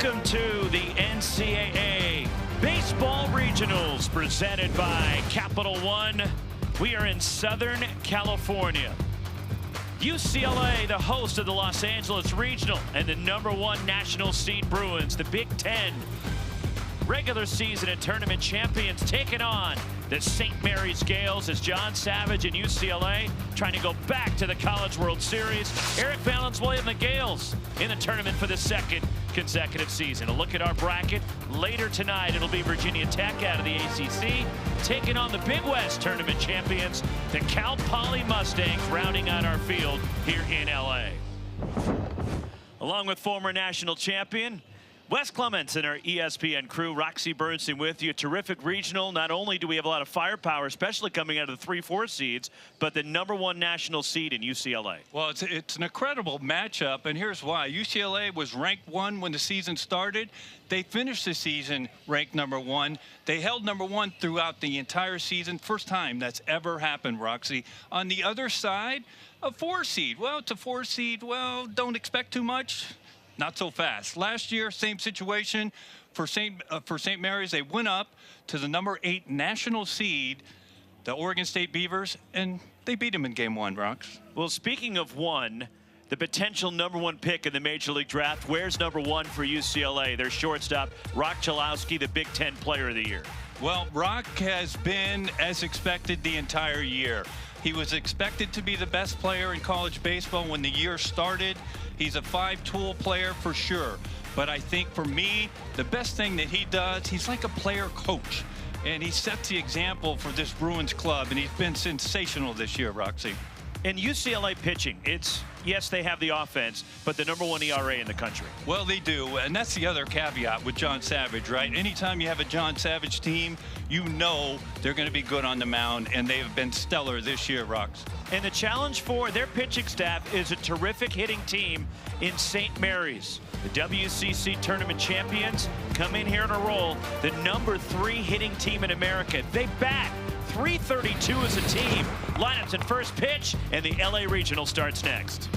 Welcome to the NCAA Baseball Regionals presented by Capital One. We are in Southern California. UCLA, the host of the Los Angeles Regional, and the #1 national seed Bruins, the Big Ten regular season and tournament champions, taking on the St. Mary's Gales as John Savage and UCLA trying to go back to the College World Series. Eric Valenzuela and the Gales in the tournament for the second consecutive season. A look at our bracket. Later tonight, it'll be Virginia Tech out of the ACC taking on the Big West tournament champions, the Cal Poly Mustangs, rounding out our field here in LA. Along with former national champion Wes Clements and our ESPN crew, Roxy Bernstein with you. Terrific regional. Not only do we have a lot of firepower, especially coming out of the 3-4 seeds, but the #1 national seed in UCLA. Well, it's an incredible matchup, and here's why. UCLA was ranked 1 when the season started. They finished the season ranked #1. They held #1 throughout the entire season. First time that's ever happened, Roxy. On the other side, a 4 seed. Well, it's a 4 seed. Well, don't expect too much. Not so fast. Last year, same situation for St. Mary's. They went up to the #8 national seed, the Oregon State Beavers, and they beat them in game 1, Rox. Well, speaking of 1, the potential #1 pick in the Major League Draft, where's #1 for UCLA? Their shortstop, Rock Chalowski, the Big Ten Player of the Year. Well, Rock has been as expected the entire year. He was expected to be the best player in college baseball when the year started. He's a 5-tool player for sure. But I think for me, the best thing that he does, he's like a player coach. And he sets the example for this Bruins club. And he's been sensational this year, Roxy. In UCLA pitching, yes, they have the offense, but the #1 ERA in the country. Well, they do, and that's the other caveat with John Savage, right? Anytime you have a John Savage team, you know they're going to be good on the mound, and they have been stellar this year, Rox. And the challenge for their pitching staff is a terrific hitting team in St. Mary's. The WCC tournament champions come in here in a roll, the #3 hitting team in America. They bat .332 as a team. Lineups at first pitch, and the LA Regional starts next.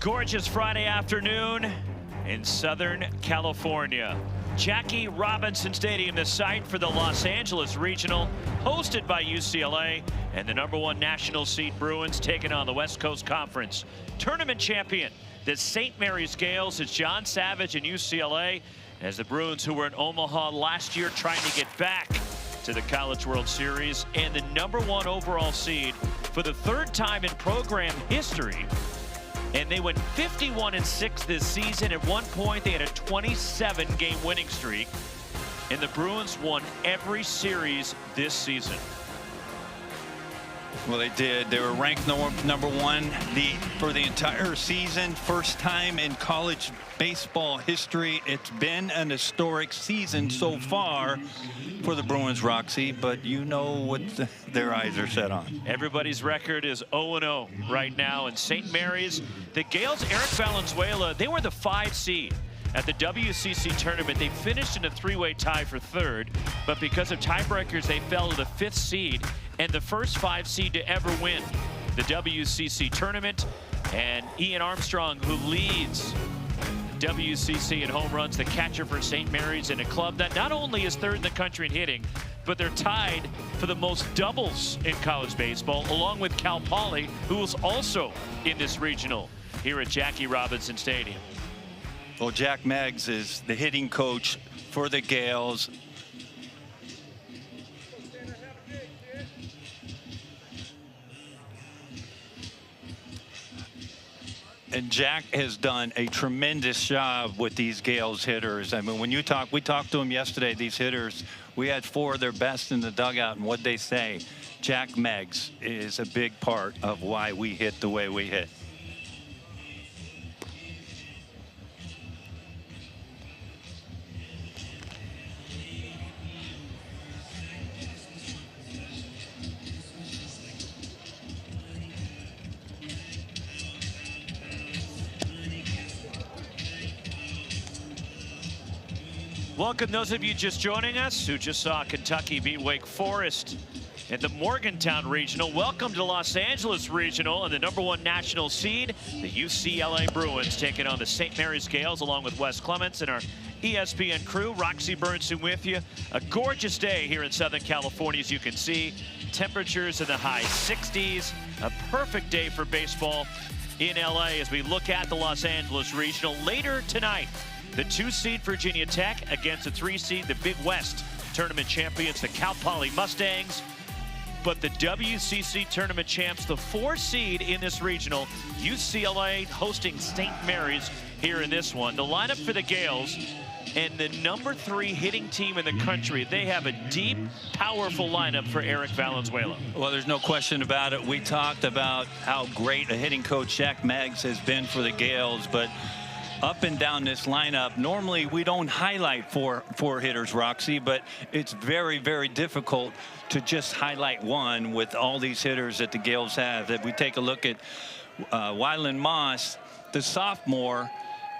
gorgeous Friday afternoon in Southern California. Jackie Robinson Stadium, the site for the Los Angeles Regional, hosted by UCLA, and the #1 national seed Bruins taking on the West Coast Conference tournament champion, the St. Mary's Gales. It's John Savage and UCLA, as the Bruins, who were in Omaha last year trying to get back to the College World Series, and the #1 overall seed for the 3rd time in program history. And they went 51-6 this season. At one point, they had a 27-game winning streak. And the Bruins won every series this season. Well, they did. They were ranked #1 for the entire season. First time in college baseball history. It's been an historic season so far for the Bruins, Roxy, but you know what their eyes are set on. Everybody's record is 0-0 right now in St. Mary's. The Gales, Eric Valenzuela, they were the 5 seed at the WCC tournament. They finished in a 3-way tie for 3rd, but because of tiebreakers, they fell to the 5th seed and the first 5 seed to ever win the WCC tournament. And Ian Armstrong, who leads WCC in home runs, the catcher for St. Mary's, in a club that not only is 3rd in the country in hitting, but they're tied for the most doubles in college baseball, along with Cal Poly, who is also in this regional here at Jackie Robinson Stadium. Well, Jack Meggs is the hitting coach for the Gales. And Jack has done a tremendous job with these Gales hitters. I mean, when we talked to them yesterday, these hitters, we had 4 of their best in the dugout, and what they say, Jack Meggs is a big part of why we hit the way we hit. Welcome those of you just joining us who just saw Kentucky beat Wake Forest in the Morgantown Regional. Welcome to Los Angeles Regional, and the #1 national seed, the UCLA Bruins, taking on the St. Mary's Gales, along with Wes Clements and our ESPN crew. Roxy Bernson with you. A gorgeous day here in Southern California, as you can see. Temperatures in the high 60s. A perfect day for baseball in LA as we look at the Los Angeles Regional. Later tonight, the 2 seed Virginia Tech against the 3 seed, the Big West tournament champions, the Cal Poly Mustangs. But the WCC tournament champs, the 4 seed in this regional, UCLA hosting St. Mary's here in this one. The lineup for the Gales, and the #3 hitting team in the country. They have a deep, powerful lineup for Eric Valenzuela. Well, there's no question about it. We talked about how great a hitting coach Jack Meggs has been for the Gales, but up and down this lineup, normally we don't highlight four hitters, Roxy, but it's very, very difficult to just highlight one with all these hitters that the Gales have. If we take a look at Wyland Moss, the sophomore,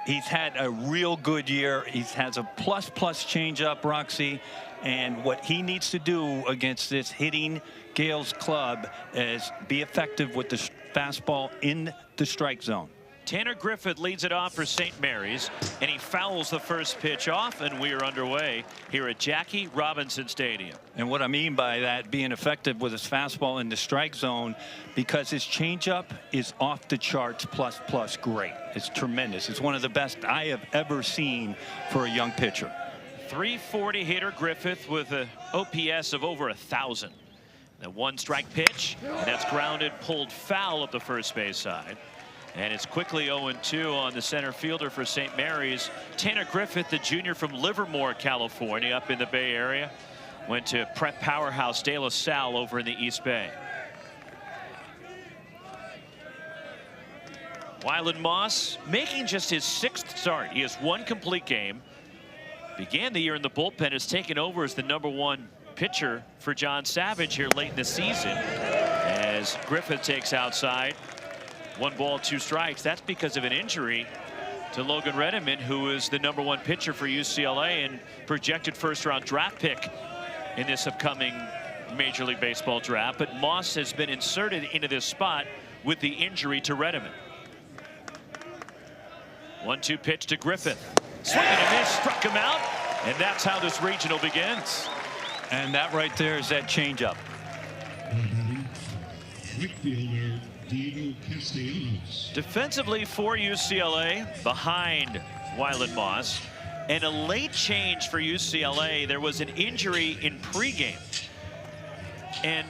he's had a real good year. He has a plus changeup, Roxy, and what he needs to do against this hitting Gales club is be effective with the fastball in the strike zone. Tanner Griffith leads it off for St. Mary's, and he fouls the first pitch off, and we are underway here at Jackie Robinson Stadium. And what I mean by that, being effective with his fastball in the strike zone, because his changeup is off the charts, plus great. It's tremendous. It's one of the best I have ever seen for a young pitcher. .340 hitter Griffith with an OPS of over 1,000. The 1 strike pitch, and that's grounded, pulled foul up the first base side. And it's quickly 0-2 on the center fielder for St. Mary's. Tanner Griffith, the junior from Livermore, California, up in the Bay Area. Went to prep powerhouse De La Salle over in the East Bay. Wyland Moss making just his 6th start. He has 1 complete game. Began the year in the bullpen, has taken over as the #1 pitcher for John Savage here late in the season. As Griffith takes outside. 1 ball, 2 strikes. That's because of an injury to Logan Redeman, who is the #1 pitcher for UCLA and projected first-round draft pick in this upcoming Major League Baseball draft. But Moss has been inserted into this spot with the injury to Redeman. 1-2 pitch to Griffith. Swing and a miss, struck him out. And that's how this regional begins. And that right there is that changeup. Defensively for UCLA, behind Wyland Moss. And a late change for UCLA. There was an injury in pregame. And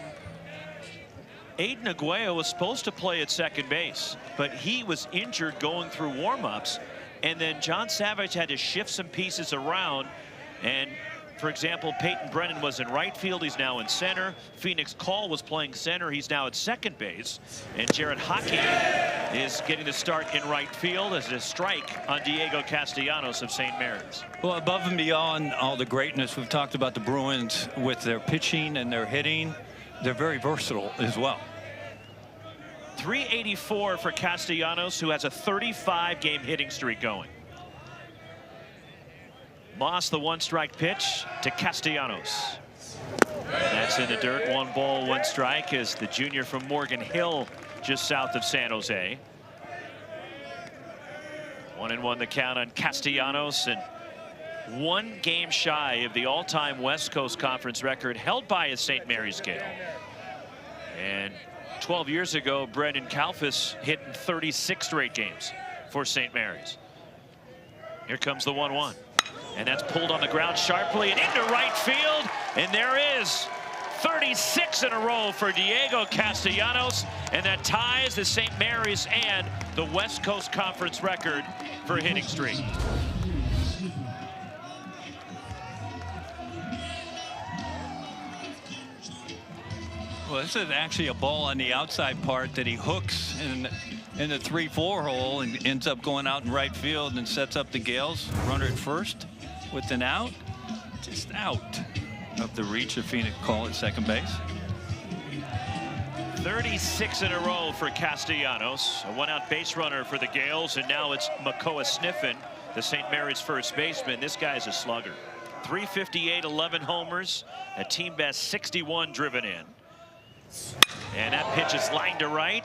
Aiden Aguayo was supposed to play at second base, but he was injured going through warm-ups. And then John Savage had to shift some pieces around. And for example, Peyton Brennan was in right field. He's now in center. Phoenix Call was playing center. He's now at second base. And Jared Hockey is getting the start in right field as a strike on Diego Castellanos of St. Mary's. Well, above and beyond all the greatness, we've talked about the Bruins with their pitching and their hitting. They're very versatile as well. 384 for Castellanos, who has a 35-game hitting streak going. Moss, the one-strike pitch to Castellanos. That's in the dirt. 1 ball, 1 strike as the junior from Morgan Hill, just south of San Jose. 1-1 the count on Castellanos, and 1 game shy of the all-time West Coast Conference record held by his St. Mary's Gale. And 12 years ago, Brendan Kalfas hit in 36 straight games for St. Mary's. Here comes the 1-1. And that's pulled on the ground sharply and into right field. And there is 36 in a row for Diego Castellanos. And that ties the St. Mary's and the West Coast Conference record for hitting streak. Well, this is actually a ball on the outside part that he hooks in the 3-4 hole and ends up going out in right field and sets up the Gales. Runner at first with an out, just out of the reach of Phoenix Call at second base. 36 in a row for Castellanos, a 1-out base runner for the Gales, and now it's Makoa Sniffen, the St. Mary's first baseman. This guy's a slugger. 358, 11 homers, a team best 61 driven in. And that pitch is lined to right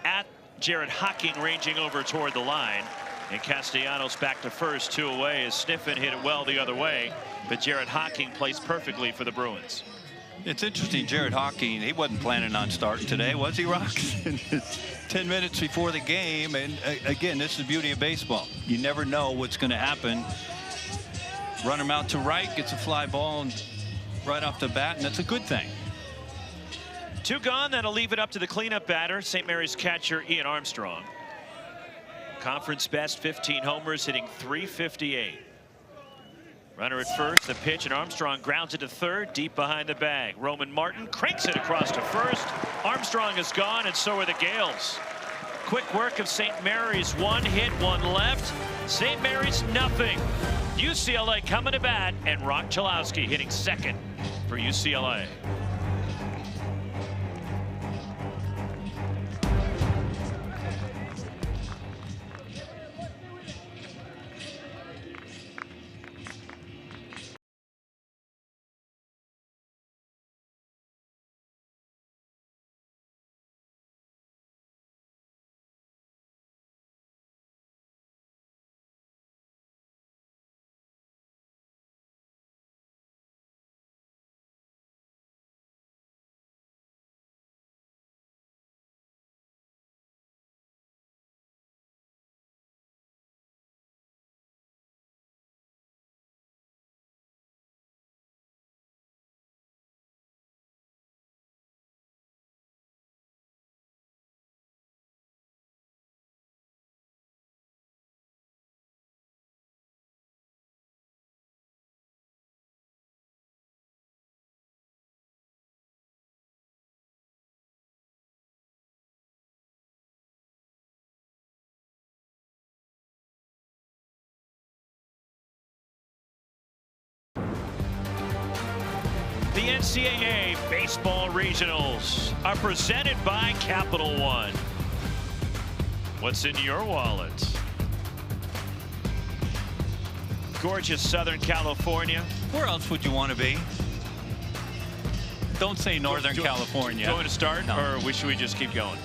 at Jared Hocking, ranging over toward the line. And Castellanos back to first, 2 away, as Sniffen hit it well the other way. But Jared Hocking plays perfectly for the Bruins. It's interesting, Jared Hocking, he wasn't planning on starting today, was he, Rock? 10 minutes before the game. And again, this is the beauty of baseball. You never know what's going to happen. Run him out to right, gets a fly ball and right off the bat, and that's a good thing. 2 gone. That'll leave it up to the cleanup batter, St. Mary's catcher Ian Armstrong. Conference best 15 homers, hitting .358. Runner at first, the pitch, and Armstrong grounds it to third, deep behind the bag. Roman Martin cranks it across to first. Armstrong is gone, and so are the Gales. Quick work of St. Mary's. 1 hit, 1 left. St. Mary's nothing. UCLA coming to bat, and Rock Chalowski hitting second for UCLA. The NCAA Baseball Regionals are presented by Capital One. What's in your wallet? Gorgeous Southern California. Where else would you want to be? Don't say Northern California. Going to start, no. or should we just keep going?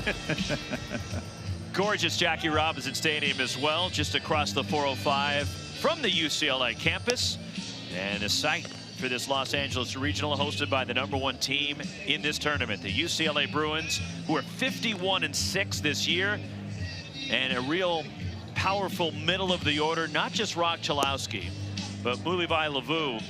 gorgeous Jackie Robinson Stadium as well, just across the 405 from the UCLA campus. And the site for this Los Angeles Regional, hosted by the #1 team in this tournament, the UCLA Bruins, who are 51-6 this year, and a real powerful middle of the order, not just Rock Chalowski, but Mulivai Lavu,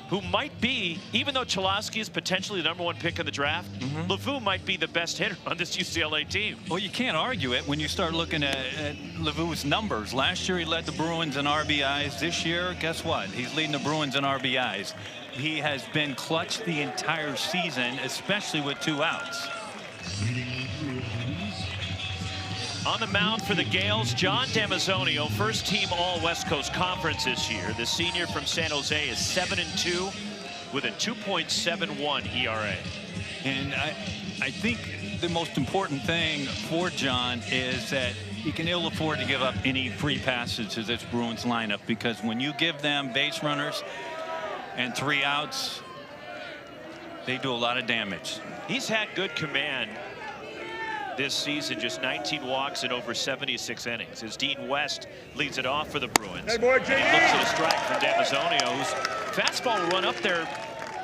who might be, even though Chalowski is potentially the #1 pick in the draft, Lavu might be the best hitter on this UCLA team. Well, you can't argue it when you start looking at Lavu's numbers. Last year he led the Bruins in RBIs. This year, guess what? He's leading the Bruins in RBIs. He has been clutch the entire season, especially with 2 outs. On the mound for the Gales, John Damazonio, first team All West Coast Conference this year. The senior from San Jose is 7-2 with a 2.71 ERA. And I think the most important thing for John is that he can ill afford to give up any free passes to this Bruins lineup, because when you give them base runners and 3 outs, they do a lot of damage. He's had good command this season, just 19 walks in over 76 innings. As Dean West leads it off for the Bruins. Hey boy, and he looks at a strike from Damazonio, whose fastball will run up there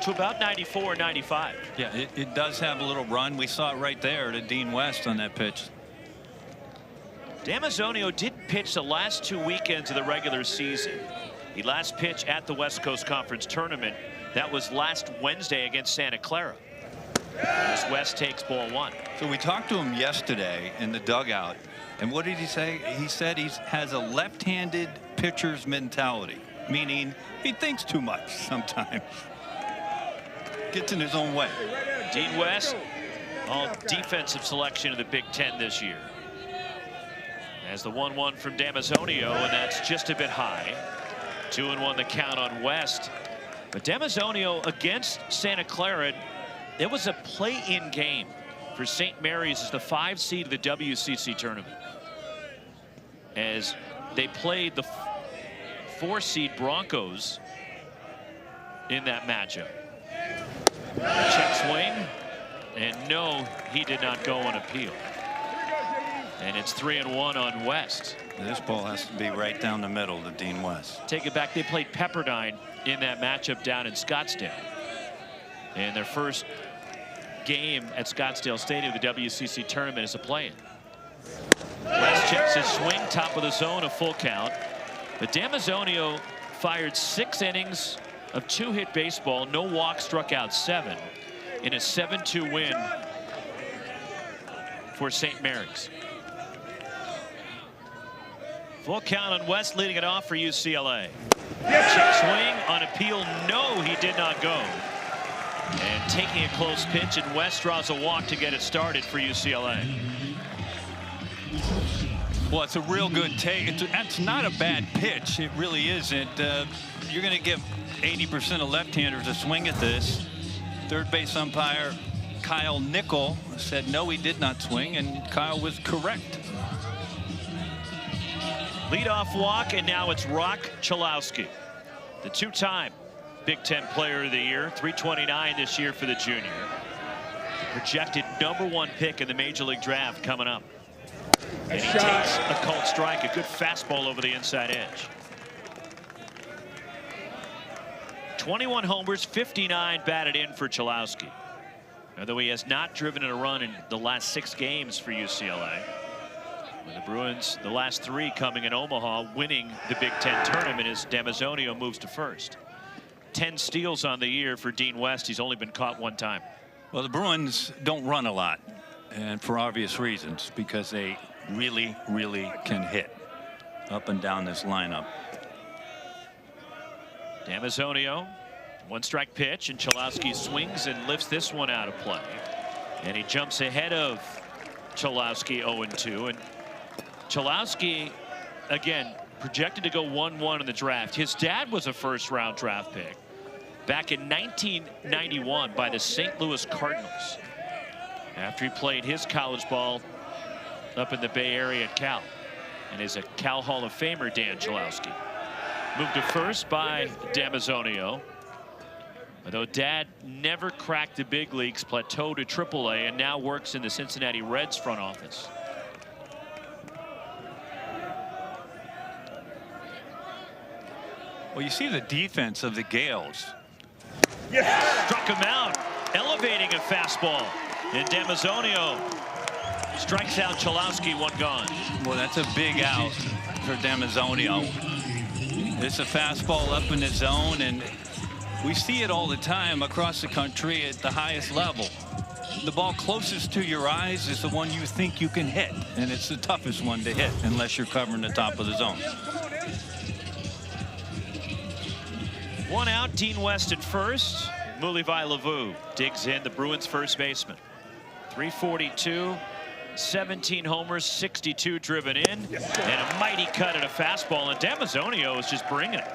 to about 94 or 95. Yeah, it does have a little run. We saw it right there to Dean West on that pitch. Damazonio didn't pitch the last 2 weekends of the regular season. He last pitched at the West Coast Conference Tournament. That was last Wednesday against Santa Clara. As West takes ball 1. So we talked to him yesterday in the dugout, and what did he say? He said he has a left-handed pitcher's mentality, meaning he thinks too much sometimes. Gets in his own way. Dean West, all defensive selection of the Big Ten this year. As the 1-1 from Damazonio, and that's just a bit high. 2-1 the count on West. But Damazonio against Santa Clara, there was a play-in game for St. Mary's as the 5 seed of the WCC tournament, as they played the 4 seed Broncos in that matchup. Check swing, and no, he did not go on appeal. And it's 3-1 on West. This ball has to be right down the middle to Dean West. Take it back, they played Pepperdine in that matchup down in Scottsdale. And their first game at Scottsdale Stadium, the WCC tournament, is a play-in. West checks his swing, top of the zone, a full count. But Damazonio fired 6 innings of 2-hit baseball, no walks, struck out 7 in a 7-2 win for St. Mary's. Full count on West, leading it off for UCLA. Check swing on appeal, no, he did not go. And taking a close pitch, and West draws a walk to get it started for UCLA. Well, it's a real good take. It's not a bad pitch. It really isn't. You're going to give 80% of left-handers a swing at this. Third base umpire Kyle Nickel said no, he did not swing, and Kyle was correct. Leadoff walk, and now it's Rock Chalowski, the 2-time Big Ten Player of the Year, 329 this year for the junior. The projected #1 pick in the Major League Draft coming up. And he takes a called strike, a good fastball over the inside edge. 21 homers, 59 batted in for Chalowski. Although he has not driven in a run in the last 6 games for UCLA. With the Bruins, the last 3 coming in Omaha, winning the Big Ten tournament as Damazonio moves to first. 10 steals on the year for Dean West. He's only been caught 1 time. Well, the Bruins don't run a lot, and for obvious reasons, because they really, really can hit up and down this lineup. Damazonio, 1-strike pitch, and Chalowski swings and lifts this one out of play. And he jumps ahead of Chalowski, 0-2. And Chalowski, again, projected to go 1-1 in the draft. His dad was a first-round draft pick back in 1991 by the St. Louis Cardinals, after he played his college ball up in the Bay Area at Cal, and is a Cal Hall of Famer, Dan Chalowski. Moved to first by Damazonio. Although Dad never cracked the big leagues, plateaued to AAA, and now works in the Cincinnati Reds front office. Well, you see the defense of the Gales. Struck him out, elevating a fastball. And Damazonio strikes out Chalowski, one gone. Well, that's a big out for Damazonio. It's a fastball up in the zone, and we see it all the time across the country at the highest level. The ball closest to your eyes is the one you think you can hit, and it's the toughest one to hit unless you're covering the top of the zone. One out, Dean West at first. Mulivai Lavu digs in, the Bruins first baseman. 342, 17 homers, 62 driven in, and a mighty cut at a fastball, and Damazonio is just bringing it.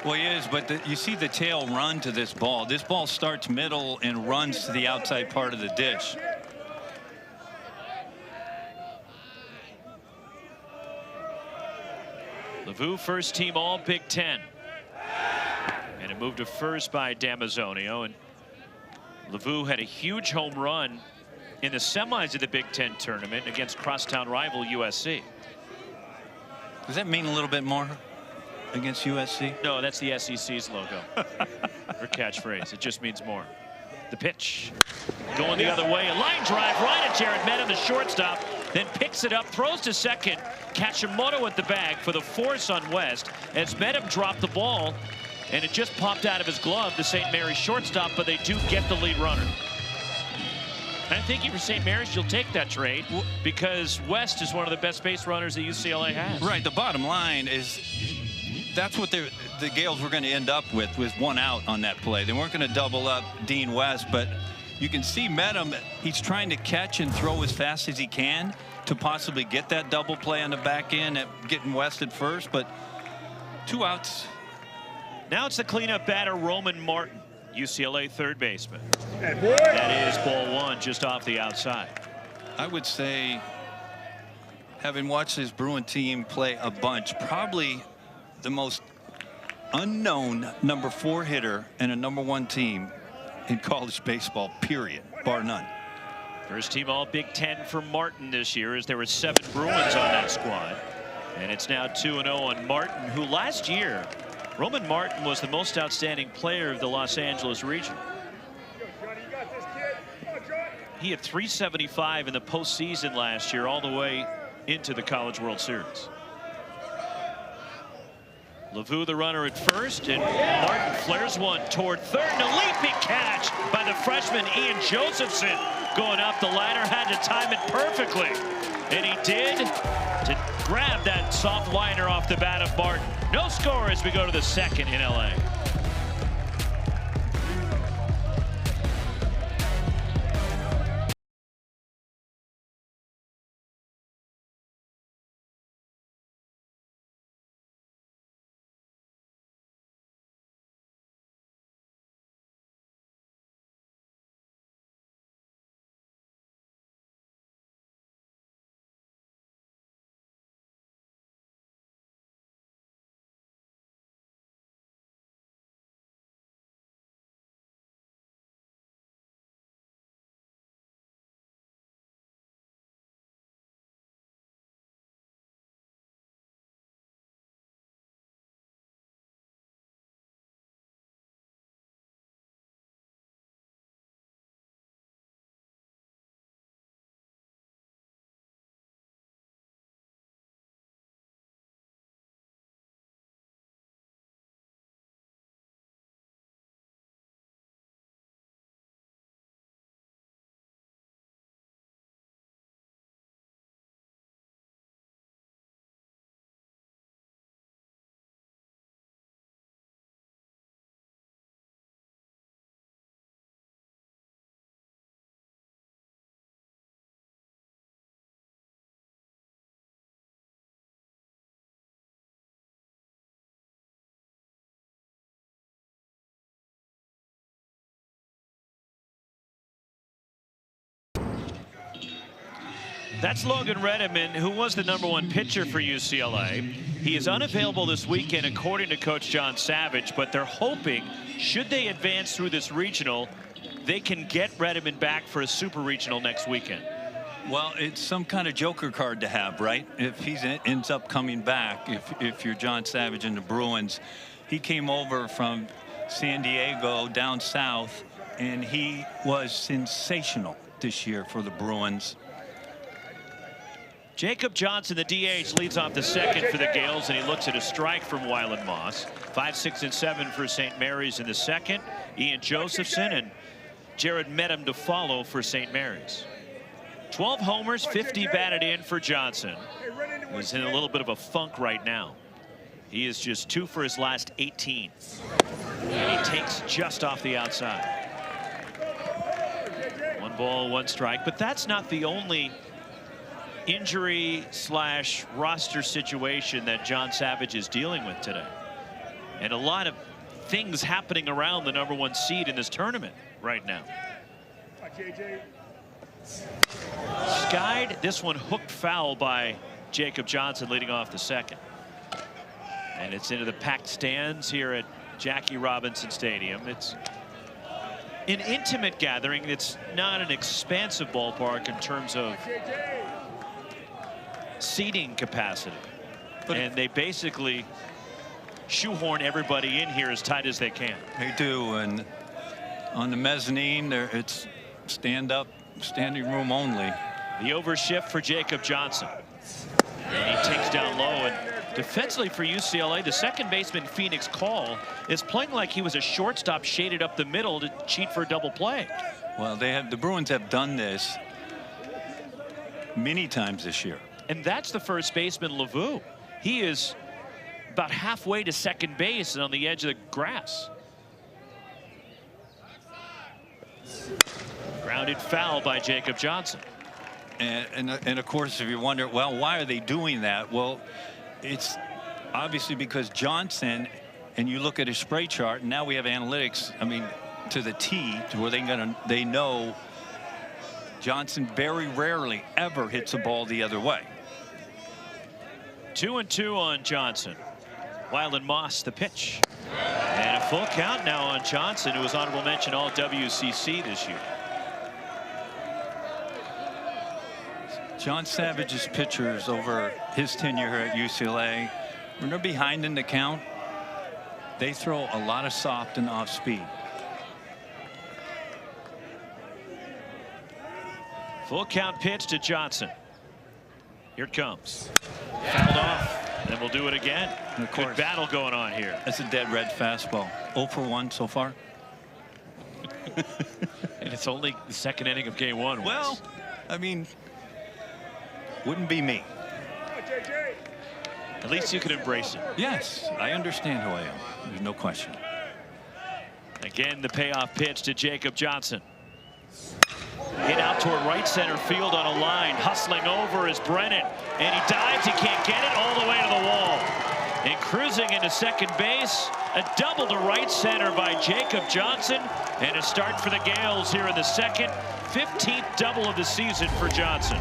Well, he is, but you see the tail run to this ball. This ball starts middle and runs to the outside part of the dish. Lavu, first team all Big Ten. And it moved to first by Damazonio, and Lavu had a huge home run in the semis of the Big Ten tournament against crosstown rival USC. Does that mean a little bit more against USC? No, that's the SEC's logo or catchphrase. It just means more. The pitch going the other way, a line drive right at Jared Medem, the shortstop, then picks it up, throws to second. Kashimoto at the bag for the force on West as Medem dropped the ball, and it just popped out of his glove to St. Mary's shortstop, but they do get the lead runner. I'm thinking for St. Mary's, you'll take that trade because West is one of the best base runners that UCLA has. Right. The bottom line is that's what the Gales were going to end up with one out on that play. They weren't going to double up Dean West, but you can see Medem, he's trying to catch and throw as fast as he can to possibly get that double play on the back end at getting West at first, but 2 outs. Now it's the cleanup batter, Roman Martin, UCLA third baseman. That is ball one, just off the outside. I would say, having watched this Bruin team play a bunch, probably the most unknown number 4 hitter in a number 1 team in college baseball, period, bar none. First team all Big Ten for Martin this year, as there were 7 Bruins on that squad. And it's now 2-0 on Martin, who last year, Roman Martin was the most outstanding player of the Los Angeles region. He had 375 in the postseason last year, all the way into the College World Series. Lavu, the runner at first, and Martin flares one toward third, and a leaping catch by the freshman Ian Josephson. Going up the ladder, had to time it perfectly, and he did to grab that soft liner off the bat of Martin. No score as we go to the second in LA. That's Logan Redeman, who was the #1 pitcher for UCLA. He is unavailable this weekend, according to Coach John Savage, but they're hoping, should they advance through this regional, they can get Redeman back for a super regional next weekend. Well, it's some kind of joker card to have, right? If he ends up coming back, if you're John Savage and the Bruins, He came over from San Diego down south, and he was sensational this year for the Bruins. Jacob Johnson, the DH, leads off the second for the Gales, and he looks at a strike from Wyland Moss. 5, 6, and 7 for St. Mary's in the second. Ian Josephson and Jared Medham to follow for St. Mary's. 12 homers, 50 batted in for Johnson. He's in a little bit of a funk right now. He is just 2 for his last 18. And he takes just off the outside. 1 ball, 1 strike, but that's not the only injury slash roster situation that John Savage is dealing with today. And a lot of things happening around the #1 seed in this tournament right now. Skied, this one hooked foul by Jacob Johnson leading off the second. And it's into the packed stands here at Jackie Robinson Stadium. It's an intimate gathering. It's not an expansive ballpark in terms of seating capacity, and they basically shoehorn everybody in here as tight as they can. They do, and on the mezzanine there it's standing room only. The overshift for Jacob Johnson, and he takes down low. And defensively for UCLA, the second baseman Phoenix Call is playing like he was a shortstop shaded up the middle to cheat for a double play. Well, the Bruins have done this many times this year. And that's the first baseman, Lavu. He is about halfway to second base and on the edge of the grass. Grounded foul by Jacob Johnson. And of course, if you wonder, well, why are they doing that? Well, it's obviously because Johnson, and you look at his spray chart, and now we have analytics, I mean, to the T, to where they know Johnson very rarely ever hits a ball the other way. 2-2 on Johnson. Wyland Moss the pitch. And a full count now on Johnson, who was honorable mention all WCC this year. John Savage's pitchers over his tenure here at UCLA, when they're behind in the count, they throw a lot of soft and off speed. Full count pitch to Johnson. Here it comes. Fouled off, and we'll do it again. And of course, good battle going on here. That's a dead red fastball. 0 for 1 so far. And it's only the second inning of game 1. Well, I mean, wouldn't be me. At least you can embrace it. Yes, I understand who I am. There's no question. Again, the payoff pitch to Jacob Johnson. Hit out toward right center field on a line. Hustling over is Brennan. And he dives. He can't get it all the way to the wall. And cruising into second base. A double to right center by Jacob Johnson. And a start for the Gales here in the second. 15th double of the season for Johnson.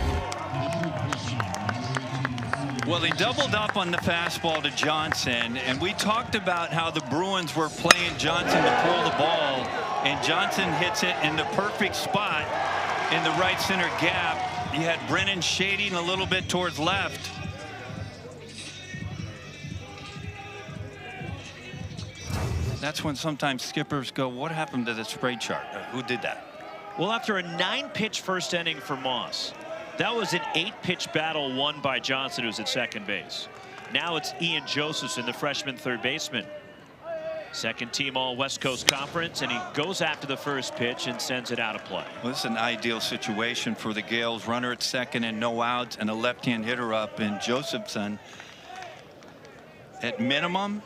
Well, they doubled up on the fastball to Johnson, and we talked about how the Bruins were playing Johnson to pull the ball, and Johnson hits it in the perfect spot in the right center gap. You had Brennan shading a little bit towards left. That's when sometimes skippers go, what happened to the spray chart? Who did that? Well, after a 9-pitch first inning for Moss, that was an 8-pitch battle won by Johnson, who's at second base. Now it's Ian Josephson, the freshman third baseman. Second team all West Coast Conference, and he goes after the first pitch and sends it out of play. Well, this is an ideal situation for the Gales. Runner at second and no outs, and a left-hand hitter up. And Josephson, at minimum,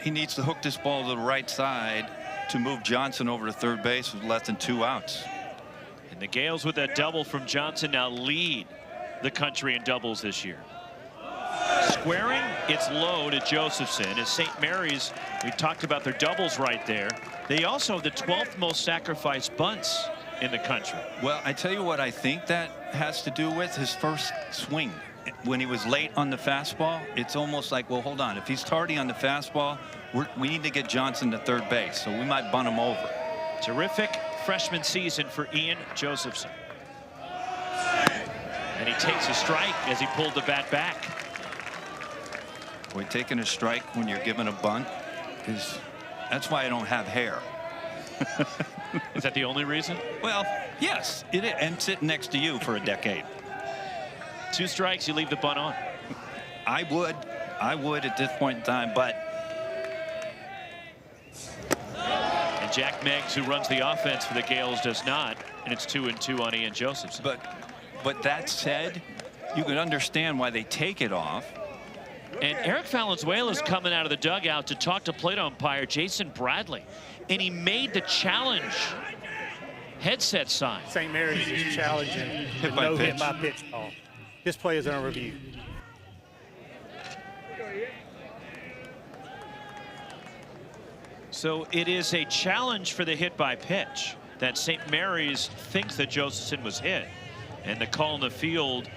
he needs to hook this ball to the right side to move Johnson over to third base with less than 2 outs. And the Gales, with that double from Johnson, now lead the country in doubles this year. Squaring, it's low to Josephson. As St. Mary's, we talked about their doubles right there. They also have the 12th most sacrificed bunts in the country. Well, I tell you what I think that has to do with his first swing. When he was late on the fastball, it's almost like, well, hold on. If he's tardy on the fastball, we need to get Johnson to third base, so we might bunt him over. Terrific freshman season for Ian Josephson. And he takes a strike as he pulled the bat back. Boy, taking a strike when you're given a bunt. That's why I don't have hair. Is that the only reason? Well, yes, it is. And sitting next to you for a decade. 2 strikes, you leave the bunt on. I would at this point in time, but. And Jack Meggs, who runs the offense for the Gales, does not, and it's 2-2 on Ian Josephson. But that said, you can understand why they take it off. And Eric Valenzuela is coming out of the dugout to talk to plate umpire Jason Bradley, and he made the challenge headset sign. St. Mary's is challenging the no hit by pitch call. This play is under review. So it is a challenge for the hit by pitch that St. Mary's thinks that Josephson was hit, and the call in the field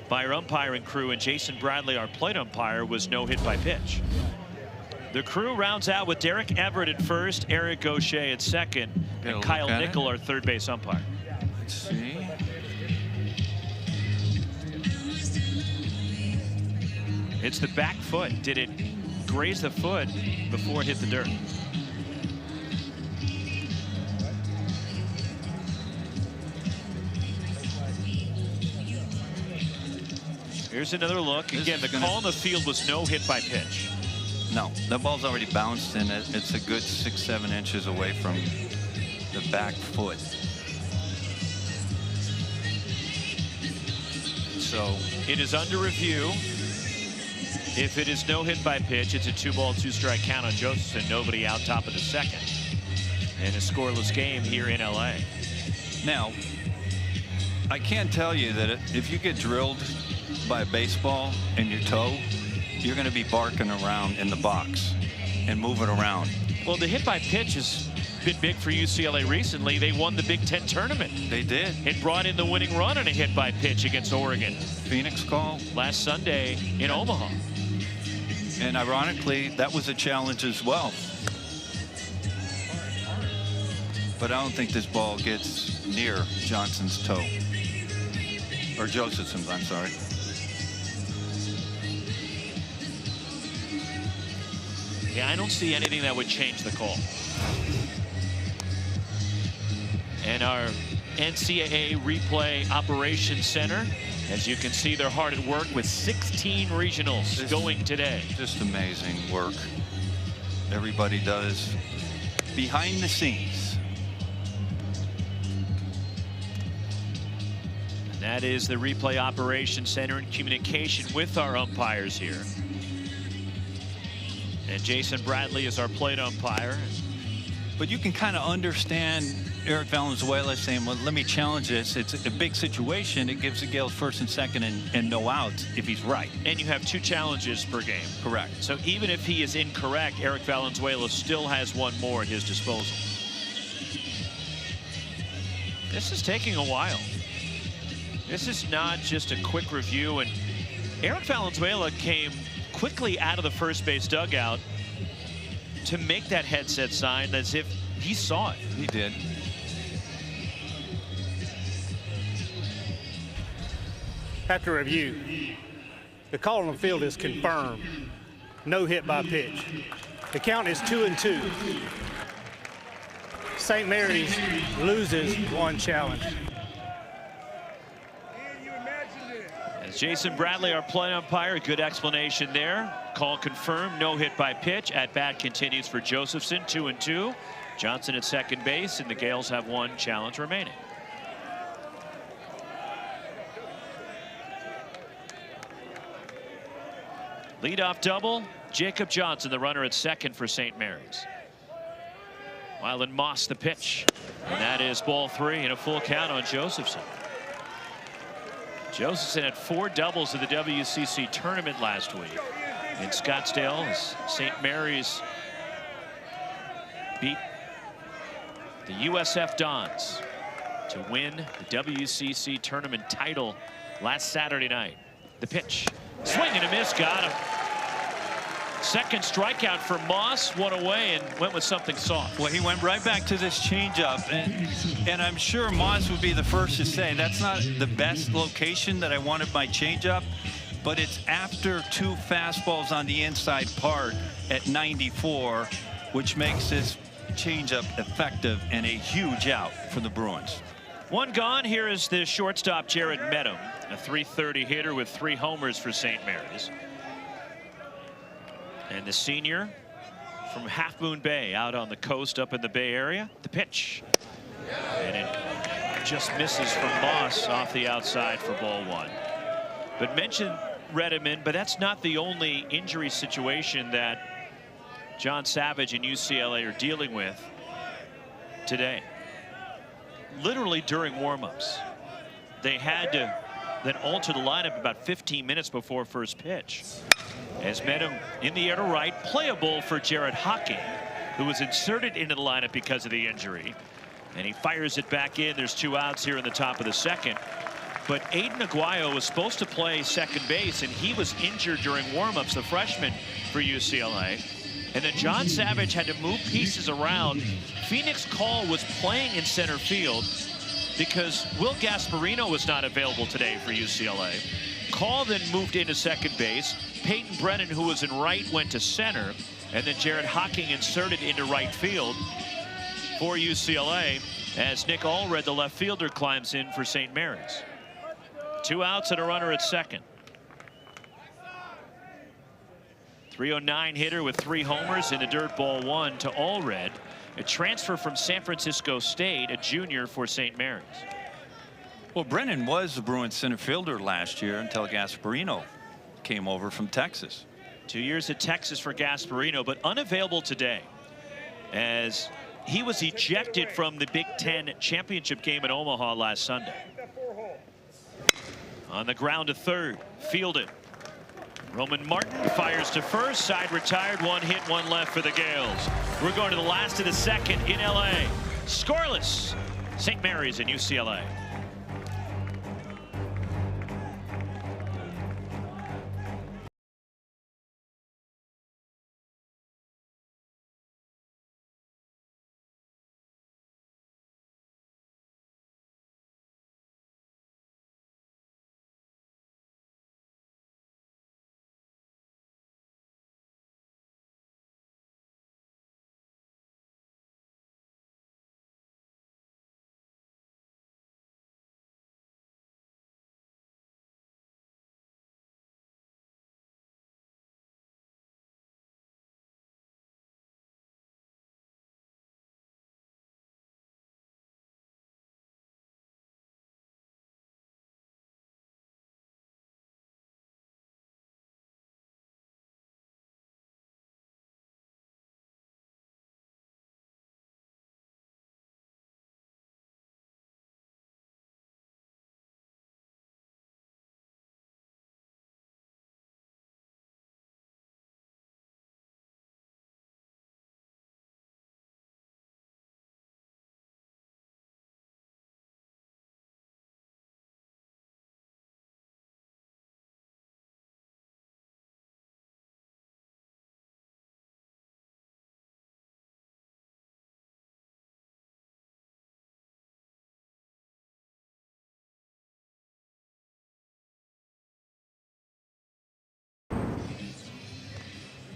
by our umpiring crew and Jason Bradley, our plate umpire, was no hit by pitch. The crew rounds out with Derek Everett at first, Eric Gaucher at second, and Kyle Nickel, our third base umpire. Let's see. It's the back foot. Did it graze the foot before it hit the dirt? Here's another look. Again, the call in the field was no hit by pitch. No, the ball's already bounced, and it's a good 6-7 inches away from the back foot. So it is under review. If it is no hit by pitch, it's a 2-ball, 2-strike count on Josephson. Nobody out, top of the second. And a scoreless game here in LA. Now, I can tell you that if you get drilled by a baseball in your toe, you're going to be barking around in the box and moving around. Well, the hit by pitch has been big for UCLA recently. They won the Big Ten tournament. They did. It brought in the winning run on a hit by pitch against Oregon. Phoenix call last Sunday in Omaha. And ironically, that was a challenge as well. But I don't think this ball gets near Johnson's toe. Or Josephson's, I'm sorry. Yeah, I don't see anything that would change the call. And our NCAA Replay Operations Center, as you can see, they're hard at work with 16 regionals going today. Just amazing work everybody does behind the scenes. And that is the Replay Operations Center in communication with our umpires here. And Jason Bradley is our plate umpire. But you can kind of understand Eric Valenzuela saying, well, let me challenge this. It's a big situation. It gives the Gales first and second and no outs if he's right. And you have 2 challenges per game. Correct. So even if he is incorrect, Eric Valenzuela still has 1 more at his disposal. This is taking a while. This is not just a quick review. And Eric Valenzuela came quickly out of the first base dugout to make that headset sign as if he saw it. He did. After review, the call on the field is confirmed. No hit by pitch. The count is 2-2. St. Mary's loses 1 challenge. As Jason Bradley, our play umpire, good explanation there. Call confirmed, no hit by pitch. At bat continues for Josephson, 2-2. Johnson at second base, and the Gales have 1 challenge remaining. Leadoff double, Jacob Johnson, the runner at second for St. Mary's. Wyland Moss the pitch, and that is ball 3 and a full count on Josephson. Josephson had 4 doubles at the WCC tournament last week in Scottsdale as St. Mary's beat the USF Dons to win the WCC tournament title last Saturday night. The pitch, swing and a miss, got him. Second strikeout for Moss, 1 away, and went with something soft. Well, he went right back to this changeup, and I'm sure Moss would be the first to say that's not the best location that I wanted my changeup, but it's after 2 fastballs on the inside part at 94, which makes this changeup effective and a huge out for the Bruins. One gone. Here is the shortstop, Jared Medham, a .330 hitter with 3 homers for St. Mary's. And the senior from Half Moon Bay out on the coast up in the Bay Area. The pitch. And it just misses from Moss off the outside for ball 1. But mention Redeman, but that's not the only injury situation that John Savage and UCLA are dealing with today. Literally during warmups, they had to then alter the lineup about 15 minutes before first pitch. As Medham in the air to right, playable for Jared Hocking, who was inserted into the lineup because of the injury. And he fires it back in. There's 2 outs here in the top of the second. But Aiden Aguayo was supposed to play second base, and he was injured during warmups, the freshman for UCLA. And then John Savage had to move pieces around. Phoenix Call was playing in center field because Will Gasparino was not available today for UCLA. Call then moved into second base. Peyton Brennan, who was in right, went to center. And then Jared Hocking inserted into right field for UCLA as Nick Allred, the left fielder, climbs in for St. Mary's. 2 outs and a runner at second. .309 hitter with 3 homers in the dirt, ball 1 to Allred. A transfer from San Francisco State, a junior for St. Mary's. Well, Brennan was the Bruins center fielder last year until Gasparino came over from Texas. 2 years at Texas for Gasparino, but unavailable today as he was ejected from the Big Ten championship game in Omaha last Sunday. On the ground to third, fielded. Roman Martin fires to first, side retired, 1 hit, 1 left for the Gales. We're going to the last of the second in LA. Scoreless, St. Mary's and UCLA.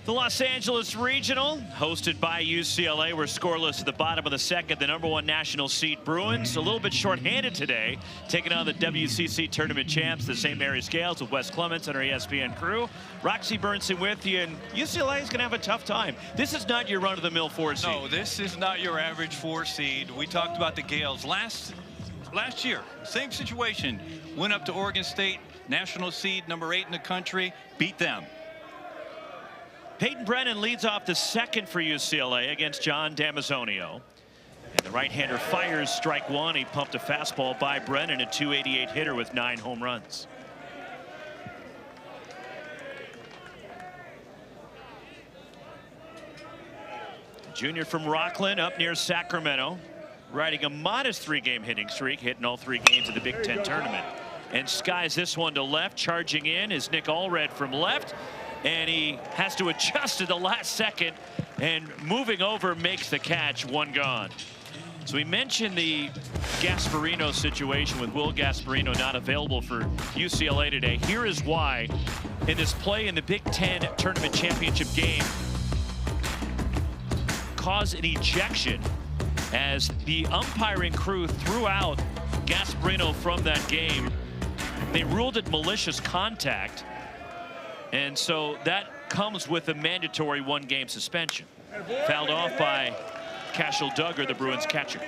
The Los Angeles Regional, hosted by UCLA. We're scoreless at the bottom of the second. The #1 national seed Bruins, a little bit shorthanded today, taking on the WCC tournament champs, the St. Mary's Gales, with Wes Clements and our ESPN crew. Roxy Burnson with you, and UCLA is going to have a tough time. This is not your run-of-the-mill 4 seed. No, this is not your average 4 seed. We talked about the Gales last year, same situation. Went up to Oregon State, national seed, #8 in the country, beat them. Peyton Brennan leads off the second for UCLA against John Damazonio. And the right-hander fires strike 1. He pumped a fastball by Brennan, a .288 hitter with 9 home runs. Junior from Rockland up near Sacramento, riding a modest 3-game hitting streak, hitting all 3 games of the Big Ten tournament. And skies this one to left. Charging in is Nick Allred from left. And he has to adjust at the last second, and moving over makes the catch. 1 gone. So we mentioned the Gasparino situation with Will Gasparino not available for UCLA today. Here is why. In this play in the Big Ten tournament championship game, cause an ejection as the umpiring crew threw out Gasparino from that game. They ruled it malicious contact, and so that comes with a mandatory 1-game suspension. Fouled off by Cashel Duggar, the Bruins catcher.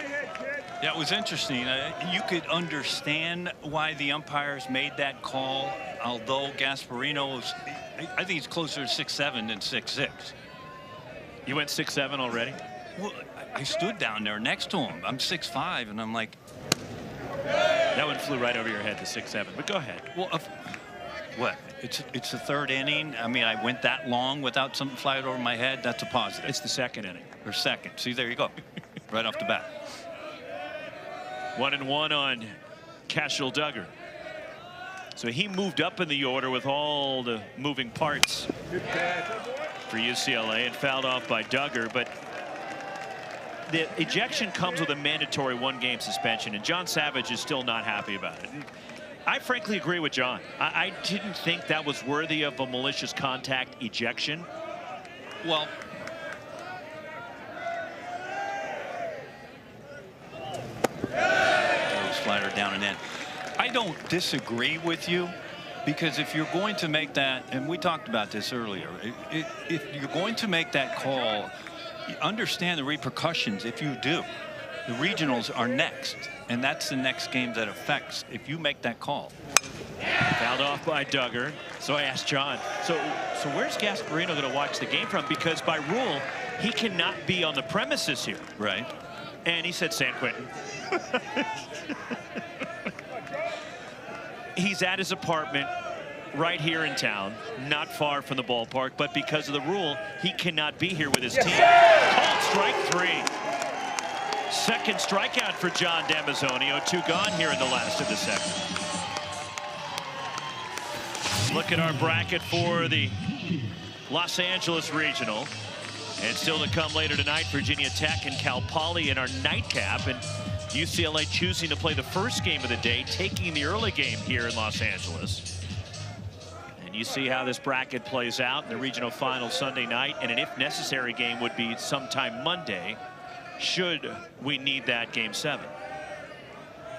Yeah, it was interesting. You could understand why the umpires made that call, although Gasparino was, I think he's closer to 6'7" than 6'6". You went 6'7" already? Well, I stood down there next to him. I'm 6'5", and I'm like... That one flew right over your head, the 6'7", but go ahead. Well, what? It's the third inning. I mean, I went that long without something flying over my head. That's a positive. It's the second inning. Or second. See, there you go. Right off the bat. 1-1 on Cashel Duggar. So he moved up in the order with all the moving parts for UCLA and fouled off by Duggar. But the ejection comes with a mandatory 1-game suspension, and John Savage is still not happy about it. And I frankly agree with John. I didn't think that was worthy of a malicious contact ejection. Well, slider down and in. I don't disagree with you, because if you're going to make that, and we talked about this earlier, if you're going to make that call, you understand the repercussions if you do. The regionals are next, and that's the next game that affects if you make that call. Fouled off by Duggar. So I asked John, so where's Gasparino going to watch the game from? Because by rule, he cannot be on the premises here. Right. And he said San Quentin. He's at his apartment right here in town, not far from the ballpark, but because of the rule, he cannot be here with his team. Called strike 3. Second strikeout for John Damazonio. 2 gone here in the last of the second. Look at our bracket for the Los Angeles Regional. And still to come later tonight, Virginia Tech and Cal Poly in our nightcap. And UCLA choosing to play the first game of the day, taking the early game here in Los Angeles. And you see how this bracket plays out in the regional final Sunday night. And an if necessary game would be sometime Monday, should we need that game 7.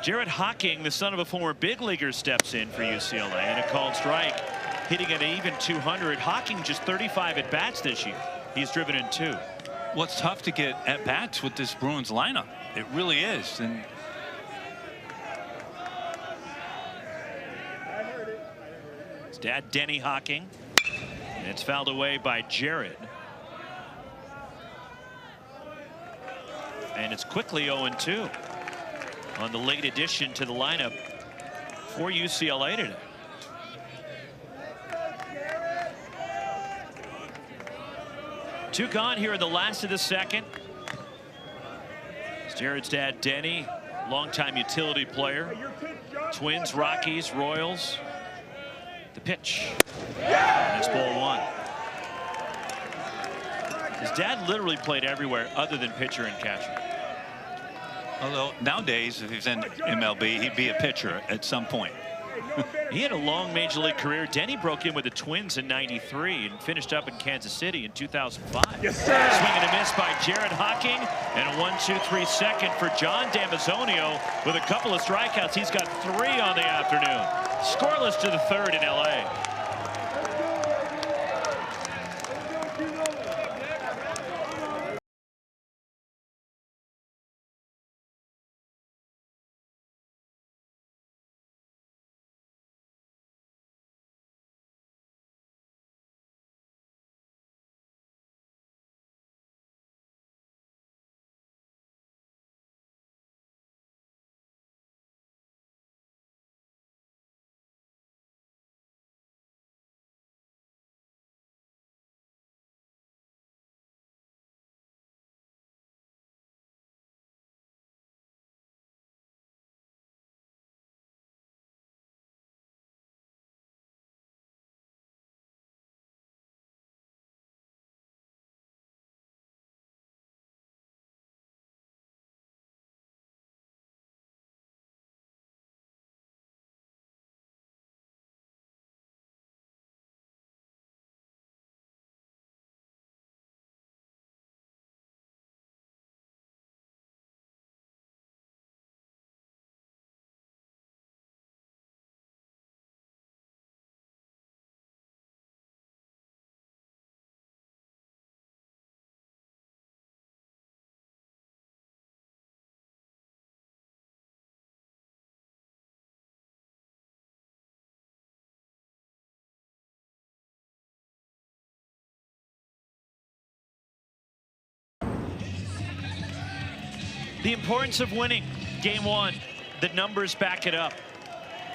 Jared Hocking, the son of a former big leaguer, steps in for UCLA, and a called strike, hitting at an even 200. Hocking just 35 at bats this year. He's driven in 2. Well, it's tough to get at bats with this Bruins lineup. It really is. And his dad, Denny Hocking, and it's fouled away by Jared. And it's quickly 0-2 on the late addition to the lineup for UCLA today. Two gone here in the last of the second. It's Jared's dad, Denny, longtime utility player. Twins, Rockies, Royals. The pitch. And it's ball 1. His dad literally played everywhere other than pitcher and catcher. although nowadays, if he's in MLB, he'd be a pitcher at some point. He had a long major league career. Denny broke in with the Twins in '93 and finished up in Kansas City in 2005. Yes, sir. Swing and a miss by Jared Hocking, and a 1-2-3 second for John Damazonio with a couple of strikeouts. He's got 3 on the afternoon. Scoreless to the third in LA. The importance of winning game one. The numbers back it up.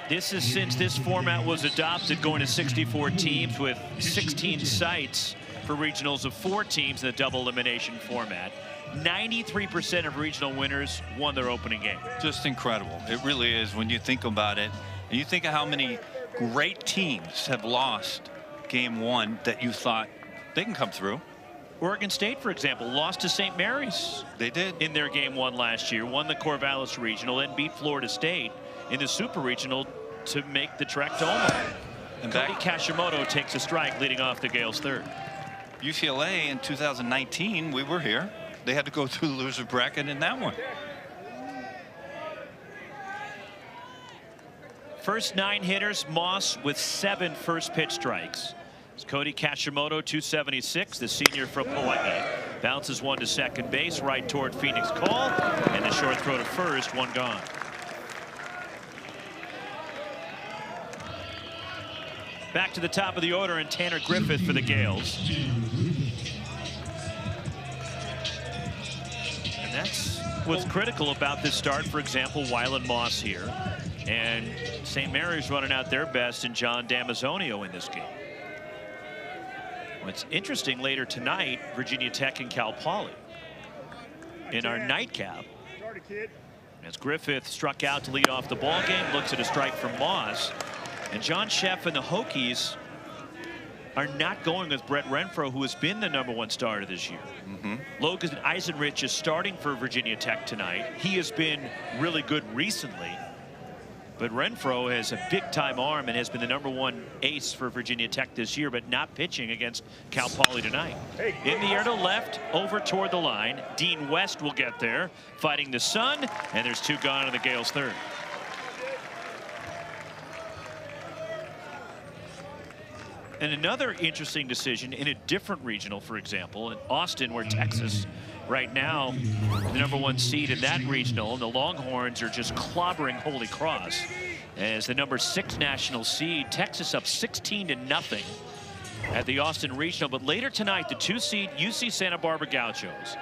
This is since this format was adopted, going to 64 teams with 16 sites for regionals of 4 teams in the double elimination format. 93% of regional winners won their opening game. Just incredible. It really is when you think about it. And you think of how many great teams have lost game one that you thought they can come through. Oregon State, for example, lost to St. Mary's. They did. In their game one last year, won the Corvallis Regional, and beat Florida State in the Super Regional to make the trek to Omaha. And Cody Kashimoto takes a strike, leading off the Gales' third. UCLA in 2019, we were here. They had to go through the loser bracket in that one. First 9 hitters, Moss with 7 first pitch strikes. It's Cody Kashimoto, 276, the senior from Hawaii. Bounces one to second base, right toward Phoenix Call, and the short throw to first, one gone. Back to the top of the order, and Tanner Griffith for the Gales. And that's what's critical about this start. For example, Wyland Moss here, and St. Mary's running out their best, and John Damazonio in this game. What's interesting, later tonight, Virginia Tech and Cal Poly in our nightcap. As Griffith struck out to lead off the ball game, looks at a strike from Moss. And John Sheff and the Hokies are not going with Brett Renfro, who has been the #1 starter this year. Logan Eisenrich is starting for Virginia Tech tonight. He has been really good recently. But Renfro has a big-time arm and has been the #1 ace for Virginia Tech this year, but not pitching against Cal Poly tonight. In the air to left, over toward the line. Dean West will get there, fighting the sun, and there's 2 gone in the Gales' third. And another interesting decision in a different regional, for example, in Austin, where Texas right now, the #1 seed in that regional, and the Longhorns are just clobbering Holy Cross as the #6 national seed. Texas up 16-0 at the Austin regional. But later tonight, the 2 seed UC Santa Barbara Gauchos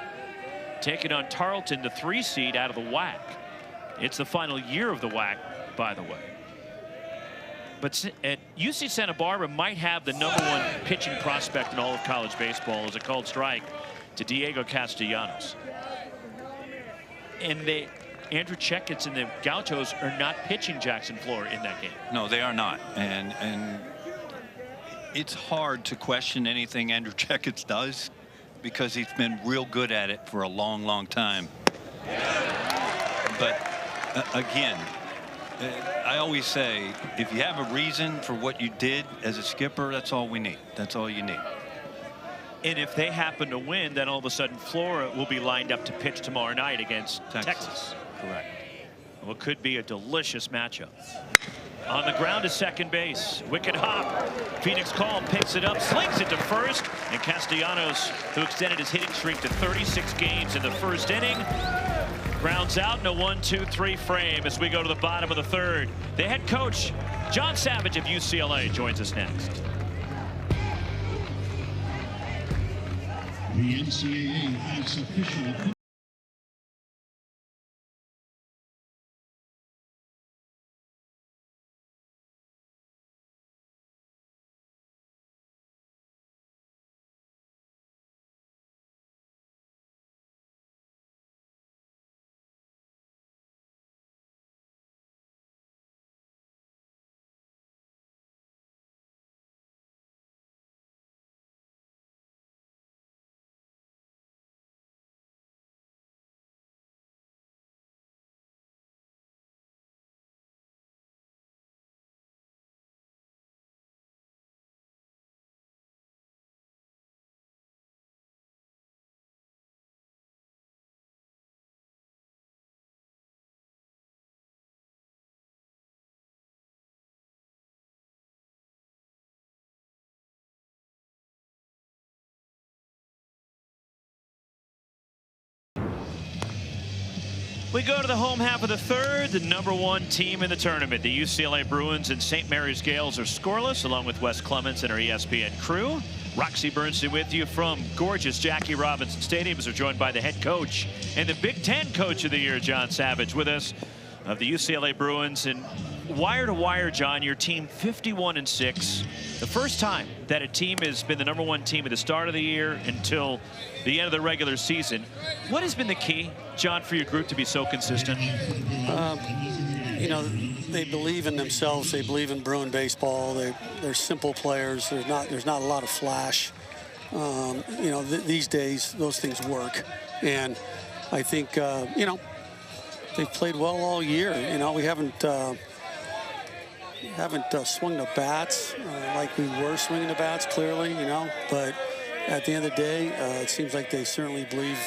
taking on Tarleton, the 3 seed out of the WAC. It's the final year of the WAC, by the way. But at UC Santa Barbara might have the #1 pitching prospect in all of college baseball as a called strike to Diego Castellanos. And Andrew Checketts and the Gauchos are not pitching Jackson Floor in that game. No, they are not. And it's hard to question anything Andrew Checketts does because he's been real good at it for a long, long time. But again, I always say, if you have a reason for what you did as a skipper, that's all we need. That's all you need. And if they happen to win, then all of a sudden Flora will be lined up to pitch tomorrow night against Texas. Correct. What could be a delicious matchup. On the ground to second base. Wicked hop. Phoenix Call picks it up, slings it to first. And Castellanos, who extended his hitting streak to 36 games in the first inning, grounds out in a 1-2-3 frame as we go to the bottom of the third. The head coach, John Savage of UCLA, joins us next. The NCAA has officially We go to the home half of the third. The #1 team in the tournament, the UCLA Bruins and St. Mary's Gales, are scoreless, along with Wes Clements and our ESPN crew. Roxy Bernstein with you from gorgeous Jackie Robinson Stadium. We're joined by the head coach and the Big Ten Coach of the Year, John Savage, with us of the UCLA Bruins. And wire to wire, John, your team 51-6. The first time that a team has been the #1 team at the start of the year until the end of the regular season. What has been the key, John, for your group to be so consistent? You know, they believe in themselves. They believe in Bruin baseball. They're simple players. There's not a lot of flash. You know, these days those things work, and I think you know, they've played well all year. You know, we haven't swung the bats like we were swinging the bats, clearly. You know, but at the end of the day, it seems like they certainly believe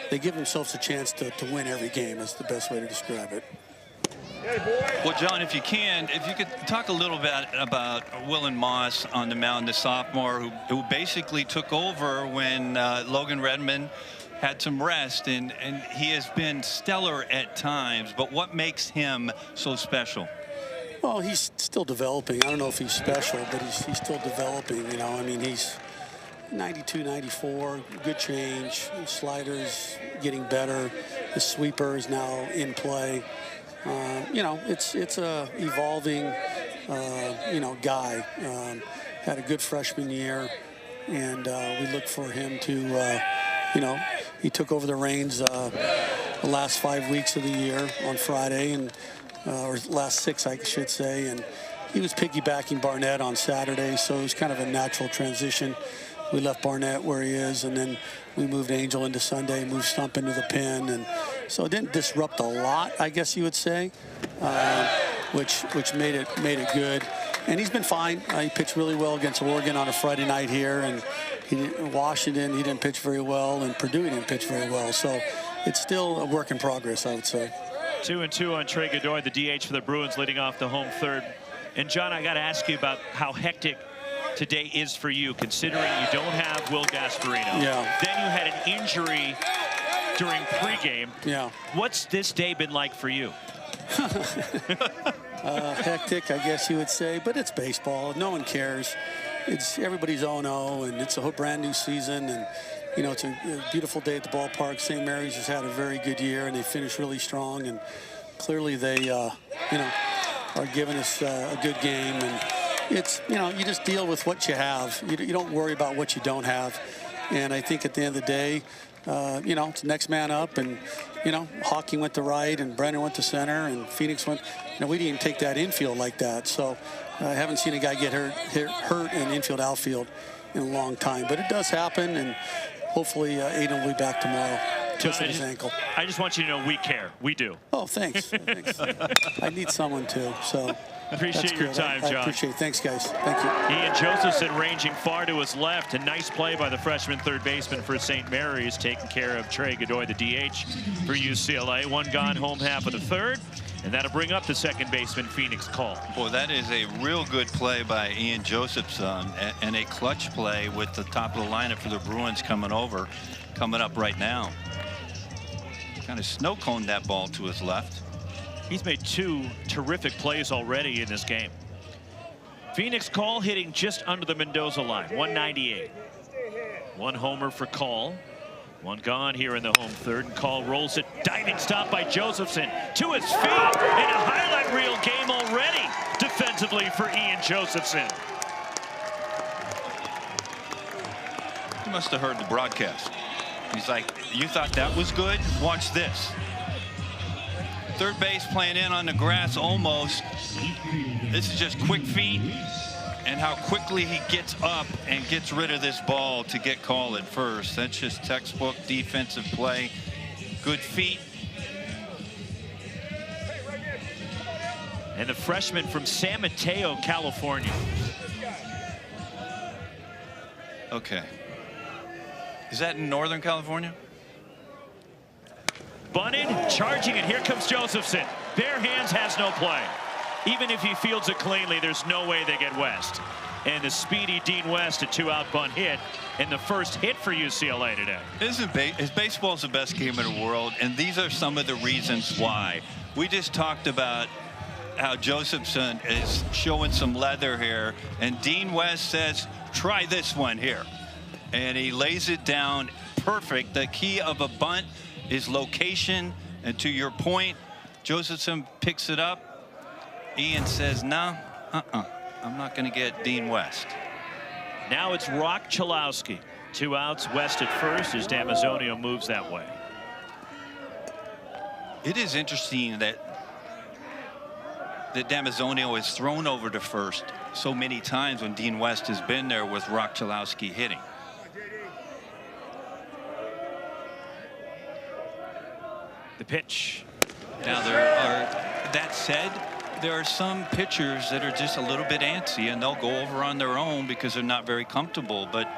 they give themselves a chance to win every game. Is the best way to describe it. Well, John, if you could talk a little bit about Willen Moss on the mound, the sophomore, who basically took over when Logan Redmond had some rest, and he has been stellar at times. But what makes him so special? Well, he's still developing. I don't know if he's special, but he's still developing. You know, I mean, he's 92, 94, good change. His slider's getting better. His sweeper is now in play. You know, it's a evolving, you know, guy. Had a good freshman year, and we look for him to, you know, he took over the reins the last 5 weeks of the year on Friday, and or last 6, I should say, and he was piggybacking Barnett on Saturday, so it was kind of a natural transition. We left Barnett where he is, and then we moved Angel into Sunday, moved Stump into the pen, and so it didn't disrupt a lot, I guess you would say, which made it good. And he's been fine. He pitched really well against Oregon on a Friday night here, and Washington he didn't pitch very well, and Purdue he didn't pitch very well. So it's still a work in progress, I would say. 2-2 on Trey Godoy, the DH for the Bruins, leading off the home third. And John, I got to ask you about how hectic today is for you, considering you don't have Will Gasparino. Yeah. Then you had an injury during pregame. Yeah. What's this day been like for you? Hectic, I guess you would say, but it's baseball. No one cares. It's everybody's 0-0, and it's a brand new season, and you know, it's a beautiful day at the ballpark. St. Mary's has had a very good year, and they finished really strong, and clearly they, you know, are giving us a good game. And it's, you know, you just deal with what you have. You don't worry about what you don't have. And I think at the end of the day, you know, it's next man up. And, you know, Hawking went to right and Brennan went to center and Phoenix went. You know, we didn't even take that infield like that. So I haven't seen a guy get hurt in infield outfield in a long time. But it does happen, and hopefully Aiden will be back tomorrow. Twisted his ankle. I just want you to know we care. We do. Oh, thanks. Thanks. I need someone to, so. Appreciate your time, John. I appreciate it. Thanks, guys. Thank you. Ian Josephson ranging far to his left. A nice play by the freshman third baseman for St. Mary's, taking care of Trey Godoy, the DH for UCLA. One gone, home half of the third. And that'll bring up the second baseman, Phoenix Call. Well, that is a real good play by Ian Josephson, and a clutch play with the top of the lineup for the Bruins coming up right now. Kind of snow coned that ball to his left. He's made 2 terrific plays already in this game. Phoenix Call hitting just under the Mendoza line, 198. One homer for Call. One gone here in the home third, and Call rolls it. Diving stop by Josephson to his feet, and a highlight reel game already defensively for Ian Josephson. He must have heard the broadcast. He's like, you thought that was good? Watch this. Third base playing in on the grass almost. This is just quick feet, and how quickly he gets up and gets rid of this ball to get Call at first. That's just textbook defensive play. Good feet. And the freshman from San Mateo, California. Okay. Is that in Northern California? Bunted, charging, and here comes Josephson. Bare hands, has no play. Even if he fields it cleanly, there's no way they get West. And the speedy Dean West, a 2-out bunt hit, and the first hit for UCLA today. Baseball's the best game in the world, and these are some of the reasons why. We just talked about how Josephson is showing some leather here, and Dean West says, try this one here. And he lays it down perfect. The key of a bunt is location. And to your point, Josephson picks it up. Ian says, no, I'm not going to get Dean West. Now it's Rock Chalowski. 2 outs, West at first as Damazonio moves that way. It is interesting that Damazonio is thrown over to first so many times when Dean West has been there with Rock Chalowski hitting. The pitch. Now that said, there are some pitchers that are just a little bit antsy and they'll go over on their own because they're not very comfortable. But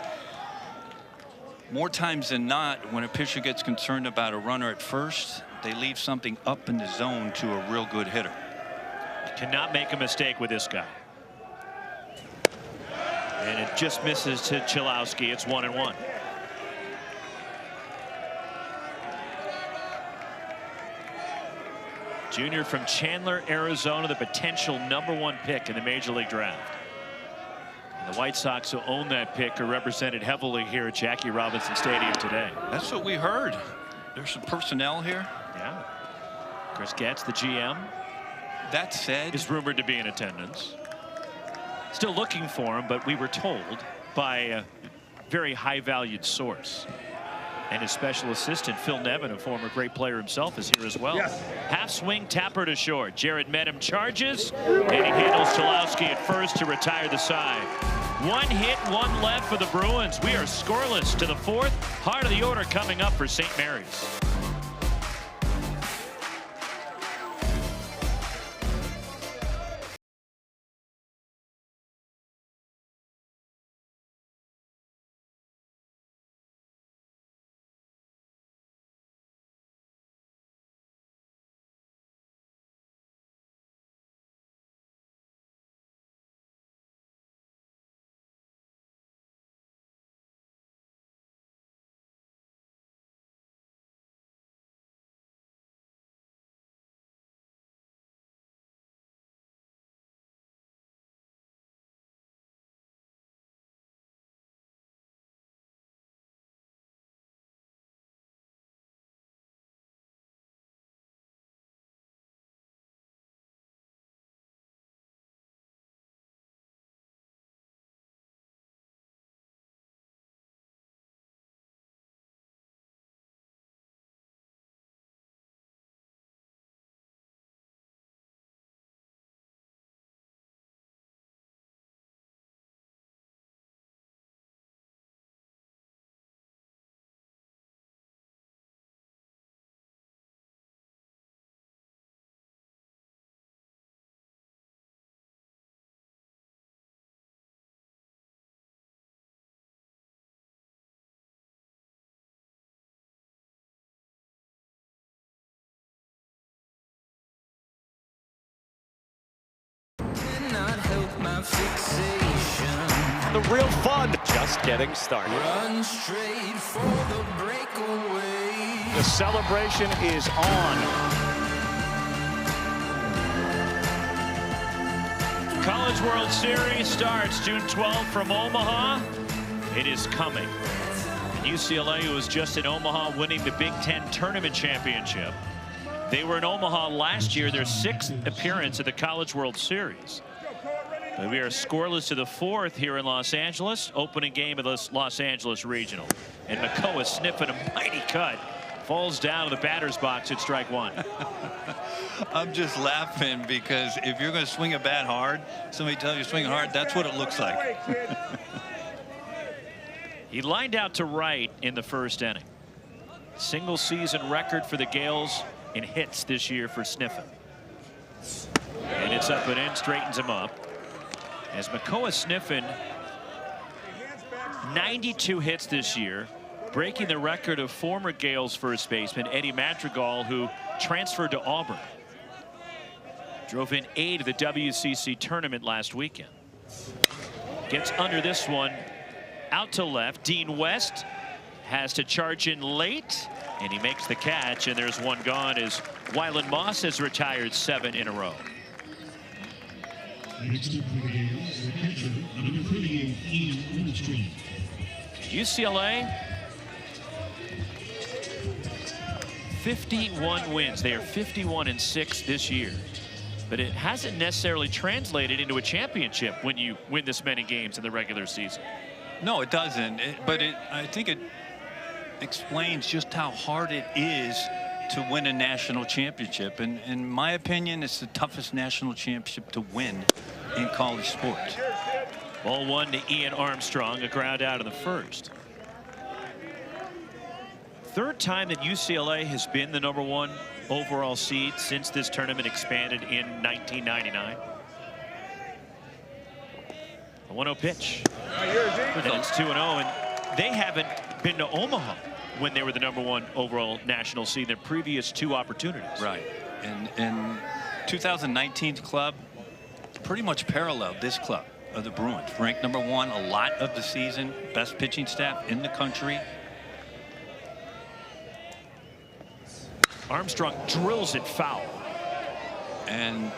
more times than not, when a pitcher gets concerned about a runner at first, they leave something up in the zone to a real good hitter. Cannot make a mistake with this guy. And it just misses to Chalowski. It's 1-1. Junior from Chandler, Arizona, the potential #1 pick in the Major League Draft. And the White Sox, who own that pick, are represented heavily here at Jackie Robinson Stadium today. That's what we heard. There's some personnel here. Yeah. Chris Getz, the GM. That said, is rumored to be in attendance. Still looking for him, but we were told by a very high-valued source. And his special assistant, Phil Nevin, a former great player himself, is here as well. Yes. Half swing, tapper to short. Jared Medham charges, and he handles Chalowski at first to retire the side. 1 hit, 1 left for the Bruins. We are scoreless to the 4th. Heart of the order coming up for St. Mary's. The real fun just getting started. Run straight for the breakaway. The celebration is on. College World Series starts June 12th from Omaha. It is coming. And UCLA was just in Omaha winning the Big Ten Tournament Championship. They were in Omaha last year, their 6th appearance at the College World Series. But we are scoreless to the 4th here in Los Angeles. Opening game of this Los Angeles Regional. And McCoa sniffing a mighty cut. Falls down to the batter's box at strike 1. I'm just laughing because if you're going to swing a bat hard, somebody tells you swing hard, that's what it looks like. He lined out to right in the 1st inning. Single season record for the Gales in hits this year for Sniffen. And it's up and in, straightens him up. As McCoa Sniffen, 92 hits this year, breaking the record of former Gales first baseman Eddie Madrigal, who transferred to Auburn. Drove in 8 of the WCC tournament last weekend. Gets under this one, out to left. Dean West has to charge in late, and he makes the catch, and there's one gone as Wyland Moss has retired 7 in a row. Next up for the Gales, the pitcher, catcher, number 38, Ian Armstrong. UCLA, 51 wins. They are 51-6 this year. But it hasn't necessarily translated into a championship when you win this many games in the regular season. No, it doesn't. I think it explains just how hard it is to win a national championship. And in my opinion, it's the toughest national championship to win in college sports. Ball one to Ian Armstrong, a ground out in the first. Third time that UCLA has been the #1 overall seed since this tournament expanded in 1999. A 1-0 pitch. And it's 2-0, and they haven't been to Omaha when they were the #1 overall national seed in their previous 2 opportunities. Right. And 2019's club pretty much paralleled this club of the Bruins. Ranked #1 a lot of the season, best pitching staff in the country. Armstrong drills it foul. And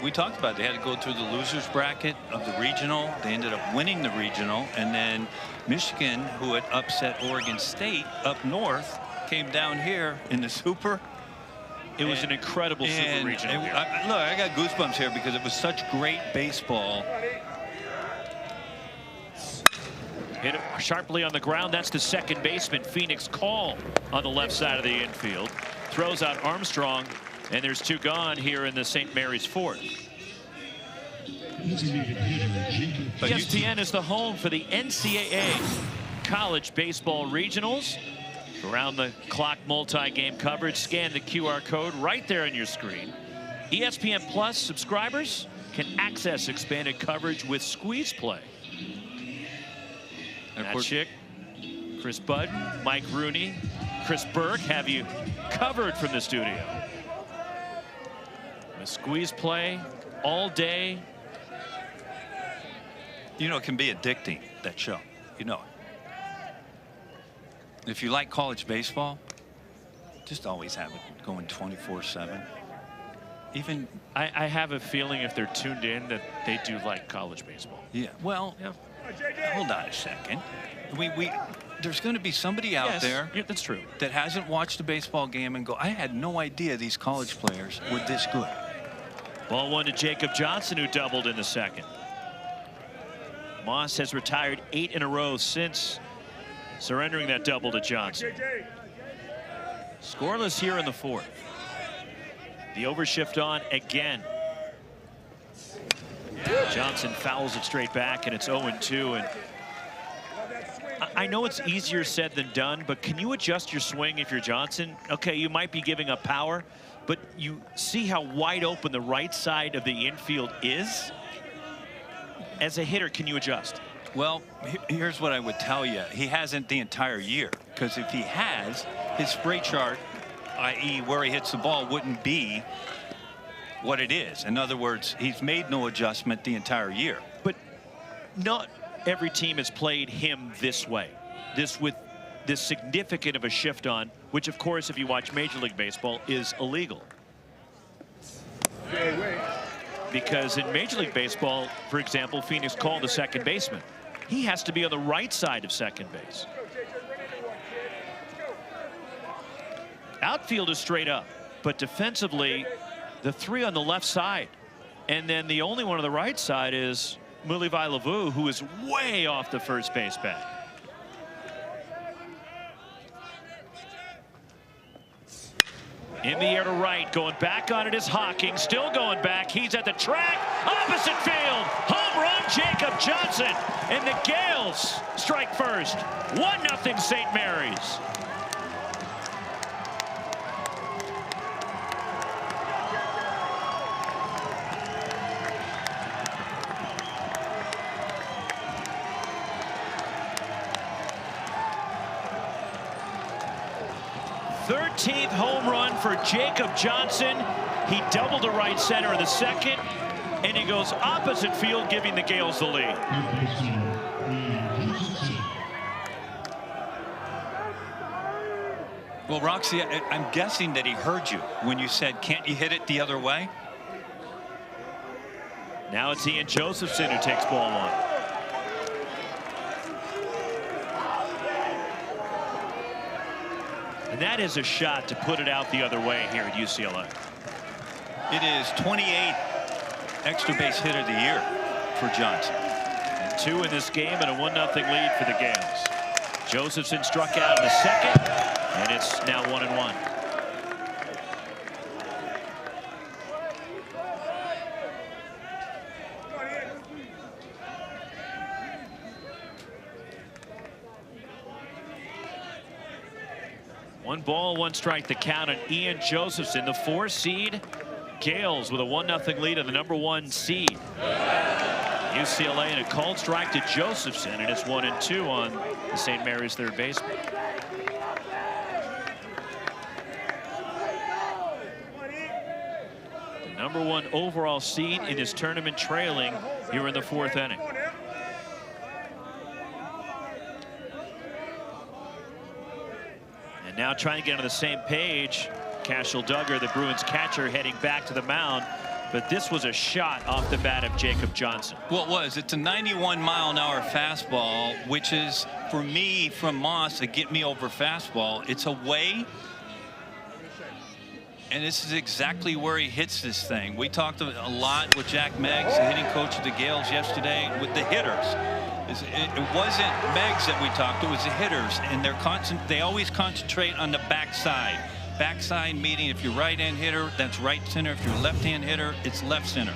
we talked about it. They had to go through the losers bracket of the regional. They ended up winning the regional, and then Michigan, who had upset Oregon State up north, came down here in the Super. It was an incredible Super regional. Look, I got goosebumps here because it was such great baseball. Hit it sharply on the ground. That's the second baseman, Phoenix Call, on the left side of the infield. Throws out Armstrong, and there's 2 gone here in the St. Mary's fourth. ESPN is the home for the NCAA College Baseball Regionals. Around the clock multi-game coverage. Scan the QR code right there on your screen. ESPN Plus subscribers can access expanded coverage with Squeeze Play. Matt Schick, Chris Budd, Mike Rooney, Chris Burke have you covered from the studio. A Squeeze Play all day. You know, it can be addicting, that show. You know it. If you like college baseball, just always have it going 24/7. Even I have a feeling if they're tuned in that they do like college baseball. Yeah. Well, yeah. Hold on a second. There's going to be somebody out there that's true that hasn't watched a baseball game and go, I had no idea these college players were this good. Ball one to Jacob Johnson, who doubled in the second. Moss has retired 8 in a row since surrendering that double to Johnson. Scoreless here in the fourth. The overshift on again. Johnson fouls it straight back, and it's 0-2. And I know it's easier said than done, but can you adjust your swing if you're Johnson? Okay, you might be giving up power, but you see how wide open the right side of the infield is? As a hitter, can you adjust? Well, here's what I would tell you. He hasn't the entire year, because if he has, his spray chart, i.e. where he hits the ball, wouldn't be what it is. In other words, he's made no adjustment the entire year. But not every team has played him this way, with this significant of a shift on, which of course, if you watch Major League Baseball, is illegal. Because in Major League Baseball, for example, Phoenix Call, the second baseman, he has to be on the right side of second base. Outfield is straight up, but defensively, the 3 on the left side, and then the only one on the right side is Mulivai Lavu, who is way off the first base bag. In the air to right, going back on it is Hawking, still going back. He's at the track, opposite field, home run, Jacob Johnson, and the Gales strike first. 1-0 St. Mary's. Home run for Jacob Johnson. He doubled to right center in the second, and he goes opposite field, giving the Gales the lead. Well, Roxy, I'm guessing that he heard you when you said, can't you hit it the other way? Now it's Ian Josephson who takes ball 1. And that is a shot to put it out the other way here at UCLA. It is 28th extra base hit of the year for Johnson. And 2 in this game and a 1-0 lead for the Gales. Josephson struck out in the second, and it's now 1-1. One ball, 1 strike the count on Ian Josephson, the 4 seed. Gales with a 1-0 lead of the #1 seed. UCLA and a called strike to Josephson, and it's 1-2 on the St. Mary's third baseman. The #1 overall seed in this tournament trailing here in the 4th inning. And now trying to get on the same page, Cashel Duggar, the Bruins catcher, heading back to the mound. But this was a shot off the bat of Jacob Johnson. Well, it was. It's a 91-mile-an-hour fastball, which is, for me, from Moss, a get-me-over fastball. It's away, and this is exactly where he hits this thing. We talked a lot with Jack Meggs, the hitting coach of the Gales, yesterday with the hitters. It wasn't Meggs that we talked to, it was the hitters, and they always concentrate on the backside. Backside meaning if you're right-hand hitter, that's right center. If you're left-hand hitter, it's left center.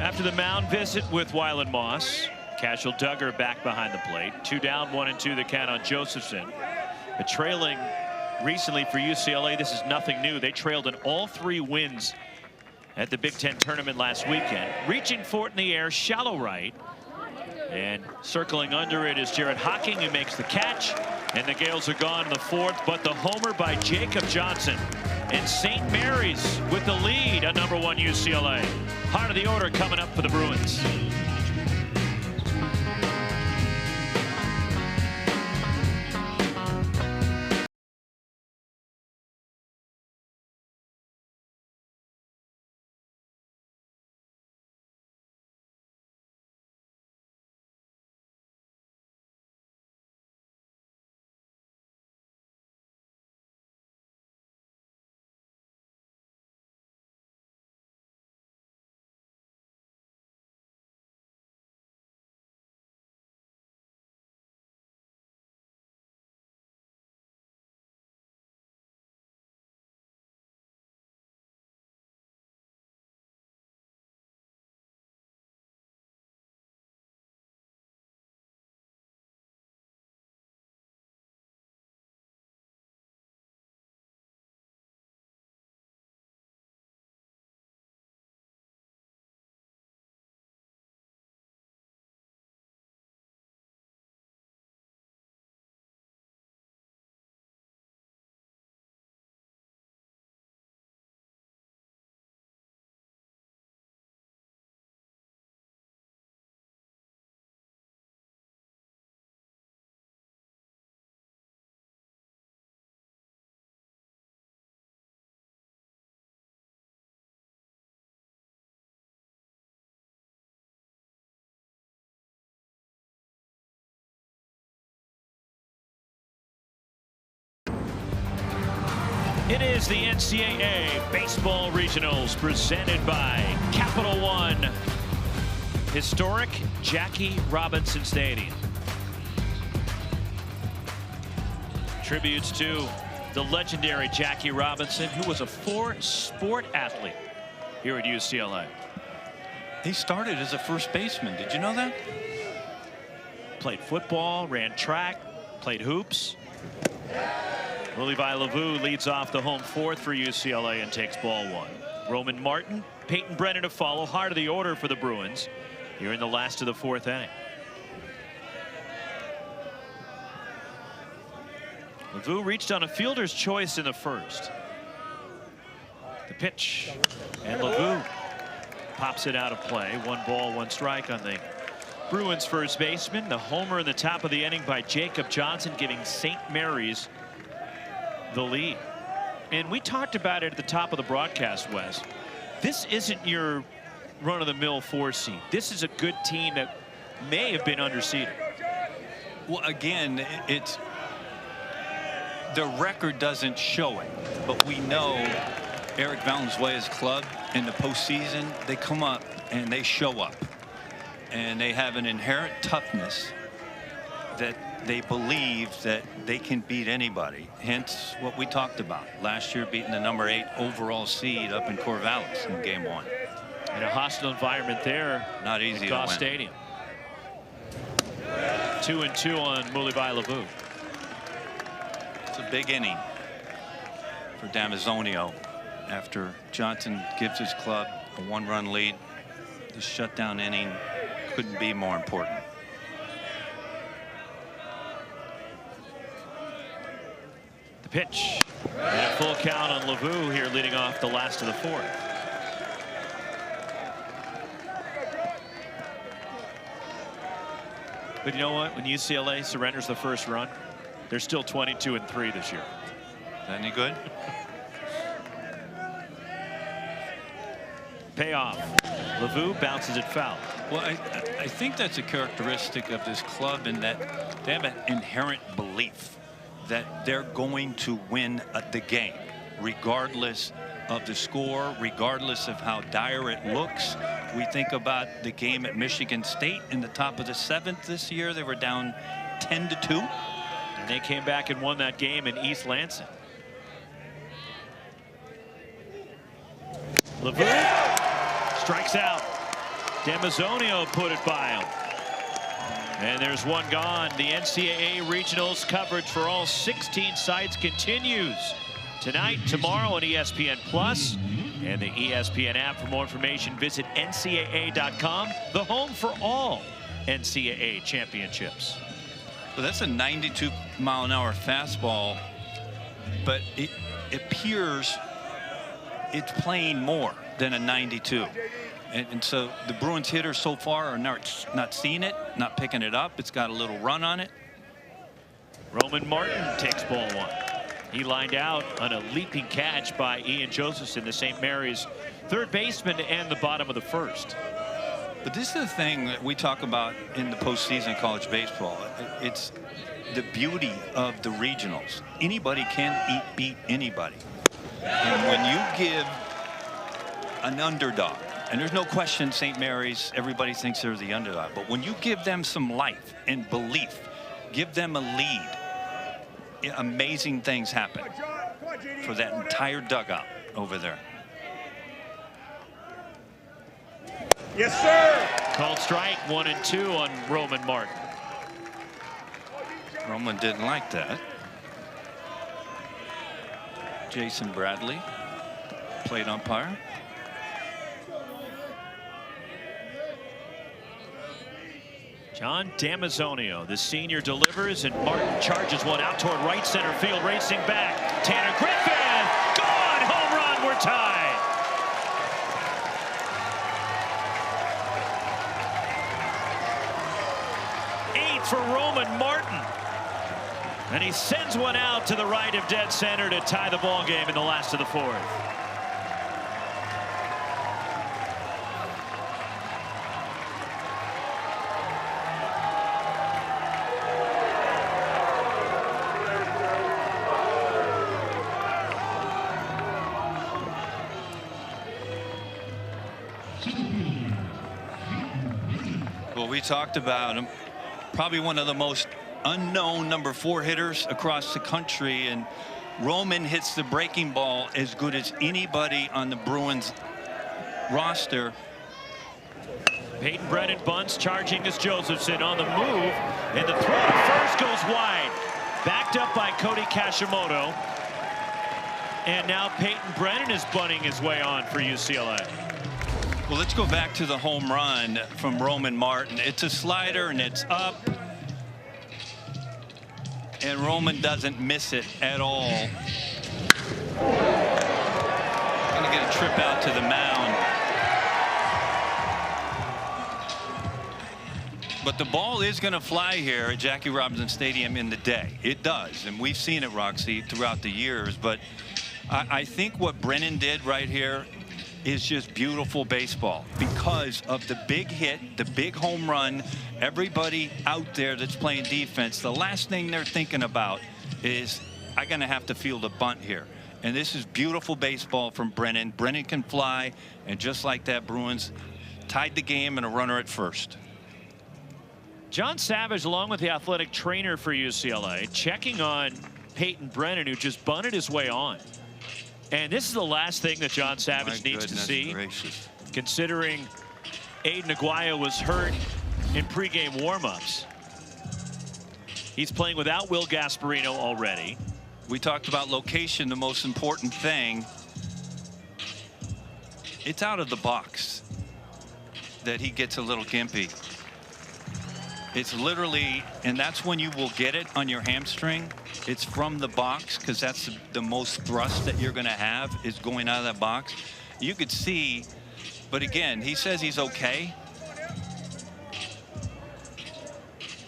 After the mound visit with Wyland Moss, Cashel Duggar back behind the plate. 2 down, 1-2 the count on Josephson. But trailing recently for UCLA, this is nothing new. They trailed in all 3 wins at the Big Ten tournament last weekend. Reaching for it in the air, shallow right. And circling under it is Jared Hocking, who makes the catch. And the Gales are gone in the 4th, but the homer by Jacob Johnson. And St. Mary's with the lead on #1 UCLA. Heart of the order coming up for the Bruins. It is the NCAA Baseball Regionals presented by Capital One. Historic Jackie Robinson Stadium. Tributes to the legendary Jackie Robinson, who was a 4-sport athlete here at UCLA. He started as a first baseman. Did you know that? Played football, ran track, played hoops. Levi Lavu leads off the home 4th for UCLA and takes ball 1. Roman Martin, Peyton Brennan to follow. Heart of the order for the Bruins here in the last of the 4th inning. Lavu reached on a fielder's choice in the 1st. The pitch, and Lavu pops it out of play. 1 ball, 1 strike on the Bruins first baseman. The homer in the top of the inning by Jacob Johnson, giving St. Mary's the lead. And we talked about it at the top of the broadcast, Wes. this isn't your run-of-the-mill 4 seed. This is a good team that may have been underseeded. Well, again, it's the record doesn't show it, but we know Eric Valenzuela's club in the postseason, they come up and they show up, and they have an inherent toughness that they believe that they can beat anybody. Hence what we talked about last year, beating the number 8 overall seed up in Corvallis in game 1. In a hostile environment there. Not easy to win. Goss Stadium. 2-2 on Mulibay Lavu. It's a big inning for Damazonio after Johnson gives his club a 1-run lead. The shutdown inning couldn't be more important. The pitch. And a full count on Lavu here, leading off the last of the 4th. But you know what? When UCLA surrenders the first run, they're still 22-3 this year. Is that any good? Payoff. Lavu bounces it foul. Well, I think that's a characteristic of this club in that they have an inherent belief that they're going to win the game, regardless of the score, regardless of how dire it looks. We think about the game at Michigan State in the top of the 7th this year. They were down 10-2. And they came back and won that game in East Lansing. Lavu strikes out. Damazonio put it by him. And there's one gone. The NCAA Regionals coverage for all 16 sites continues tonight, tomorrow on ESPN Plus and the ESPN app. For more information, visit ncaa.com, the home for all NCAA championships. Well, that's a 92-mile-an-hour fastball, but it appears it's playing more than a 92. And so the Bruins hitters so far are not seeing it, not picking it up. It's got a little run on it. Roman Martin takes ball 1. He lined out on a leaping catch by Ian Josephson, the St. Mary's third baseman, to end the bottom of the 1st. But this is the thing that we talk about in the postseason college baseball. It's the beauty of the regionals. Anybody can beat anybody. And when you give an underdog, and there's no question St. Mary's, everybody thinks they're the underdog, but when you give them some life and belief, give them a lead, amazing things happen for that entire dugout over there. Yes, sir. Called strike, 1-2 on Roman Martin. Roman didn't like that. Jason Bradley, plate umpire. John Damazonio, the senior, delivers, and Martin charges one out toward right center field, racing back. Tanner Griffin, gone, home run, we're tied. Eighth for Roman Martin. And he sends one out to the right of dead center to tie the ball game in the last of the 4th. Well, we talked about him. Probably one of the most unknown number 4 hitters across the country, and Roman hits the breaking ball as good as anybody on the Bruins roster. Peyton Brennan bunts, charging is Josephson on the move, and the throw to first goes wide. Backed up by Cody Kashimoto. And now Peyton Brennan is bunting his way on for UCLA. Well, let's go back to the home run from Roman Martin. It's a slider and it's up. And Roman doesn't miss it at all. Gonna get a trip out to the mound. But the ball is going to fly here at Jackie Robinson Stadium in the day. It does, and we've seen it, Roxy, throughout the years. But I think what Brennan did right here is just beautiful baseball because of the big hit, the big home run. Everybody out there that's playing defense, the last thing they're thinking about is, I'm going to have to field a bunt here. And this is beautiful baseball from Brennan. Brennan can fly, and just like that, Bruins tied the game and a runner at first. John Savage, along with the athletic trainer for UCLA, checking on Peyton Brennan, who just bunted his way on. And this is the last thing that John Savage needs to see, considering Aiden Aguayo was hurt in pregame warmups. He's playing without Will Gasparino already. We talked about location, the most important thing. It's out of the box that he gets a little gimpy. It's literally, and that's when you will get it on your hamstring. It's from the box, because that's the most thrust that you're going to have, is going out of that box. You could see, but again, he says he's okay.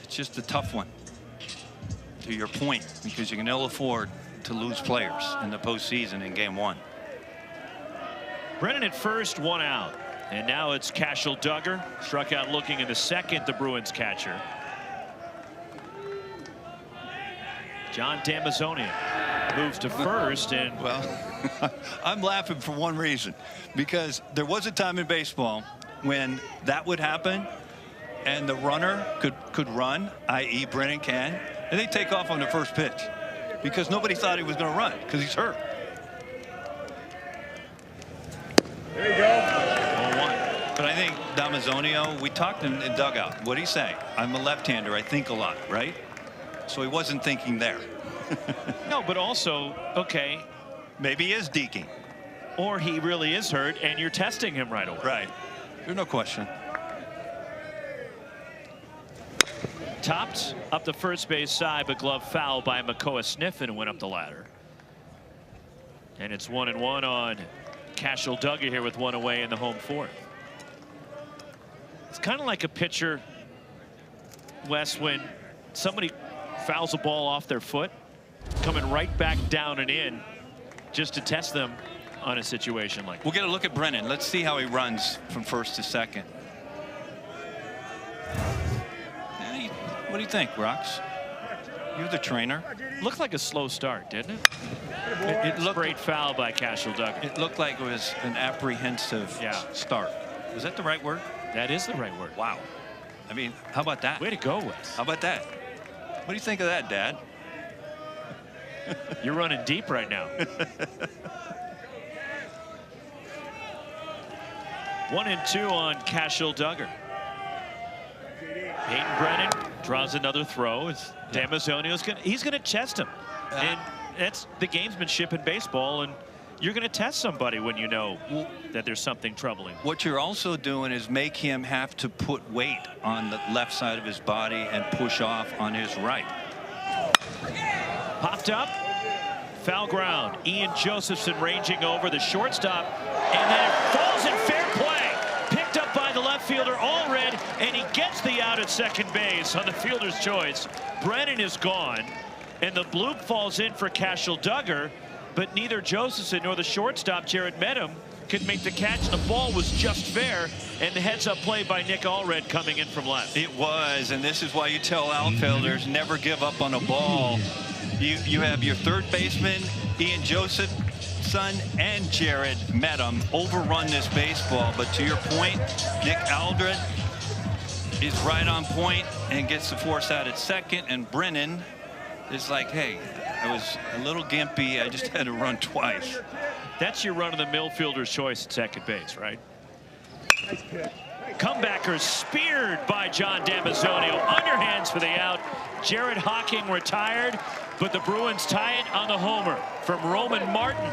It's just a tough one, to your point, because you can ill afford to lose players in the postseason in game one. Brennan at first, 1 out. And now it's Cashel Duggar, struck out looking in the second, the Bruins catcher. John Damazonia moves to first, and well, I'm laughing for one reason, because there was a time in baseball when that would happen and the runner could run, i.e. Brennan can, and they take off on the first pitch because nobody thought he was going to run because he's hurt. There you go. But I think Damazonio, we talked in the dugout. What'd he say? I'm a left-hander. I think a lot, right? So he wasn't thinking there. No, but also, okay, maybe he is deking. Or he really is hurt, and you're testing him right away. Right. There's no question. Topped up the first base side, but glove foul by Makoa Sniffen, went up the ladder. And it's 1-1 on Cashel Duggar here with 1 away in the home fourth. It's kind of like a pitcher, Wes, when somebody fouls a ball off their foot, coming right back down and in just to test them on a situation like that. We'll get a look at Brennan. Let's see how he runs from first to second. What do you think, Rox? You're the trainer. Looked like a slow start, didn't it? It looked great foul by Cashel Duggar. It looked like it was an apprehensive start. Was that the right word? That is the right word. Wow. I mean, how about that? Way to go, Wes. How about that? What do you think of that, Dad? You're running deep right now. 1-2 on Cashel Duggar. Peyton Brennan draws another throw. He's gonna chest him. And that's the gamesmanship in baseball, and you're going to test somebody when you know that there's something troubling. What you're also doing is make him have to put weight on the left side of his body and push off on his right. Popped up, foul ground. Ian Josephson ranging over the shortstop, and then it falls in fair play. Picked up by the left fielder, Allred, and he gets the out at second base on the fielder's choice. Brennan is gone, and the bloop falls in for Cashel Duggar. But neither Josephson nor the shortstop, Jared Medham, could make the catch. The ball was just fair, and the heads-up play by Nick Allred coming in from left. It was, and this is why you tell outfielders never give up on a ball. You have your third baseman, Ian Josephson, and Jared Medham overrun this baseball. But to your point, Nick Allred is right on point and gets the force out at second, and Brennan is like, hey, I was a little gimpy. I just had to run twice. That's your run-of-the-mill fielder's choice at second base, right? Comebacker speared by John Damazonio. Underhands for the out. Jared Hocking retired, but the Bruins tie it on the homer from Roman Martin.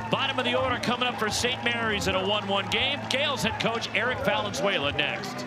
Bottom of the order coming up for St. Mary's in a 1-1 game. Gales head coach Eric Valenzuela next.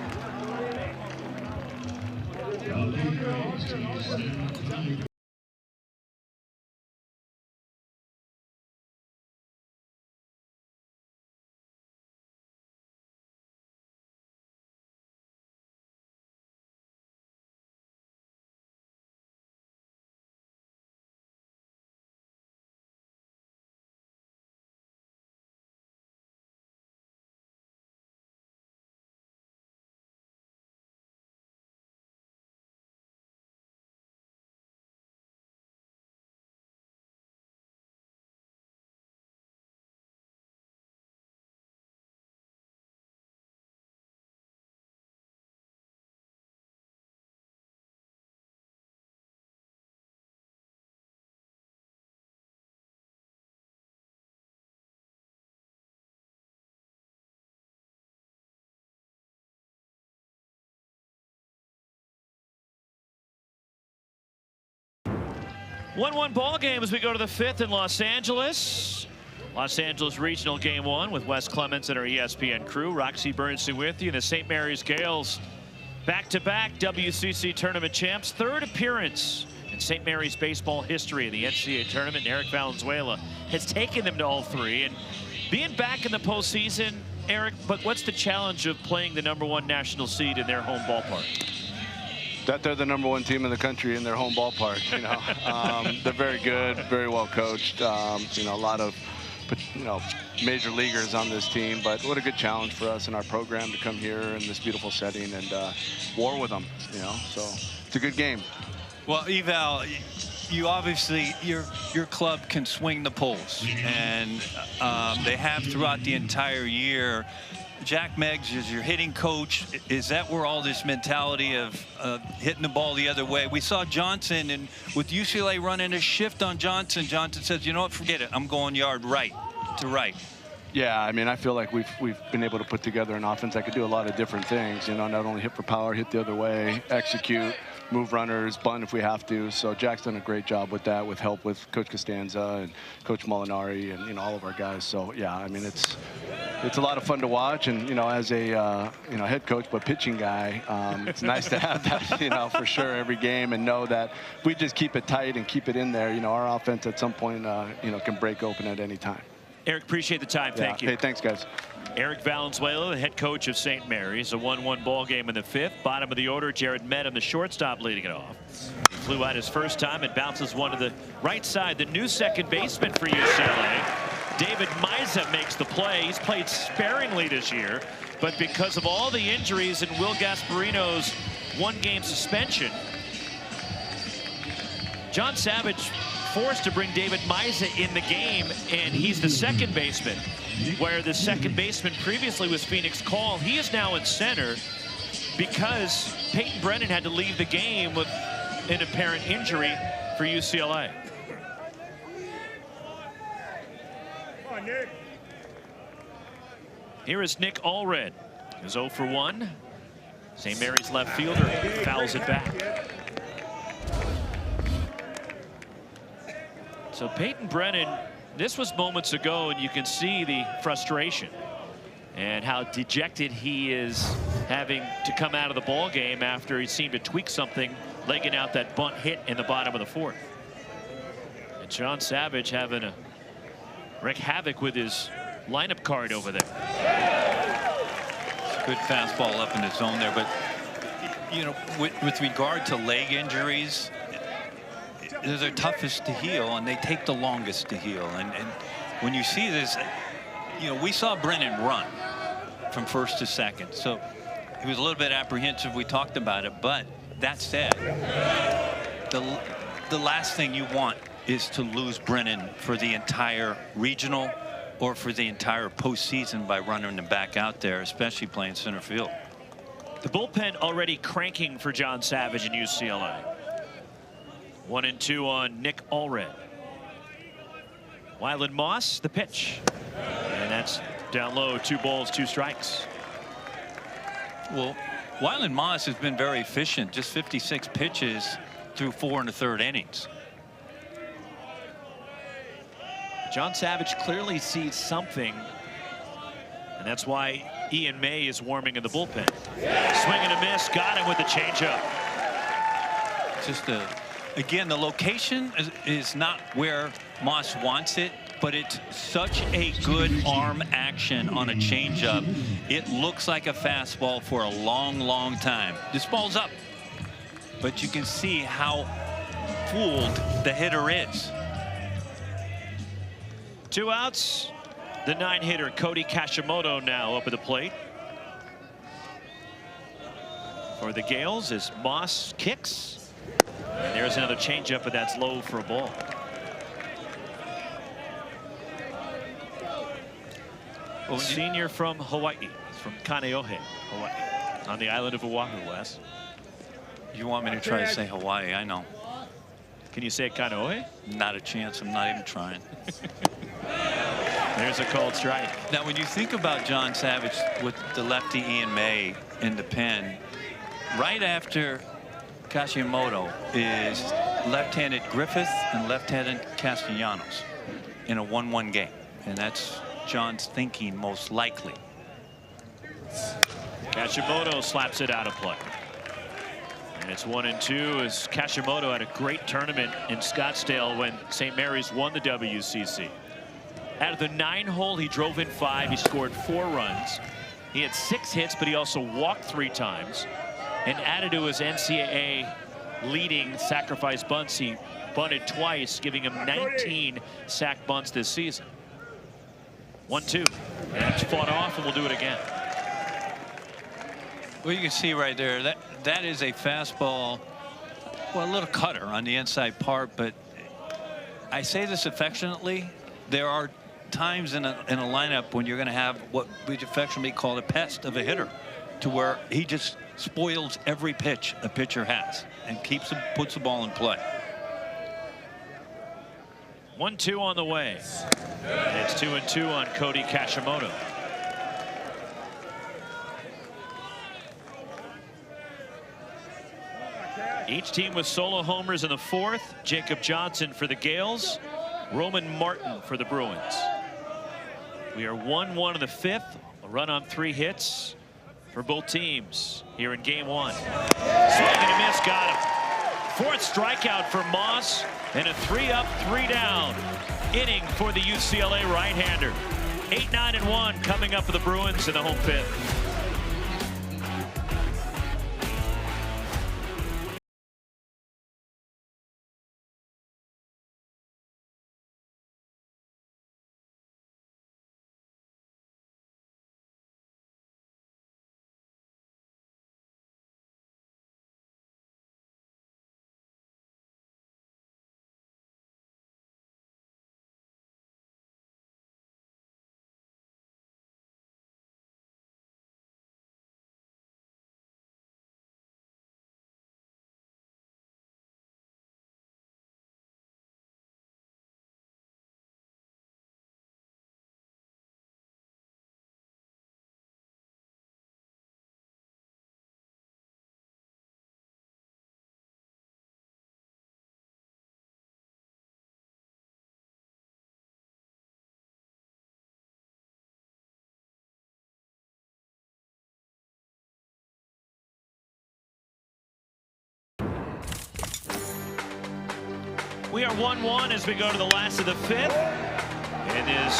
1-1 ball game as we go to the 5th in Los Angeles. Los Angeles Regional Game 1 with Wes Clements and our ESPN crew. Roxy Bernstein with you. The St. Mary's Gales, back-to-back WCC tournament champs. 3rd appearance in St. Mary's baseball history in the NCAA tournament. And Eric Valenzuela has taken them to all 3. And being back in the postseason, Eric, but what's the challenge of playing the #1 national seed in their home ballpark? That they're the #1 team in the country in their home ballpark. You know, they're very good, very well coached. You know, a lot of major leaguers on this team. But what a good challenge for us in our program to come here in this beautiful setting and war with them. You know, so it's a good game. Well, Eval, you obviously your club can swing the polls, and they have throughout the entire year. Jack Meggs is your hitting coach. Is that where all this mentality of hitting the ball the other way? We saw Johnson, and with UCLA running a shift on Johnson, Johnson says, you know what, forget it. I'm going yard right to right. Yeah, I mean, I feel like we've been able to put together an offense that could do a lot of different things. You know, not only hit for power, hit the other way, execute, move runners, bunt if we have to. So Jack's done a great job with that, with help with Coach Costanza and Coach Molinari and, you know, all of our guys. So yeah, I mean, it's a lot of fun to watch. And, you know, as a you know, head coach but pitching guy, it's nice to have that, you know, for sure every game, and know that if we just keep it tight and keep it in there, you know, our offense at some point you know, can break open at any time. Eric, appreciate the time. Thank you. Hey, thanks, guys. Eric Valenzuela, the head coach of St. Mary's. A 1-1 ball game in the 5th. Bottom of the order, Jared Medham, the shortstop, leading it off. He flew out his first time. It bounces one to the right side. The new second baseman for UCLA, David Miza, makes the play. He's played sparingly this year, but because of all the injuries and Will Gasparino's 1-game suspension, John Savage forced to bring David Miza in the game, and he's the second baseman, where the second baseman previously was Phoenix Call. He is now in center because Peyton Brennan had to leave the game with an apparent injury for UCLA. Here is Nick Allred, who's 0 for 1. St. Mary's left fielder fouls it back. So Peyton Brennan, this was moments ago, and you can see the frustration and how dejected he is having to come out of the ball game after he seemed to tweak something, legging out that bunt hit in the bottom of the 4th. And John Savage having to wreak havoc with his lineup card over there. Good fastball up in the zone there, but you know, with regard to leg injuries, those are toughest to heal, and they take the longest to heal. And when you see this, you know, we saw Brennan run from first to second, so he was a little bit apprehensive. We talked about it, but that said, the last thing you want is to lose Brennan for the entire regional or for the entire postseason by running him back out there, especially playing center field. The bullpen already cranking for John Savage and UCLA. 1-2 on Nick Allred. Wyland Moss, the pitch. And that's down low, 2 balls, 2 strikes. Well, Wyland Moss has been very efficient, just 56 pitches through 4 1/3 innings. John Savage clearly sees something, and that's why Ian May is warming in the bullpen. Swing and a miss, got him with the changeup. Just again, the location is not where Moss wants it, but it's such a good arm action on a changeup. It looks like a fastball for a long, long time. This ball's up, but you can see how fooled the hitter is. 2 outs. The 9-hitter Cody Kashimoto now up at the plate for the Gales as Moss kicks. And there's another changeup, but that's low for a ball. Well, senior from Hawaii. He's from Kaneohe, Hawaii, on the island of Oahu, Wes. You want me to try to say Hawaii? I know. Can you say Kaneohe? Not a chance. I'm not even trying. There's a called strike. Now, when you think about John Savage with the lefty Ian May in the pen, right after Kashimoto is left-handed Griffith and left-handed Castellanos in a 1-1 game. And that's John's thinking most likely. Kashimoto slaps it out of play. And it's 1-2 as Kashimoto had a great tournament in Scottsdale when St. Mary's won the WCC. Out of the 9-hole, he drove in 5. He scored 4 runs. He had 6 hits, but he also walked 3 times. And added to his NCAA leading sacrifice bunts, he bunted twice, giving him 19 sack bunts this season. 1-2. And it's fought off, and we'll do it again. Well, you can see right there that is a fastball, well, a little cutter on the inside part, but I say this affectionately. There are times in a lineup when you're going to have what we affectionately call a pest of a hitter, to where he just spoils every pitch a pitcher has and puts the ball in play. 1-2 on the way. And it's 2-2 on Cody Kashimoto. Each team with solo homers in the 4th. Jacob Johnson for the Gales. Roman Martin for the Bruins. We are 1-1 in the 5th. A run on 3 hits for both teams here in game 1. Swing and a miss, got him. 4th strikeout for Moss, and a 3-up, 3-down inning for the UCLA right-hander. 8-9-1 coming up for the Bruins in the home 5th. We are 1-1 as we go to the last of the 5th. It is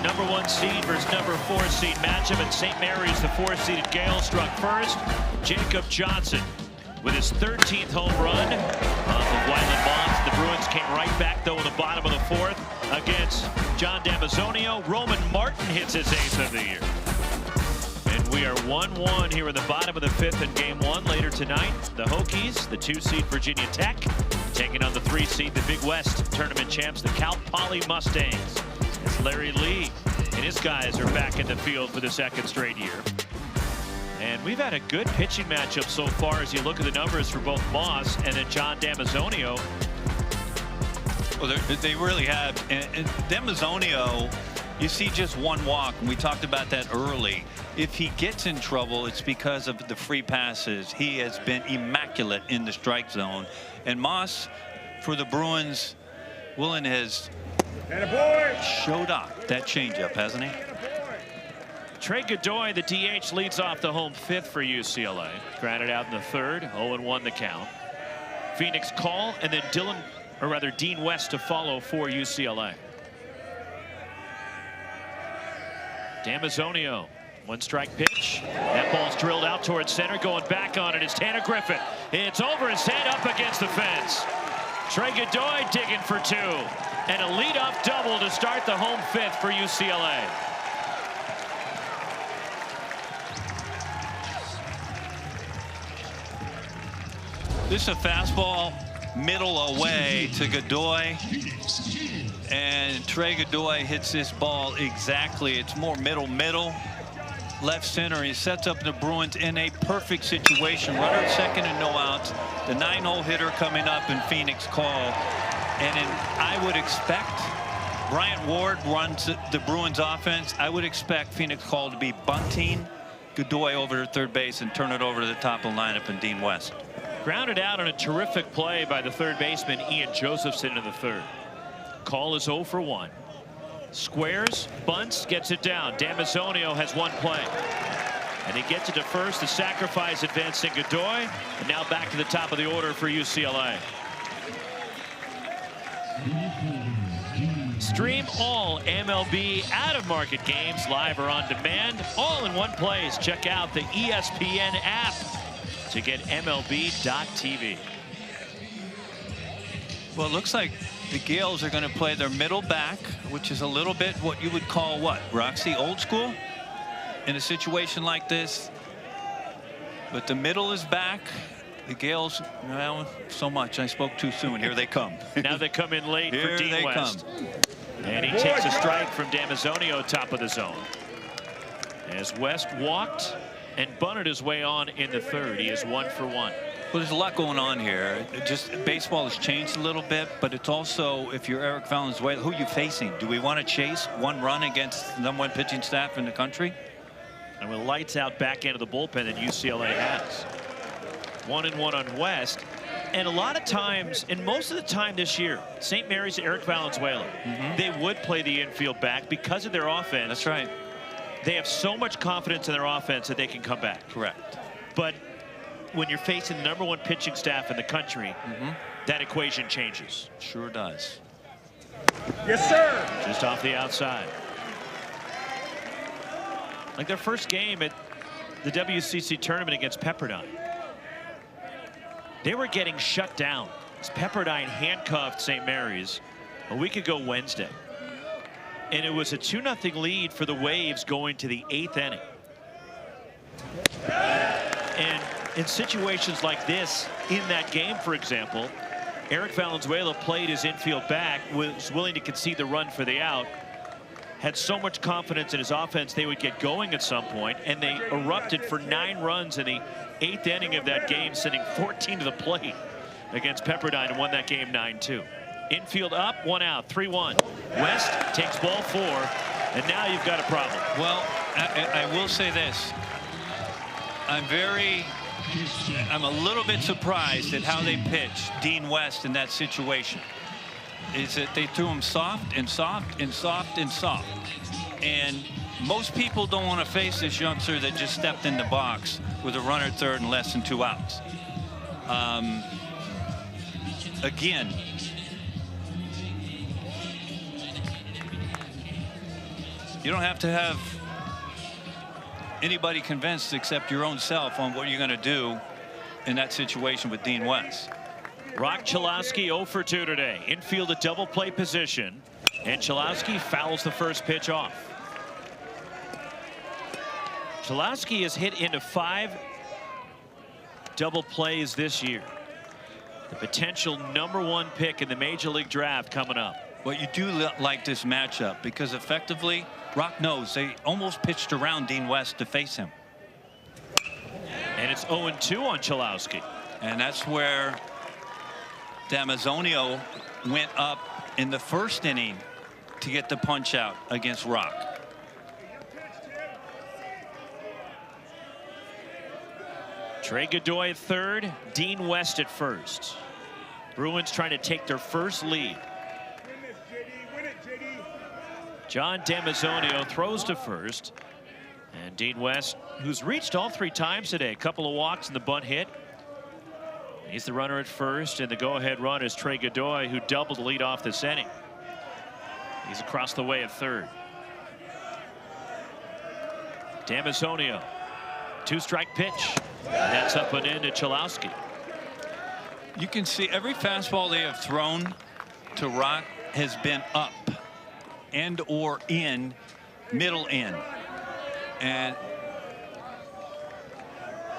#1 seed versus #4 seed matchup, and St. Mary's, the 4th-seeded Gales, struck first. Jacob Johnson with his 13th home run off of Wyland Moss. The Bruins came right back, though, in the bottom of the 4th against John Damazonio. Roman Martin hits his 8th of the year. And we are 1-1 here in the bottom of the 5th in game 1. Later tonight, the Hokies, the 2-seed Virginia Tech, taking on the 3-seed, the Big West tournament champs, the Cal Poly Mustangs. As Larry Lee and his guys are back in the field for the 2nd straight year. And we've had a good pitching matchup so far as you look at the numbers for both Moss and then John Damazonio. Well, they really have. And Damazonio, you see just 1 walk, and we talked about that early. If he gets in trouble, it's because of the free passes. He has been immaculate in the strike zone. And Moss, for the Bruins, Willen has showed up that changeup, hasn't he? Trey Godoy, the DH, leads off the home 5th for UCLA. Grounded out in the 3rd, 0-1 the count. Phoenix Call, and then Dean West to follow for UCLA. Damazonio, 1-strike pitch. That ball's drilled out towards center. Going back on it is Tanner Griffith. It's over his head, up against the fence. Trey Godoy digging for 2. And a lead-off double to start the home 5th for UCLA. This is a fastball middle away to Godoy. And Trey Godoy hits this ball exactly. It's more middle, left center. He sets up the Bruins in a perfect situation. Runner at 2nd and no outs. The 9-hole hitter coming up in Phoenix Call. And I would expect, Bryant Ward runs the Bruins offense. I would expect Phoenix Call to be bunting Godoy over to 3rd base and turn it over to the top of the lineup and Dean West. Grounded out on a terrific play by the third baseman, Ian Josephson, in the third. Call is 0 for 1. Squares, bunts, gets it down. Damazonio has one play. And he gets it to first. The sacrifice advancing Godoy. And now back to the top of the order for UCLA. Stream all MLB out-of-market games live or on demand, all in one place. Check out the ESPN app to get MLB.tv. Well, it looks like the Gales are going to play their middle back, which is a little bit what you would call what, Roxy, old school in a situation like this. But the middle is back. The Gales, well, so much. I spoke too soon. Here they come. Now they come in late for Dean West. Come. And he takes a strike from Damazonio, top of the zone. As West walked and bunted his way on in the third. He is 1 for 1. Well, there's a lot going on here. Just baseball has changed a little bit, but it's also, if you're Eric Valenzuela, who are you facing? Do we want to chase one run against the #1 pitching staff in the country? And with lights out back end of the bullpen that UCLA has. 1-1 on West. And a lot of times, and most of the time this year, St. Mary's, Eric Valenzuela, they would play the infield back because of their offense. That's right. They have so much confidence in their offense that they can come back. Correct. But when you're facing the #1 pitching staff in the country, that equation changes. Sure does. Yes, sir. Just off the outside. Like their first game at the WCC tournament against Pepperdine. They were getting shut down as Pepperdine handcuffed St. Mary's a week ago Wednesday. And it was a 2-0 lead for the Waves going to the 8th inning. And in situations like this, in that game, for example, Eric Valenzuela played his infield back, was willing to concede the run for the out, had so much confidence in his offense they would get going at some point, and they erupted for 9 runs in the 8th inning of that game, sending 14 to the plate against Pepperdine, and won that game 9-2. Infield up, 1 out, 3-1. West takes ball 4, and now you've got a problem. Well, I will say this. I'm a little bit surprised at how they pitched Dean West in that situation. Is that they threw him soft and soft and soft and soft. And most people don't want to face this youngster that just stepped in the box with a runner at third and less than 2 outs. Again, you don't have to have anybody convinced except your own self on what you're going to do in that situation with Dean West. Rock Chalowski 0 for 2 today. Infield a double play position, and Chalowski fouls the first pitch off. Chalowski has hit into 5 double plays this year. The potential #1 pick in the Major League Draft coming up. Well, you do like this matchup because effectively Rock knows they almost pitched around Dean West to face him. And it's 0-2 on Chalowski. And that's where Damazonio went up in the first inning to get the punch out against Rock. Trey Godoy at third, Dean West at first. Bruins trying to take their first lead. John Damazonio throws to first, and Dean West, who's reached all 3 times today, a couple of walks and the bunt hit. He's the runner at first, and the go-ahead run is Trey Godoy, who doubled the lead off this inning. He's across the way at third. Damazonio, 2-strike pitch. And that's up and in to Chalowski. You can see every fastball they have thrown to Rock has been up and or in, middle in. And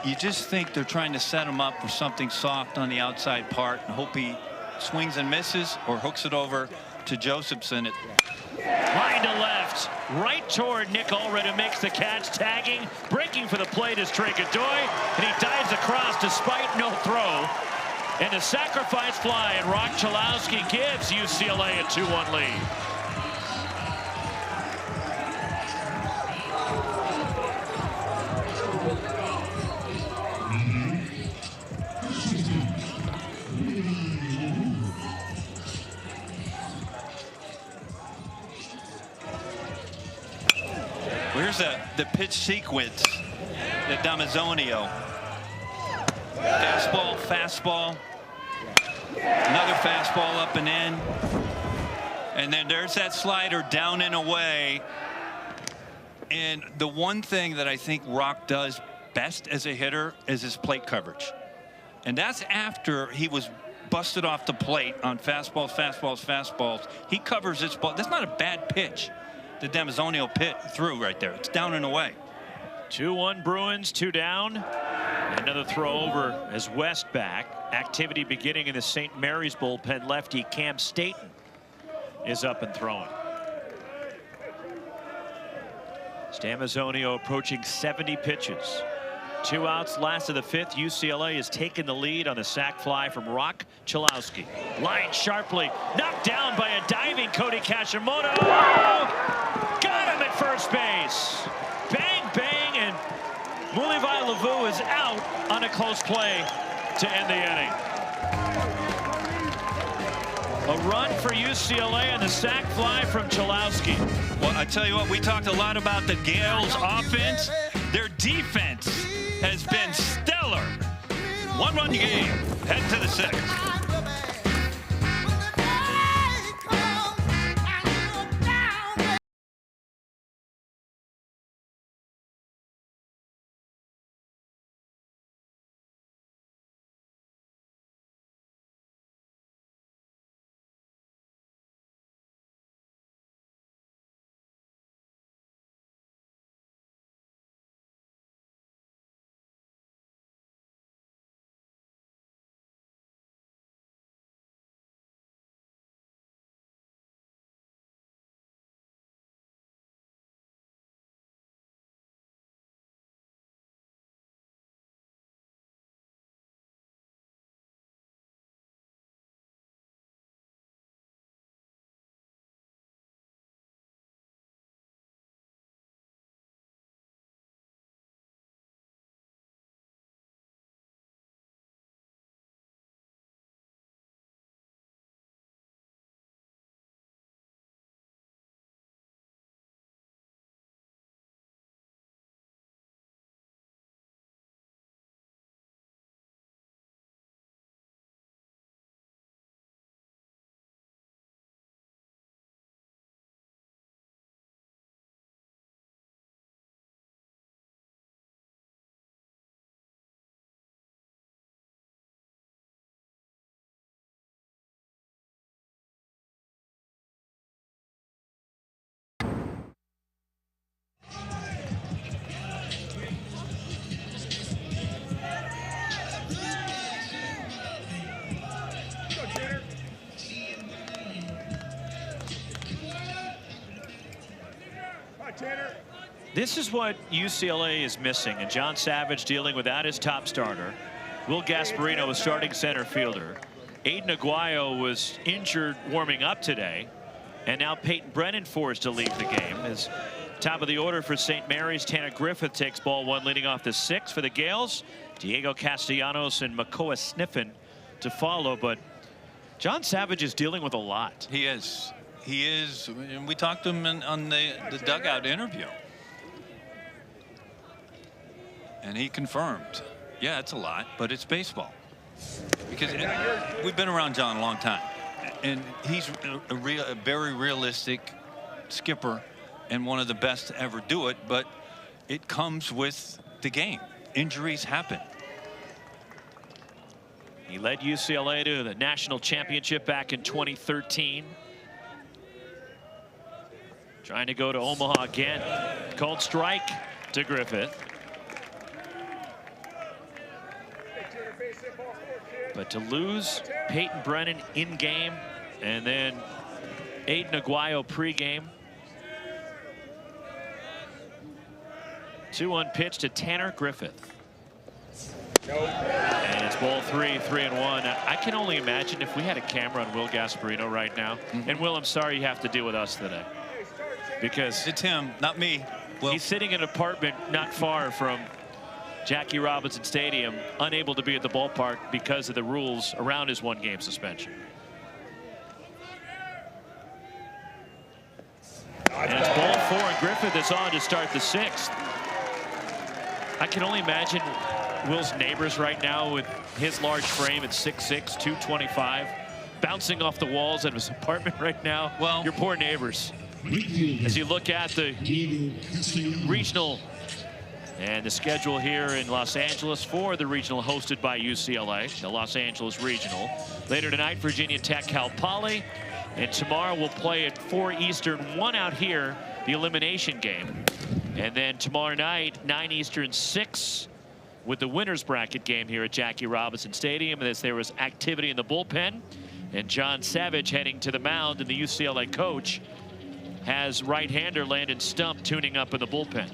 you just think they're trying to set him up for something soft on the outside part and hope he swings and misses or hooks it over to Josephson. Line to left, right toward Nick Allred, who makes the catch, tagging, breaking for the plate is Trey Godoy, and he dives across despite no throw. And a sacrifice fly, and Rock Chalowski gives UCLA a 2-1 lead. here's the pitch sequence. The Damazonio. Fastball, fastball. Another fastball up and in. And then there's that slider down and away. And the one thing that I think Rock does best as a hitter is his plate coverage. And that's after he was busted off the plate on fastballs, fastballs, fastballs. He covers his ball. That's not a bad pitch. The Damazonio pit through right there. It's down and away. 2-1 Bruins, 2 down. Another throw over as West back. Activity beginning in the St. Mary's bullpen. Lefty Cam Staton is up and throwing. Damazonio approaching 70 pitches. 2 outs, last of the 5th. UCLA has taken the lead on the sac fly from Rock Chalowski. Line sharply, knocked down by a diving Cody Kashimoto. Got him at first base. Bang, bang, and Mulivai Lavu is out on a close play to end the inning. A run for UCLA and the sac fly from Chalowski. Well, I tell you what, we talked a lot about the Gales offense. Their defense has been stellar. 1-run game, head to the 6th. This is what UCLA is missing, and John Savage dealing without his top starter. Will Gasparino was starting center fielder. Aiden Aguayo was injured warming up today, and now Peyton Brennan forced to leave the game. As top of the order for St. Mary's, Tanner Griffith takes ball 1 leading off the 6th for the Gales. Diego Castellanos and Makoa Sniffen to follow, but John Savage is dealing with a lot. He is. He is. And we talked to him on the dugout interview. And he confirmed, yeah, it's a lot, but it's baseball. Because we've been around John a long time. And he's a very realistic skipper and one of the best to ever do it. But it comes with the game. Injuries happen. He led UCLA to the national championship back in 2013. Trying to go to Omaha again. Called strike to Griffith. But to lose Peyton Brennan in game and then Aiden Aguayo pregame. 2-1 pitch to Tanner Griffith. And it's ball 3, 3-1. I can only imagine if we had a camera on Will Gasparino right now. And Will, I'm sorry you have to deal with us today. Because it's him, not me. Well, he's sitting in an apartment not far from Jackie Robinson Stadium, unable to be at the ballpark because of the rules around his 1-game suspension. And it's ball 4, and Griffith Griffith is on to start the 6th. I can only imagine Will's neighbors right now with his large frame at 6'6", 225, bouncing off the walls at his apartment right now. Well, your poor neighbors. As you look at the regional and the schedule here in Los Angeles for the regional hosted by UCLA, the Los Angeles Regional. Later tonight, Virginia Tech, Cal Poly. And tomorrow we'll play at 4 Eastern, 1 out here, the elimination game. And then tomorrow night, 9 Eastern, 6 with the winner's bracket game here at Jackie Robinson Stadium. As there was activity in the bullpen, and John Savage heading to the mound, and the UCLA coach has right-hander Landon Stump tuning up in the bullpen.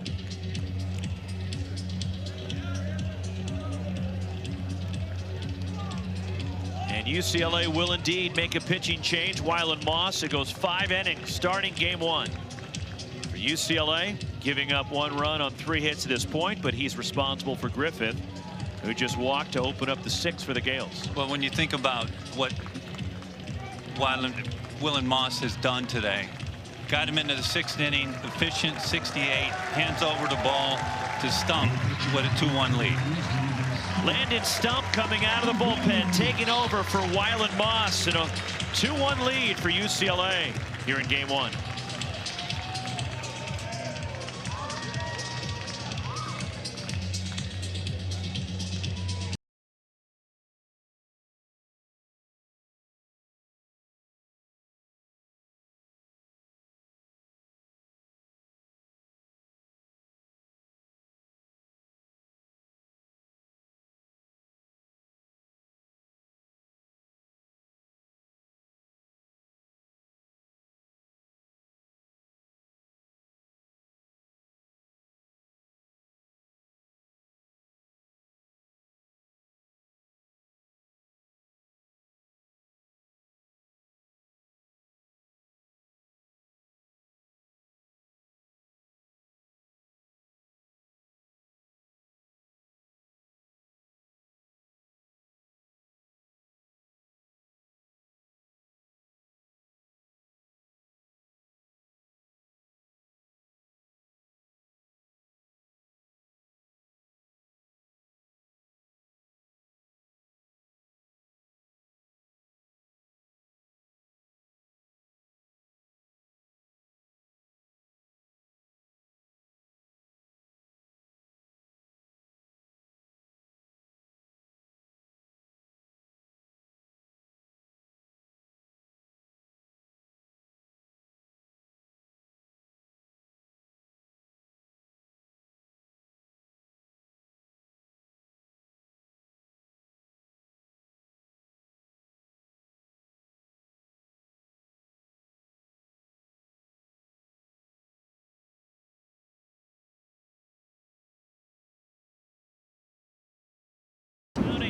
And UCLA will indeed make a pitching change. Wyland Moss, it goes 5 innings starting game 1. For UCLA, giving up 1 run on 3 hits at this point, but he's responsible for Griffith, who just walked to open up the 6th for the Gales. Well, when you think about what Wyland Moss has done today, got him into the 6th inning, efficient, 68, hands over the ball to Stump with a 2-1 lead. Landon Stump coming out of the bullpen, taking over for Wyland Moss, and a 2-1 lead for UCLA here in game 1.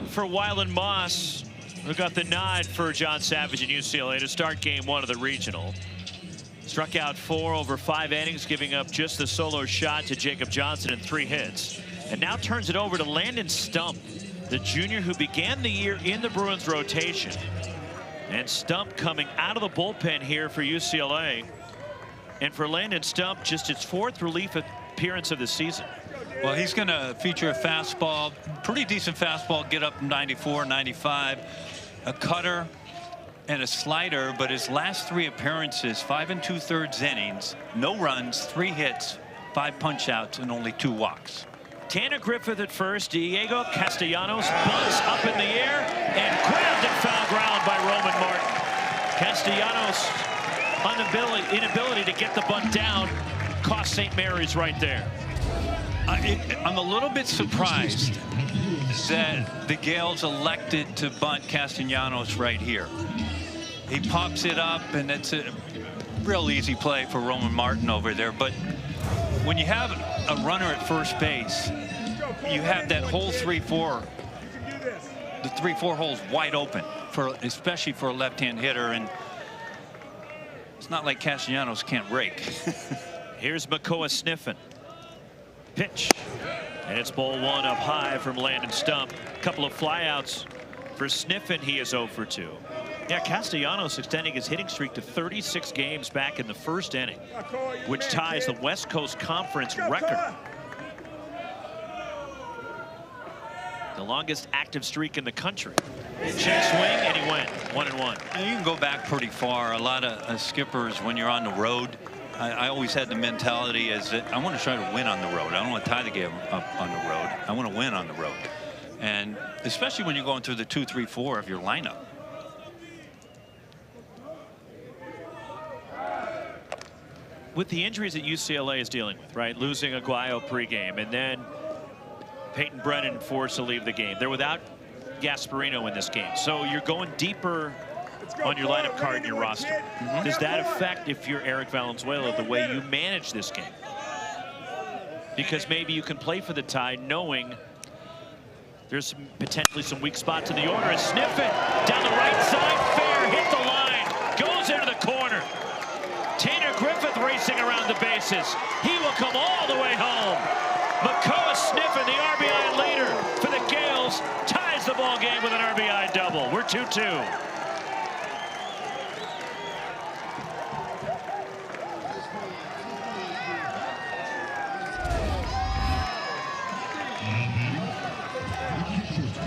For Wyland Moss, who got the nod for John Savage and UCLA to start game 1 of the regional. Struck out 4 over 5 innings, giving up just the solo shot to Jacob Johnson and 3 hits. And now turns it over to Landon Stump, the junior who began the year in the Bruins rotation. And Stump coming out of the bullpen here for UCLA. And for Landon Stump, just his 4th relief appearance of the season. Well, he's going to feature a fastball, pretty decent fastball, get up 94, 95, a cutter and a slider. But his last 3 appearances, 5 2/3 innings, no runs, 3 hits, 5 punch outs, and only 2 walks. Tanner Griffith at first. Diego Castellanos bunts up in the air and grabbed and foul ground by Roman Martin. Castellanos' inability to get the bunt down cost St. Mary's right there. I'm a little bit surprised that the Gales elected to bunt Castellanos right here. He pops it up, and it's a real easy play for Roman Martin over there. But when you have a runner at first base, you have that whole 3-4, the 3-4 holes wide open, especially for a left-hand hitter. And it's not like Castellanos can't rake. Here's Makoa sniffing. Pitch, and it's ball 1 up high from Landon Stump. Couple of flyouts for Sniffin. He is 0 for 2. Yeah, Castellanos extending his hitting streak to 36 games back in the first inning, which ties the West Coast Conference record. The longest active streak in the country. Check swing, and he went 1-1. And you can go back pretty far. A lot of skippers, when you're on the road, I always had the mentality as that I want to try to win on the road. I don't want to tie the game up on the road. I want to win on the road. And especially when you're going through the 2, 3, 4 of your lineup. With the injuries that UCLA is dealing with, right? Losing Aguayo pregame, and then Peyton Brennan forced to leave the game. They're without Gasparino in this game. So you're going deeper on your lineup card in your roster. Does that affect, if you're Eric Valenzuela, the way you manage this game? Because maybe you can play for the tie knowing there's potentially some weak spots in the order. And sniff it down the right side, fair, hit the line, goes into the corner. Tanner Griffith racing around the bases. He will come all the way home. Makoa sniffing the RBI later for the Gales, ties the ball game with an RBI double. We're 2-2.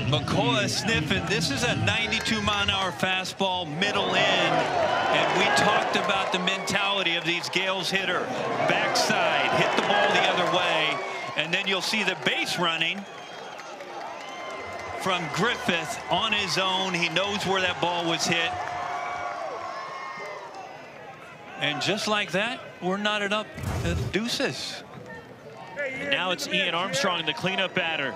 Makoa sniffing. This is a 92-mile-an-hour fastball, middle in, and we talked about the mentality of these Gales hitter. Backside, hit the ball the other way, and then you'll see the base running from Griffith on his own. He knows where that ball was hit. And just like that, we're knotted up at deuces. And now it's Ian Armstrong, the cleanup batter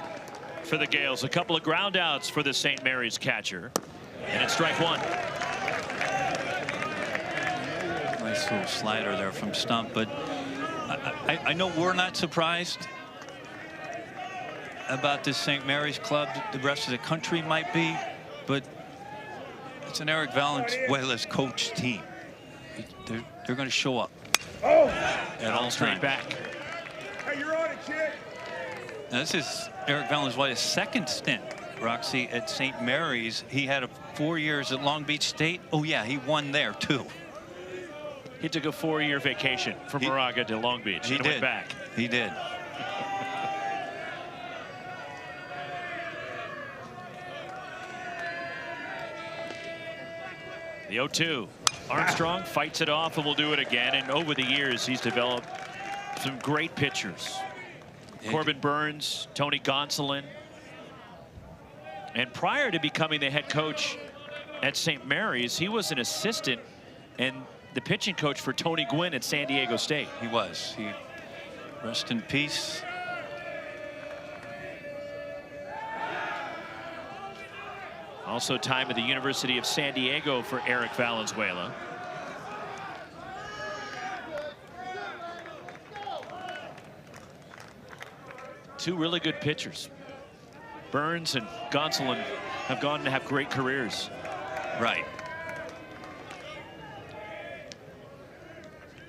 for the Gales. A couple of ground outs for the St. Mary's catcher, and it's strike one. Nice little slider there from Stump, but I know we're not surprised about this St. Mary's club. The rest of the country might be, but it's an Eric Valenzuela's coach team. They're going to show up at all straight times. Back. Hey, you're on it, kid. Now, this is Eric Valenzuela's second stint, Roxy, at St. Mary's. He had 4 years at Long Beach State. Oh, yeah, he won there, too. He took a 4-year vacation from Moraga to Long Beach. He did. Went back. He did. The 0-2. Armstrong fights it off and will do it again. And over the years, he's developed some great pitchers. Corbin Burns, Tony Gonsolin. And prior to becoming the head coach at St. Mary's, he was an assistant and the pitching coach for Tony Gwynn at San Diego State. He was. He rest in peace. Also time at the University of San Diego for Eric Valenzuela. Two really good pitchers. Burns and Gonsolin have gone to have great careers. Right.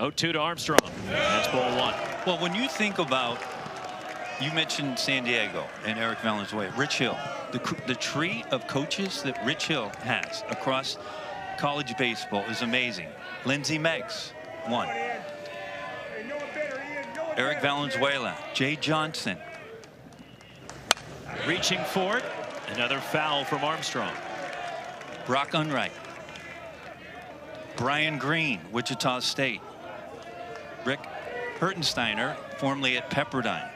0-2 to Armstrong. That's ball one. Well, when you think about, you mentioned San Diego and Eric Valenzuela, Rich Hill, the tree of coaches that Rich Hill has across college baseball is amazing. Lindsey Meggs, one. Eric Valenzuela, Jay Johnson. Reaching for it. Another foul from Armstrong. Brock Unright. Brian Green, Wichita State. Rick Hertensteiner, formerly at Pepperdine.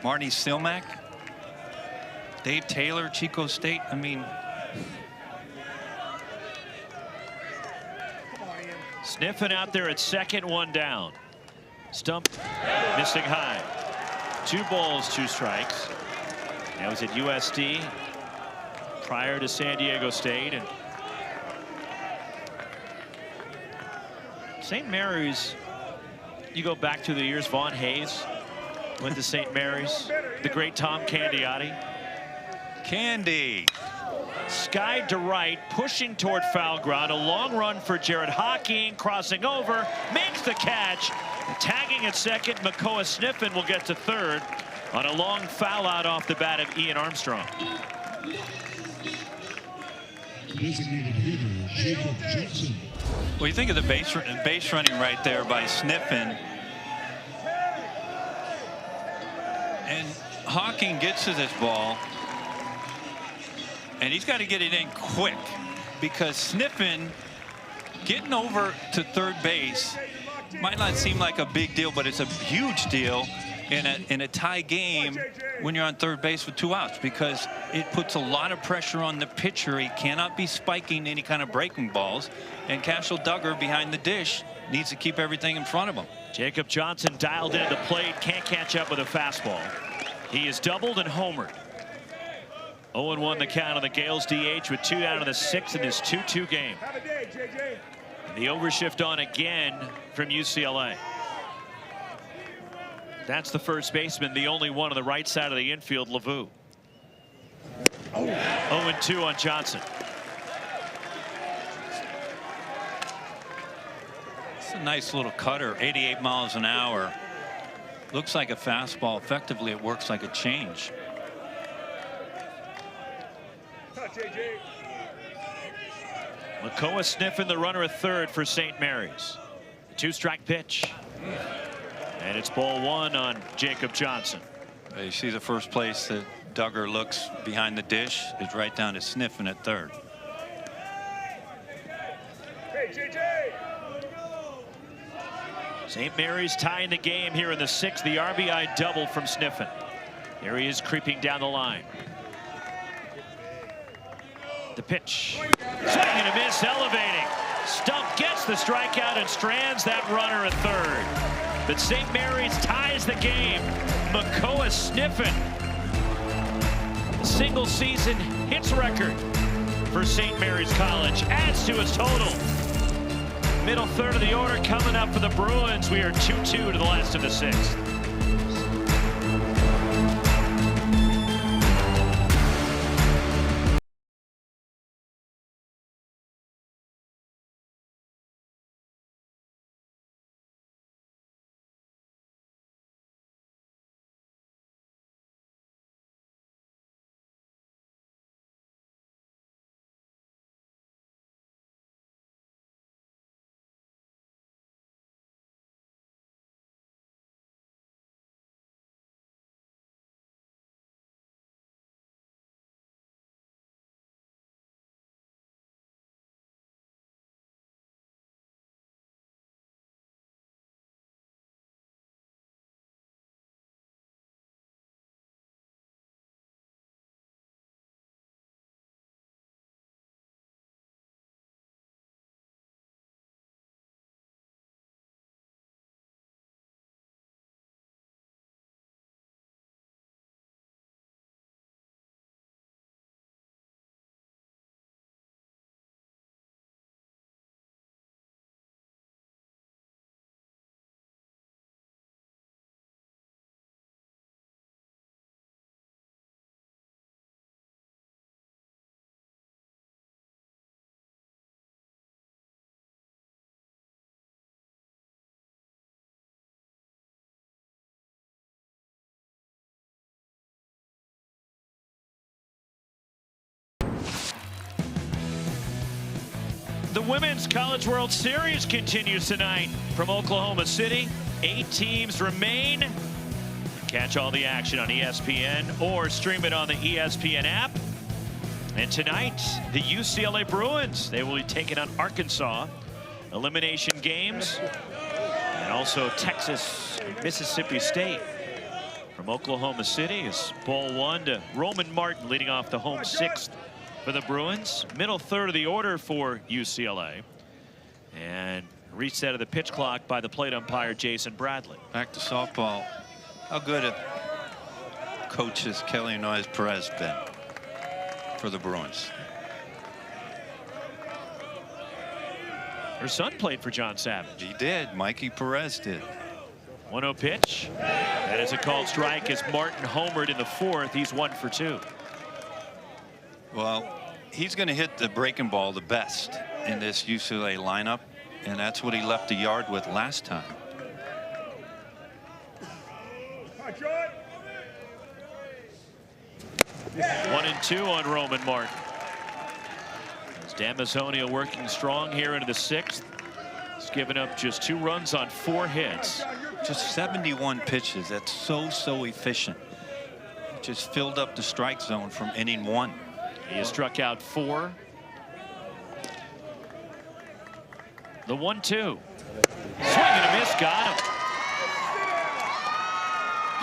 Marty Silmack. Dave Taylor, Chico State. I mean, sniffing out there at second, one down. Stump missing high. 2 balls, 2 strikes. That was at USD prior to San Diego State. And St. Mary's, you go back to the years Vaughn Hayes went to St. Mary's, the great Tom Candiotti. Candy. Skied to right, pushing toward foul ground. A long run for Jared Hawking, crossing over, makes the catch. Tagging at second, Makoa Sniffin will get to third on a long foul out off the bat of Ian Armstrong. Designated hitter, Jacob Johnson. Well, you think of the base running right there by Sniffen. And Hawking gets to this ball, and he's got to get it in quick, because Sniffen getting over to third base might not seem like a big deal, but it's a huge deal in a tie game when you're on third base with 2 outs, because it puts a lot of pressure on the pitcher. He cannot be spiking any kind of breaking balls, and Cashel Duggar behind the dish needs to keep everything in front of him. Jacob Johnson dialed into the plate, can't catch up with a fastball. He is doubled and homered. 0-1 the count on the Gales DH with 2 down in the 6th in this 2-2 game. And the overshift on again from UCLA. That's the first baseman, the only one on the right side of the infield, Lavu. 0-2 on Johnson. It's a nice little cutter, 88 miles an hour. Looks like a fastball. Effectively, it works like a change. Makoa Sniffen, the runner at third for St. Mary's. The 2-strike pitch. And it's ball 1 on Jacob Johnson. You see the first place that Duggar looks behind the dish is right down to Sniffen at third. St. Mary's tying the game here in the 6th. The RBI double from Sniffen. There he is creeping down the line. The pitch. Swing and a miss, elevating. Stump gets the strikeout and strands that runner at third. But St. Mary's ties the game. Makoa Sniffen. Single season hits record for St. Mary's College. Adds to his total. Middle third of the order coming up for the Bruins. We are 2-2 to the last of the 6th. The Women's College World Series continues tonight from Oklahoma City. 8 teams remain. Catch all the action on ESPN or stream it on the ESPN app. And tonight, the UCLA Bruins, they will be taking on Arkansas. Elimination games. And also Texas and Mississippi State. From Oklahoma City is ball 1 to Roman Martin leading off the home 6th for the Bruins. Middle third of the order for UCLA. And reset of the pitch clock by the plate umpire Jason Bradley. Back to softball. How good have coaches Kelly Noyes Perez been for the Bruins? Her son played for John Savage. He did. Mikey Perez did. 1-0 pitch. That is a called strike as Martin homered in the 4th. He's 1 for 2. Well, he's going to hit the breaking ball the best in this UCLA lineup, and that's what he left the yard with last time. One 1-2 on Roman Martin. Damazonio working strong here into the 6th. He's given up just 2 runs on 4 hits. Just 71 pitches. That's so efficient. Just filled up the strike zone from inning 1. He has struck out 4. The 1-2. Swing and a miss, got him.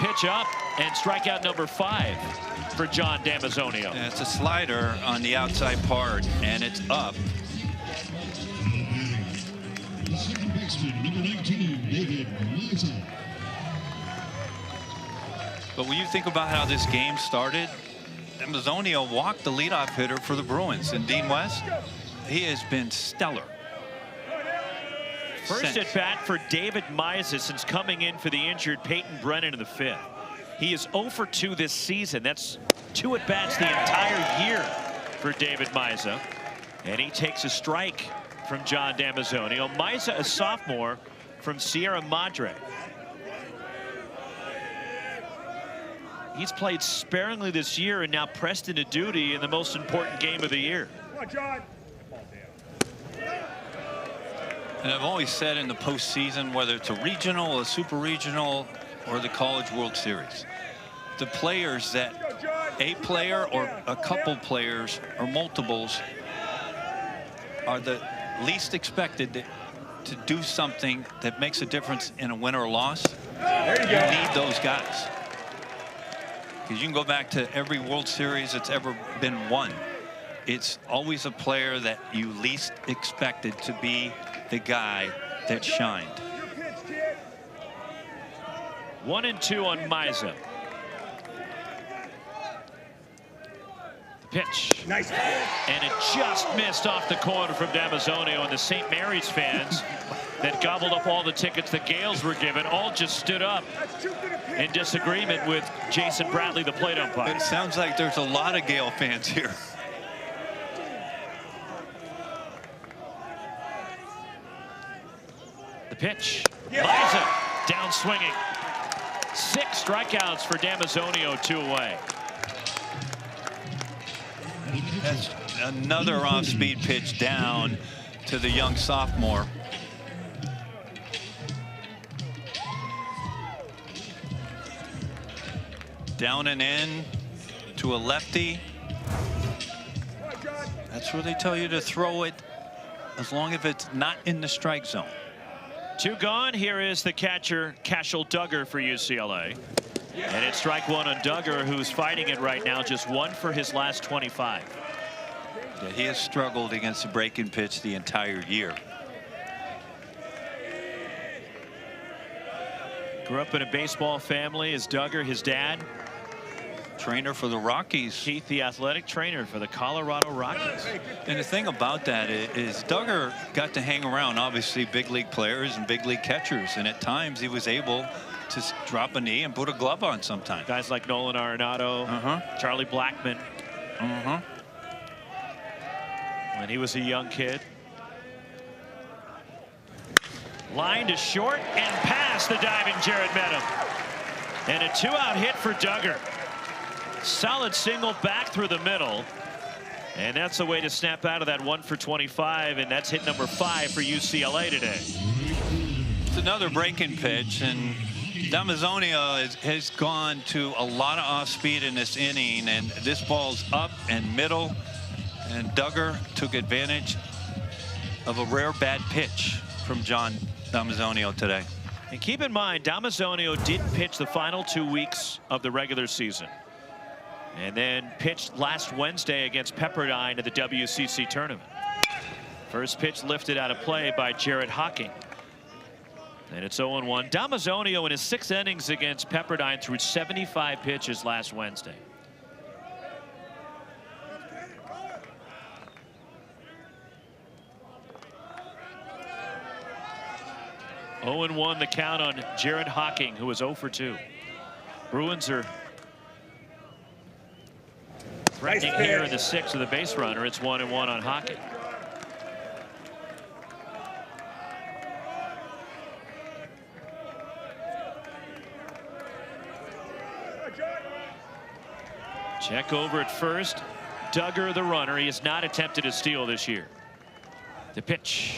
Pitch up and strikeout number 5 for John Damazonio. And it's a slider on the outside part, and it's up. Second baseman, number 19, David Meza. But when you think about how this game started, Damazonio walked the leadoff hitter for the Bruins, and Dean West, he has been stellar. First at bat for David Meza since coming in for the injured Peyton Brennan in the 5th. He is 0 for 2 this season. That's 2 at bats the entire year for David Meza. And he takes a strike from John Damazonio. Meza, a sophomore from Sierra Madre. He's played sparingly this year and now pressed into duty in the most important game of the year. Come on, John. And I've always said in the postseason, whether it's a regional, a super regional, or the College World Series, the players that a player or a couple players or multiples are the least expected to do something that makes a difference in a win or loss. You need those guys. Because you can go back to every World Series that's ever been won. It's always a player that you least expected to be the guy that shined. 1-2 on Meza. The pitch. Nice. And it just missed off the corner from Damazonio, and the St. Mary's fans that gobbled up all the tickets the Gales were given all just stood up in disagreement with Jason Bradley, the plate umpire. It sounds like there's a lot of Gale fans here. The pitch. Meza down swinging. 6 strikeouts for Damazonio, 2 away. That's another off-speed pitch down to the young sophomore. Down and in to a lefty. That's where they tell you to throw it as long as it's not in the strike zone. 2 gone. Here is the catcher, Cashel Duggar for UCLA. And it's strike 1 on Duggar, who's fighting it right now, just 1 for his last 25. Yeah, he has struggled against the breaking pitch the entire year. Grew up in a baseball family as Duggar, his dad. Trainer for the Rockies. Keith, the athletic trainer for the Colorado Rockies. And the thing about that is Duggar got to hang around, obviously, big league players and big league catchers. And at times he was able to drop a knee and put a glove on sometimes. Guys like Nolan Arenado, Charlie Blackmon. When he was a young kid. Line to short and past the diving Jared Medham. And a 2-out hit for Duggar. Solid single back through the middle. And that's the way to snap out of that 1 for 25. And that's hit number 5 for UCLA today. It's another breaking pitch. And Damazonio has gone to a lot of off speed in this inning. And this ball's up and middle. And Duggar took advantage of a rare bad pitch from John Damazonio today. And keep in mind, Damazonio did pitch the final 2 weeks of the regular season. And then pitched last Wednesday against Pepperdine at the WCC tournament. First pitch lifted out of play by Jared Hocking. And it's 0-1. Damazonio in his 6 innings against Pepperdine threw 75 pitches last Wednesday. (0-1) the count on Jared Hocking, who was 0 for 2. Bruins are threatening here in the 6th of the base runner. It's 1-1 on Hocking. Check over at first. Duggar, the runner. He has not attempted a steal this year. The pitch.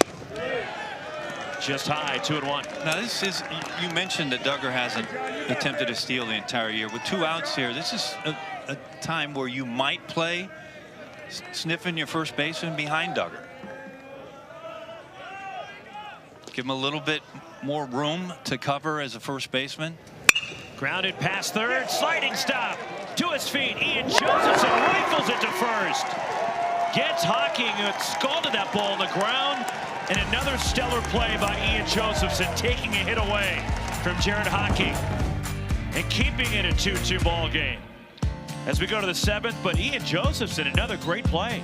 Just high, 2-1. Now this is, you mentioned that Duggar hasn't attempted a steal the entire year. With 2 outs here, this is a time where you might play sniffing your first baseman behind Duggar. Give him a little bit more room to cover as a first baseman. Grounded past third, sliding stop. To his feet, Ian Josephson rifles it to first. Gets Hocking, scalded that ball on the ground. And another stellar play by Ian Josephson, taking a hit away from Jared Hocking and keeping it a 2-2 ball game. As we go to the 7th, but Ian Josephson, another great play.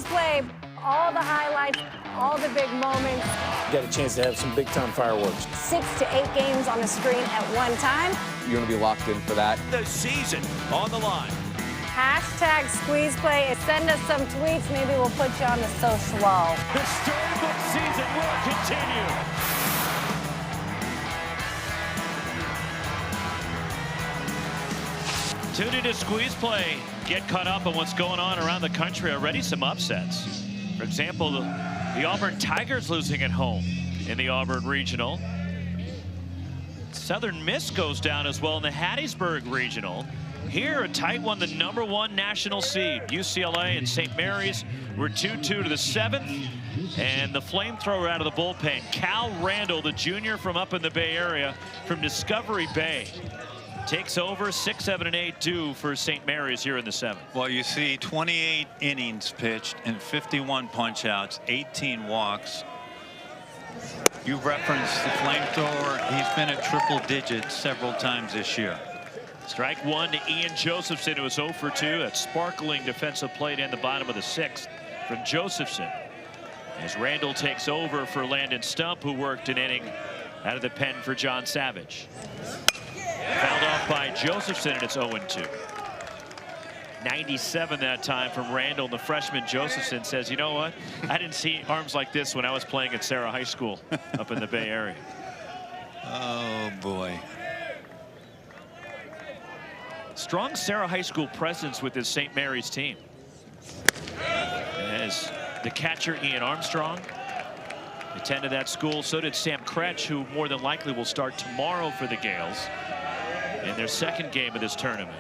Play all the highlights, all the big moments. Get a chance to have some big-time fireworks. 6 to 8 games on the screen at one time. You're going to be locked in for that. The season on the line. Hashtag squeeze play. Send us some tweets. Maybe we'll put you on the social wall. The storybook season will continue. Tune into Squeeze Play. Get caught up on what's going on around the country. Already some upsets. For example, the Auburn Tigers losing at home in the Auburn Regional. Southern Miss goes down as well in the Hattiesburg Regional. Here, a tight one, the #1 national seed. UCLA and St. Mary's were 2-2 to the 7th. And the flamethrower out of the bullpen, Cal Randall, the junior from up in the Bay Area, from Discovery Bay, takes over. 6, 7, and 8 due for St. Mary's here in the 7th. Well, you see 28 innings pitched and 51 punch-outs, 18 walks. You referenced the flamethrower. He's been at triple digits several times this year. Strike 1 to Ian Josephson, who was 0 for 2. That sparkling defensive play to end the bottom of the 6th from Josephson. As Randall takes over for Landon Stump, who worked an inning out of the pen for John Savage. Fouled off by Josephson, and it's 0-2. 97 that time from Randall. The freshman Josephson says, you know what? I didn't see arms like this when I was playing at Sarah High School up in the Bay Area. Oh, boy. Strong Sarah High School presence with this St. Mary's team. As the catcher, Ian Armstrong, attended that school. So did Sam Kretsch, who more than likely will start tomorrow for the Gales in their 2nd game of this tournament.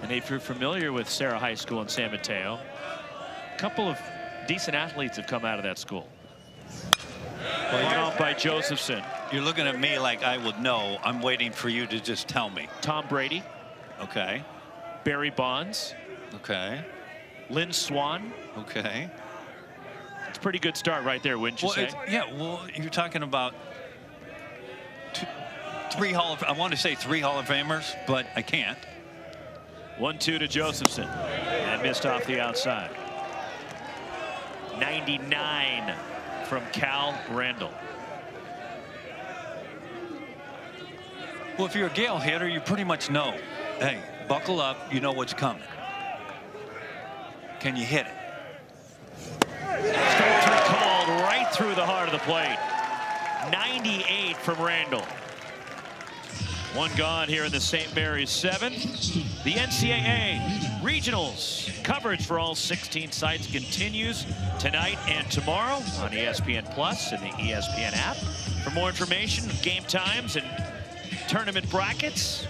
And if you're familiar with Sarah High School in San Mateo, a couple of decent athletes have come out of that school. Well, off by Josephson. You're looking at me like I would know. I'm waiting for you to just tell me. Tom Brady. Okay. Barry Bonds. Okay. Lynn Swan. Okay. It's a pretty good start right there, wouldn't you say? Yeah, well, you're talking about I want to say three Hall of Famers, but I can't. 1-2 to Josephson, and missed off the outside. 99 from Cal Randall. Well, if you're a Gale hitter, you pretty much know, hey, buckle up, you know what's coming. Can you hit it? Strike 3 called right through the heart of the plate. 98 from Randall. One gone here in the St. Mary's 7th. The NCAA Regionals coverage for all 16 sites continues tonight and tomorrow on ESPN Plus and the ESPN app. For more information, game times, and tournament brackets,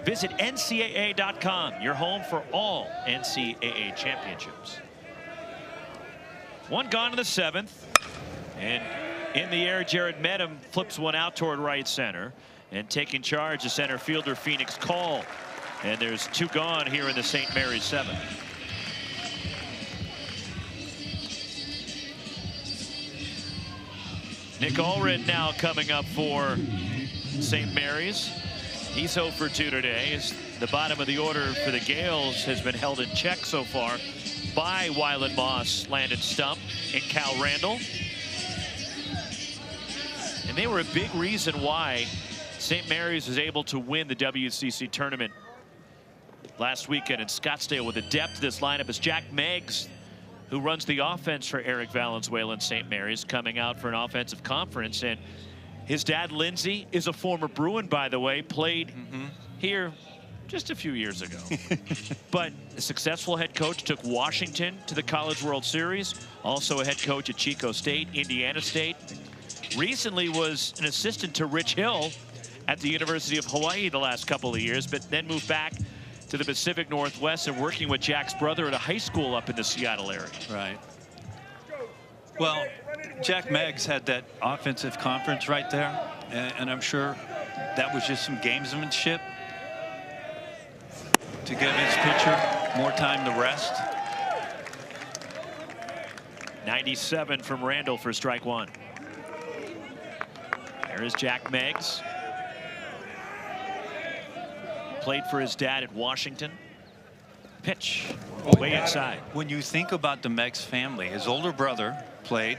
visit NCAA.com, your home for all NCAA championships. One gone in the 7th. And in the air, Jared Medham flips one out toward right center. And taking charge, the center fielder, Phoenix Call. And there's 2 gone here in the St. Mary's 7th. Nick Allred now coming up for St. Mary's. He's 0 for 2 today. As the bottom of the order for the Gales has been held in check so far by Wyland Moss, Landon Stump, and Cal Randall. And they were a big reason why St. Mary's was able to win the WCC tournament last weekend in Scottsdale. With the depth of this lineup is Jack Meggs, who runs the offense for Eric Valenzuela and St. Mary's, coming out for an offensive conference. And his dad, Lindsey, is a former Bruin, by the way, played here just a few years ago. But a successful head coach, took Washington to the College World Series, also a head coach at Chico State, Indiana State. Recently was an assistant to Rich Hill at the University of Hawaii the last couple of years, but then moved back to the Pacific Northwest and working with Jack's brother at a high school up in the Seattle area. Right. Well, Jack Meggs had that offensive conference right there, and I'm sure that was just some gamesmanship to give his pitcher more time to rest. 97 from Randall for strike 1. There is Jack Meggs. Played for his dad at Washington. Pitch way inside. When you think about the Meggs family, his older brother played,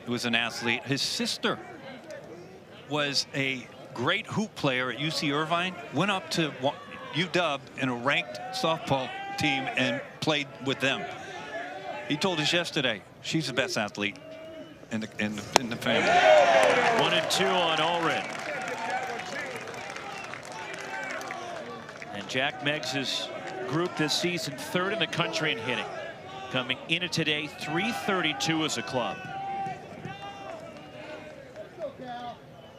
he was an athlete. His sister was a great hoop player at UC Irvine, went up to UW in a ranked softball team and played with them. He told us yesterday she's the best athlete in the family. 1-2 on Allred. And Jack Meggs' group this season 3rd in the country in hitting, coming into today .332 as a club.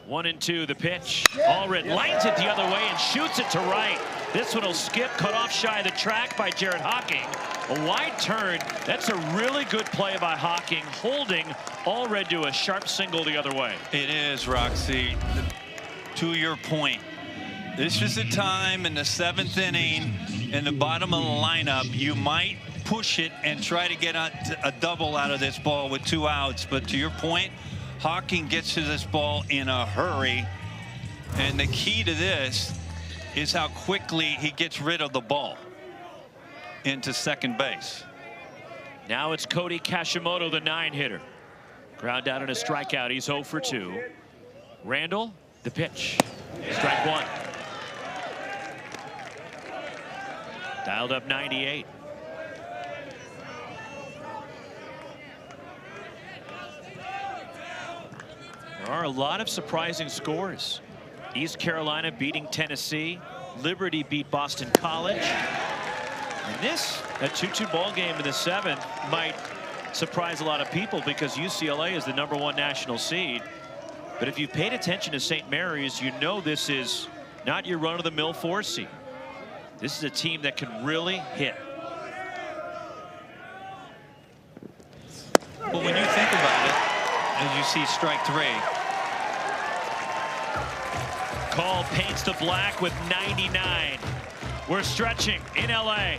1-2 the pitch. Allred lines it the other way and shoots it to right. This one will skip, cut off shy of the track by Jared Hocking. A wide turn. That's a really good play by Hocking, holding Allred to a sharp single the other way. It is, Roxy. To your point, this is a time in the 7th inning in the bottom of the lineup you might push it and try to get a double out of this ball with 2 outs. But to your point, Hocking gets to this ball in a hurry, and the key to this is how quickly he gets rid of the ball into second base. Now it's Cody Kashimoto, the 9-hitter. Ground out and a strikeout. He's 0 for 2. Randall, the pitch. Strike 1. Dialed up 98. There are a lot of surprising scores. East Carolina beating Tennessee. Liberty beat Boston College. And this, a 2-2 ball game in the 7th, might surprise a lot of people because UCLA is the #1 national seed. But if you paid attention to St. Mary's, you know this is not your run-of-the-mill 4 seed. This is a team that can really hit. Well, when you think about it, as you see strike 3. Call paints the black with 99. We're stretching in LA.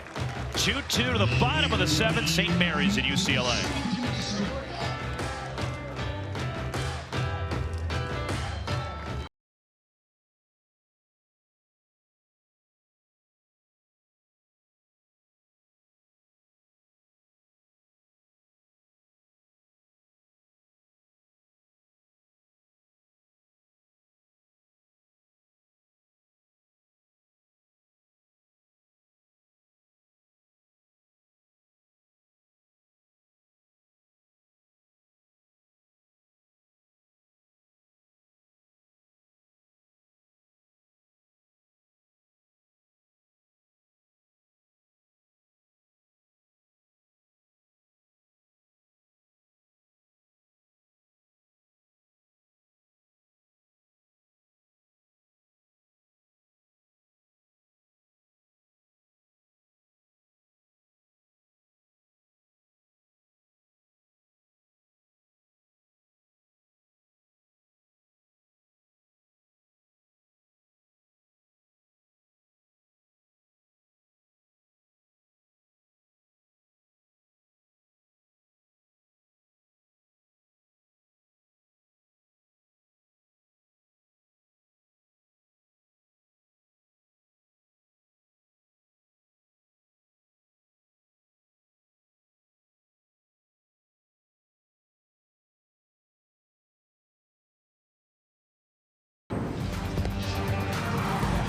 2-2 to the bottom of the 7th. St. Mary's and UCLA.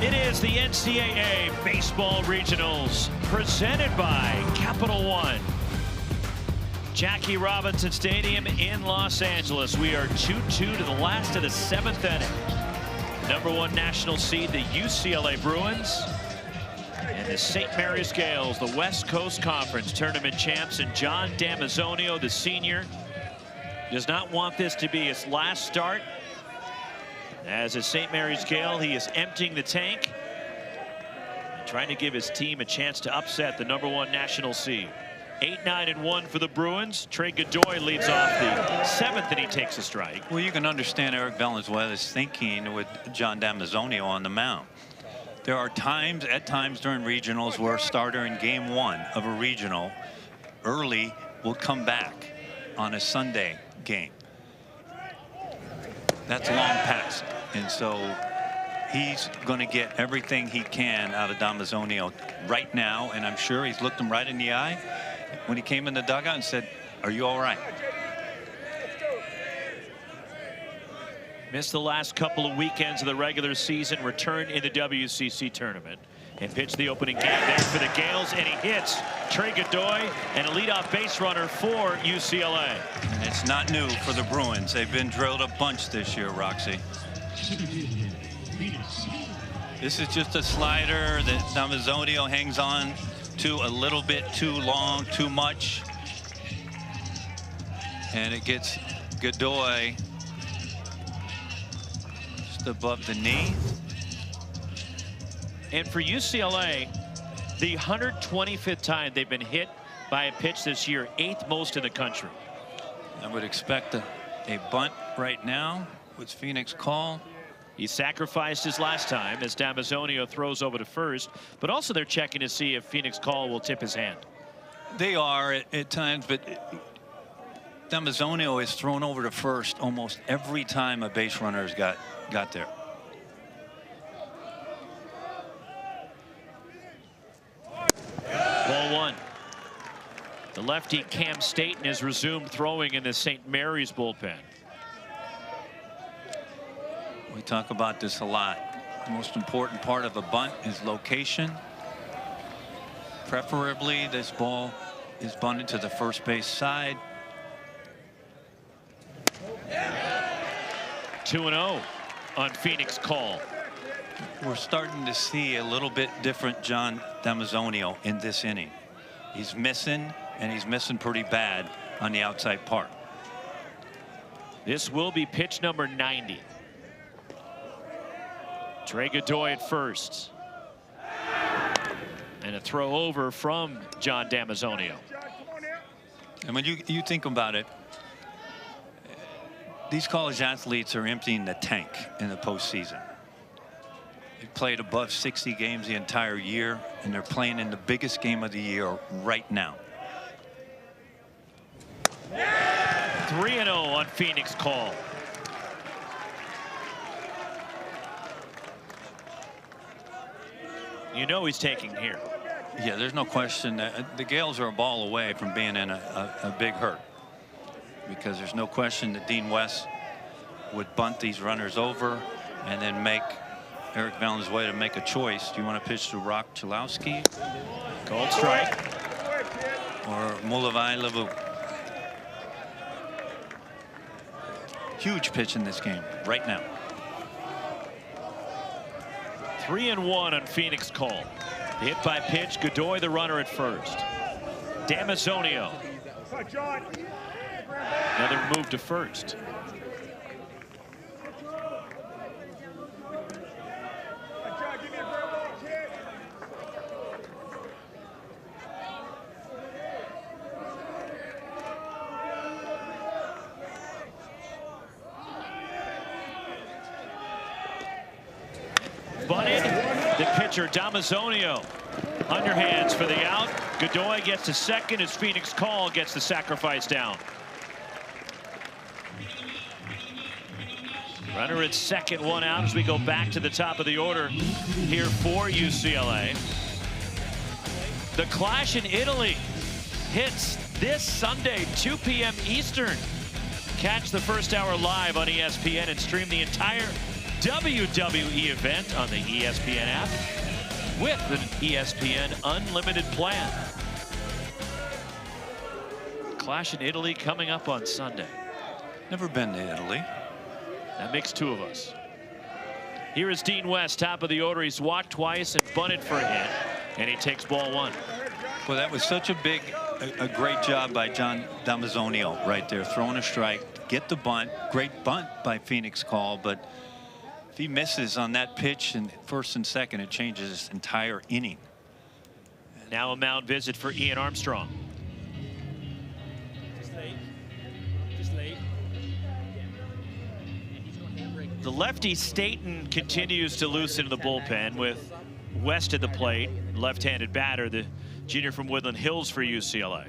It is the NCAA Baseball Regionals presented by Capital One. Jackie Robinson Stadium in Los Angeles. We are 2-2 to the last of the 7th inning. #1 national seed, the UCLA Bruins, and the St. Mary's Gales, the West Coast Conference tournament champs, and John Damazonio, the senior, does not want this to be his last start. As a St. Mary's Gale, he is emptying the tank, trying to give his team a chance to upset the #1 national seed. 8-9-1 for the Bruins. Trey Godoy leads off the 7th, and he takes a strike. Well, you can understand Eric Valenzuela's thinking with John Damazonio on the mound. There are times, at times during regionals, where a starter in game 1 of a regional early will come back on a Sunday game. That's long past, and so he's going to get everything he can out of Damazonio right now, and I'm sure he's looked him right in the eye when he came in the dugout and said, "Are you all right?" Missed the last couple of weekends of the regular season, returned in the WCC tournament, and pitched the opening game there for the Gales, and he hits Trey Godoy, and a leadoff base runner for UCLA. And it's not new for the Bruins. They've been drilled a bunch this year, Roxy. This is just a slider that Damazonio hangs on to a little bit too long, too much. And it gets Godoy just above the knee. And for UCLA, the 125th time they've been hit by a pitch this year, 8th most in the country. I would expect a bunt right now with Phoenix call. He sacrificed his last time as Damazonio throws over to first, but also they're checking to see if Phoenix call will tip his hand. They are at times, but Damazonio is thrown over to first almost every time a base runner's got there. Ball 1. The lefty Cam Staton has resumed throwing in the St. Mary's bullpen. We talk about this a lot. The most important part of a bunt is location. Preferably, this ball is bunted to the first base side. 2-0 on Phoenix call. We're starting to see a little bit different John Damazonio in this inning. He's missing, and he's missing pretty bad on the outside part. This will be pitch number 90. Trey Godoy at first. And a throw over from John Damazonio. And when you think about it, these college athletes are emptying the tank in the postseason. They've played above 60 games the entire year, and they're playing in the biggest game of the year right now. 3-0 on Phoenix call. You know he's taking here. Yeah, there's no question that the Gales are a ball away from being in a big hurt, because there's no question that Dean West would bunt these runners over and then make Eric Valenzuela make a choice. Do you want to pitch to Rock Chalowski? Cold strike. Or Mulavai-Levu? Huge pitch in this game right now. 3-1 on Phoenix call. Hit by pitch, Godoy the runner at first. Damazonio. Another move to first. Bunted. The pitcher Damazonio underhands for the out. Godoy gets to second as Phoenix call gets the sacrifice down. Runner at second, one out as we go back to the top of the order here for UCLA. The clash in Italy hits this Sunday, 2 p.m. Eastern. Catch the first hour live on ESPN and stream the entire WWE event on the ESPN app with an ESPN Unlimited plan. Clash in Italy coming up on Sunday. Never been to Italy. That makes two of us. Here is Dean West, top of the order. He's walked twice and bunted for a hit, and he takes ball one. Well, that was such a great job by John Damazonio right there, throwing a strike, get the bunt. Great bunt by Phoenix Call, but if he misses on that pitch in first and second, it changes his entire inning. Now a mound visit for Ian Armstrong. The lefty Staten continues to loosen the bullpen with West at the plate, left-handed batter, the junior from Woodland Hills for UCLA.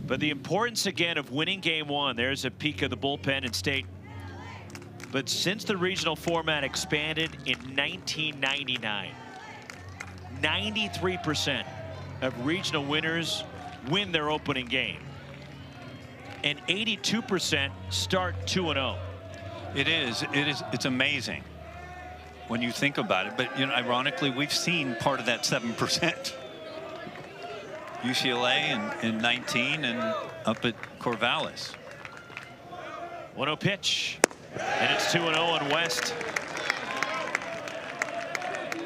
But the importance again of winning game one, there's a peek of the bullpen in Staten. But since the regional format expanded in 1999, 93% of regional winners win their opening game. And 82% start 2-0. It's amazing when you think about it. But, you know, ironically, we've seen part of that 7%. UCLA in 19 and up at Corvallis. 1-0 pitch. And it's 2-0 on West.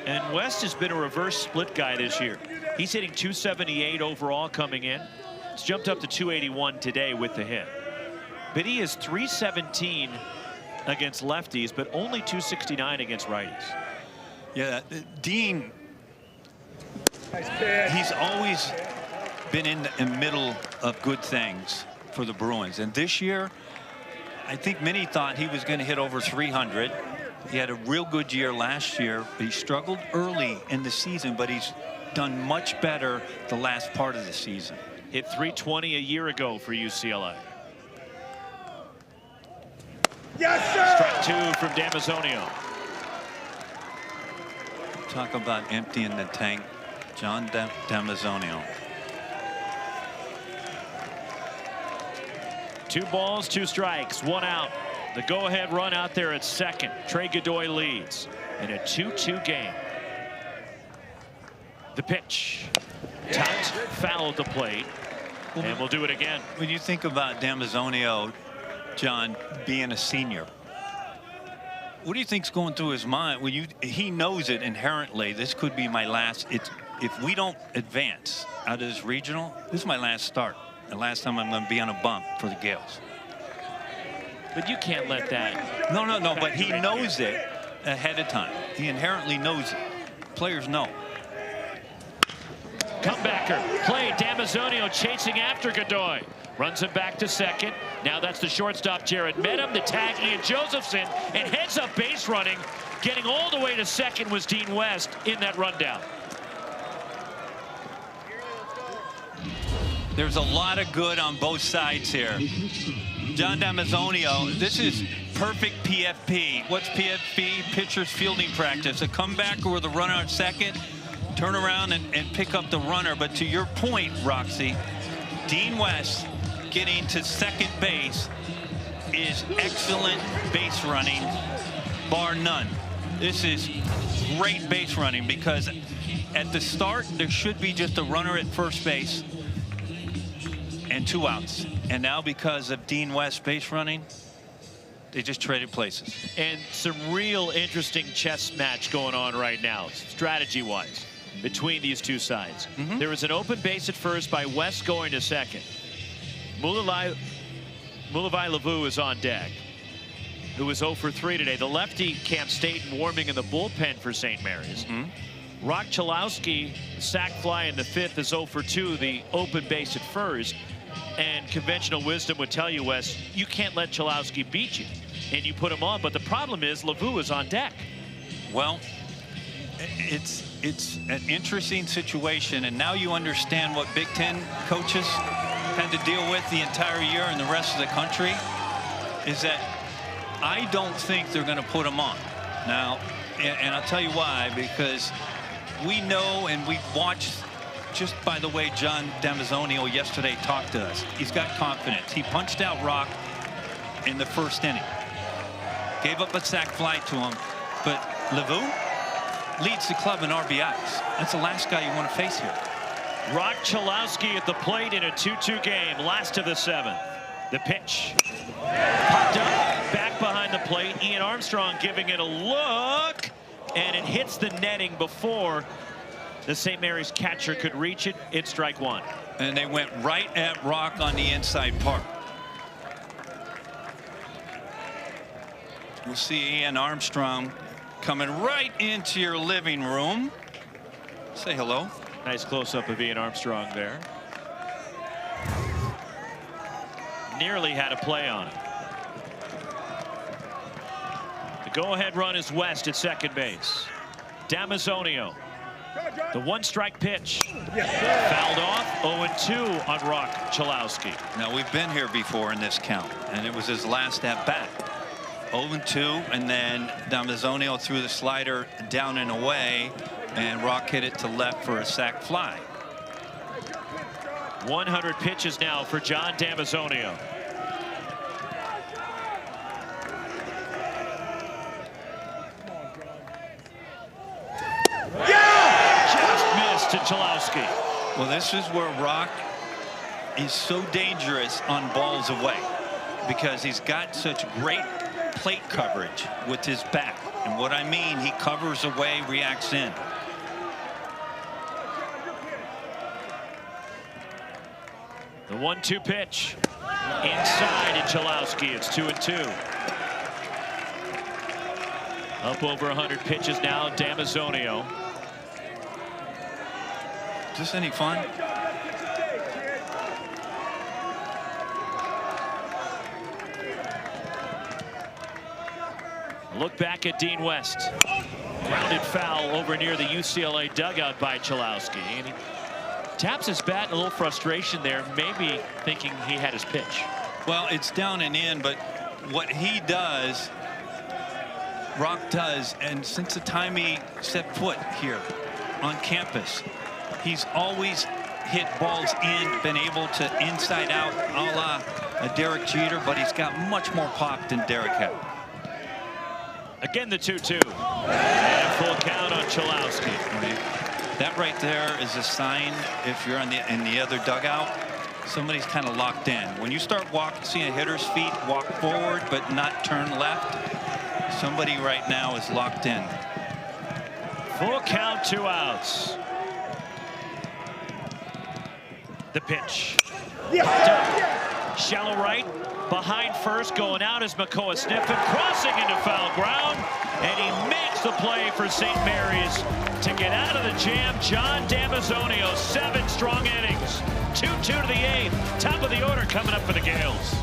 And West has been a reverse split guy this year. He's hitting 278 overall coming in. It's jumped up to 281 today with the hit. But he is 317 against lefties, but only 269 against righties. Yeah, Dean, he's always been in the middle of good things for the Bruins. And this year, I think many thought he was going to hit over 300. He had a real good year last year. He struggled early in the season, but he's done much better the last part of the season. Hit 320 a year ago for UCLA. Yes, sir! Strike two from Damazonio. Talk about emptying the tank. John Damazonio. 2 balls, 2 strikes, 1 out. The go-ahead run out there at second. Trey Godoy leads in a 2-2 game. The pitch. Tapped, foul at the plate. And we'll do it again. When you think about Damazonio, John, being a senior, what do you think's going through his mind when he knows it inherently? This could be my last. If we don't advance out of this regional, this is my last start. The last time I'm going to be on a bump for the Gales. But you can't let that. No. But he knows it ahead of time. He inherently knows it. Players know. Comebacker play. Damazonio chasing after Godoy. Runs him back to second. Now that's the shortstop, Jared Medham. The tag, Ian Josephson. And heads up base running. Getting all the way to second was Dean West in that rundown. There's a lot of good on both sides here. John Damazonio, this is perfect PFP. What's PFP? Pitcher's fielding practice. A comebacker with a runner at second, turn around and pick up the runner. But to your point, Roxy, Dean West getting to second base is excellent base running, bar none. This is great base running because at the start, there should be just a runner at first base and 2 outs. And now because of Dean West base running, they just traded places. And some real interesting chess match going on right now, strategy-wise, between these two sides. There is an open base at first by West going to second. Mulavai Lavu is on deck, who is 0 for 3 today. The lefty, Cam Staten, warming in the bullpen for St. Mary's. Rock Chalowski, sac fly in the 5th, is 0 for 2, the open base at first. And conventional wisdom would tell you, Wes, you can't let Chalowski beat you, and you put him on. But the problem is Lavu is on deck. Well, it's an interesting situation, and now you understand what Big Ten coaches had to deal with the entire year and the rest of the country, is that I don't think they're going to put him on. Now, and I'll tell you why, because we know and we've watched, just by the way John Damazonio yesterday talked to us, he's got confidence. He punched out Rock in the first inning. Gave up a sac fly to him. But Levu leads the club in RBIs. That's the last guy you want to face here. Rock Chalowski at the plate in a 2-2 game, last of the 7th. The pitch. Popped up, back behind the plate. Ian Armstrong giving it a look, and it hits the netting before the St. Mary's catcher could reach it. It's strike 1. And they went right at Rock on the inside part. We'll see Ian Armstrong coming right into your living room. Say hello. Nice close-up of Ian Armstrong there. Nearly had a play on it. The go-ahead run is West at second base. Damazonio. The 1-strike pitch. Fouled off. 0-2 on Rock Chalowski. Now, we've been here before in this count, and it was his last at-bat. 0-2, and then Damazonio threw the slider down and away, and Rock hit it to left for a sac fly. 100 pitches now for John Damazonio. Just missed to Chalowski. Well, this is where Rock is so dangerous on balls away, because he's got such great plate coverage with his back. And what I mean, he covers away, reacts in. The 1-2 pitch inside at Chalowski. It's 2-2. Up over 100 pitches now, Damazonio. Is this any fun? Look back at Dean West. Grounded foul over near the UCLA dugout by Chalowski. And he taps his bat in a little frustration there, maybe thinking he had his pitch. Well, it's down and in, but what he does, Rock does, and since the time he set foot here on campus, he's always hit balls in, been able to inside out a la Derek Jeter, but he's got much more pop than Derek had. Again, the 2-2. And a full count on Chalowski. That right there is a sign, if you're in the other dugout, somebody's kind of locked in. When you start seeing a hitter's feet walk forward but not turn left, somebody right now is locked in. Full count, 2 outs. The pitch. Shallow right, behind first, going out is McCoy Sniffen, crossing into foul ground, and he makes the play for St. Mary's to get out of the jam. John Damazonio, 7 strong innings, 2-2 to the 8th. Top of the order coming up for the Gales.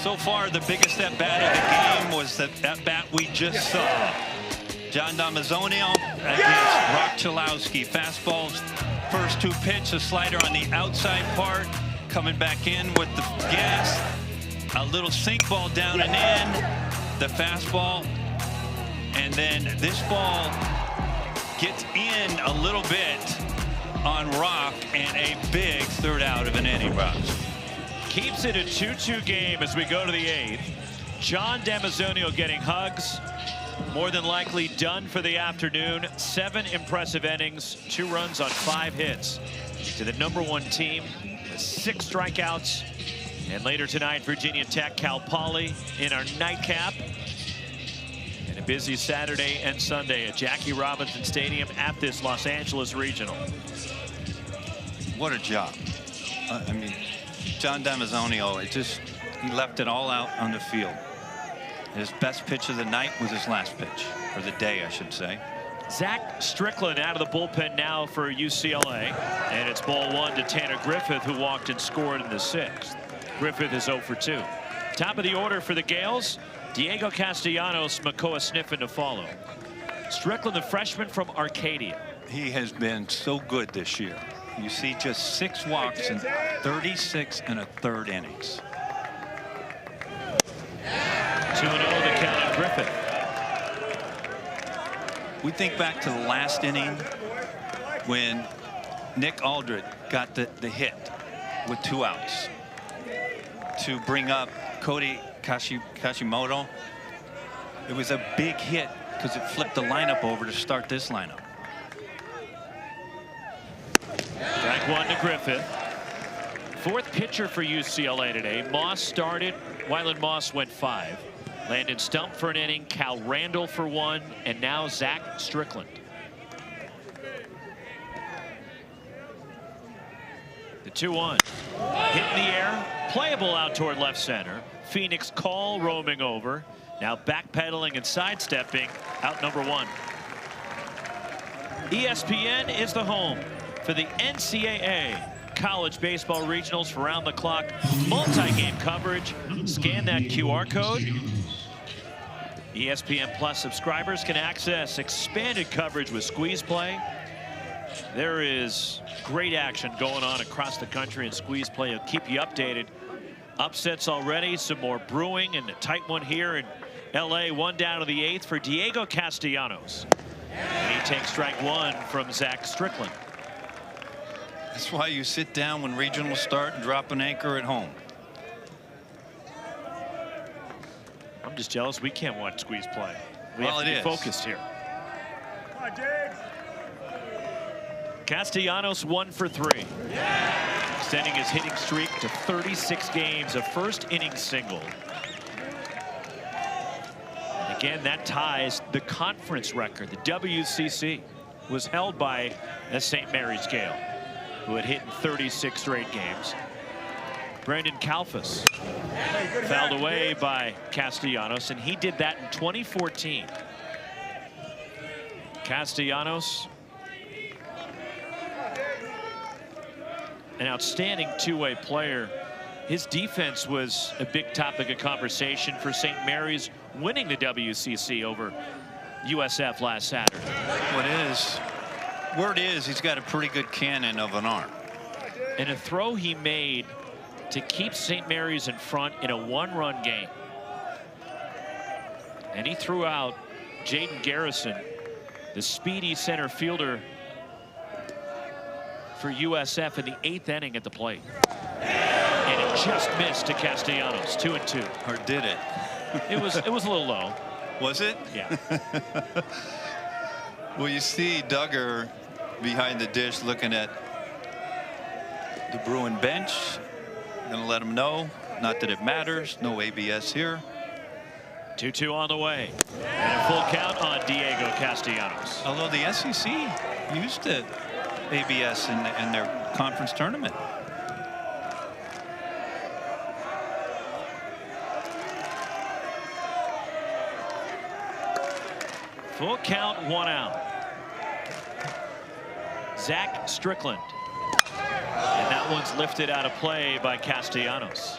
So far, the biggest at-bat of the game was the at-bat we just saw. John Damazonio against Rock Chalowski. Fastballs first two pitch, a slider on the outside part, coming back in with the gas. A little sink ball down and in, the fastball. And then this ball gets in a little bit on Rock, and a big third out of an inning, Ross. Keeps it a 2-2 game as we go to the 8th. John Damazonio getting hugs. More than likely done for the afternoon. 7 impressive innings, 2 runs on 5 hits. To the #1 team with 6 strikeouts. And later tonight, Virginia Tech, Cal Poly in our nightcap. And a busy Saturday and Sunday at Jackie Robinson Stadium at this Los Angeles Regional. What a job. I mean, John Damazonio, he left it all out on the field. His best pitch of the night was his last pitch, or the day, I should say. Zach Strickland out of the bullpen now for UCLA. And it's ball 1 to Tanner Griffith, who walked and scored in the 6th. Griffith is 0 for 2. Top of the order for the Gales, Diego Castellanos, Makoa Sniffen to follow. Strickland, the freshman from Arcadia. He has been so good this year. You see just 6 walks in 36 1/3 innings. 2-0 the count on Griffith. We think back to the last inning when Nick Aldred got the hit with 2 outs to bring up Cody Kashimoto. It was a big hit because it flipped the lineup over to start this lineup. Strike 1 to Griffith. 4th pitcher for UCLA today. Moss started. Wyland Moss went 5. Landon Stump for an inning. Cal Randall for 1. And now Zach Strickland. The 2-1. Hit in the air. Playable out toward left center. Phoenix Call roaming over. Now backpedaling and sidestepping out #1. ESPN is the home for the NCAA college baseball regionals for round-the-clock multi-game coverage. Scan that QR code. ESPN Plus subscribers can access expanded coverage with Squeeze Play. There is great action going on across the country, and Squeeze Play will keep you updated. Upsets already, some more brewing, and a tight one here in LA. 1 down to the 8th for Diego Castellanos. And he takes strike 1 from Zach Strickland. That's why you sit down when regionals start and drop an anchor at home. I'm just jealous we can't watch Squeeze Play. We Well, have to it be is. focused here. Castellanos 1 for 3. Extending his hitting streak to 36 games, a first inning single. And again, that ties the conference record. The WCC was held by a St. Mary's Gale, who had hit in 36 straight games. Brandon Kalfas fouled away by Castellanos, and he did that in 2014. Castellanos, an outstanding two-way player. His defense was a big topic of conversation for St. Mary's winning the WCC over USF last Saturday. Word is he's got a pretty good cannon of an arm. And a throw he made to keep St. Mary's in front in a 1-run game. And he threw out Jaden Garrison, the speedy center fielder for USF, in the 8th inning at the plate. And it just missed to Castellanos. 2-2. Or did it? It was a little low. Was it? Yeah. Well, you see Duggar behind the dish looking at the Bruin bench. Gonna let him know, not that it matters, no ABS here. 2-2 on the way. And a full count on Diego Castellanos. Although the SEC used the ABS in their conference tournament. Full count, 1 out. Zach Strickland. And that one's lifted out of play by Castellanos.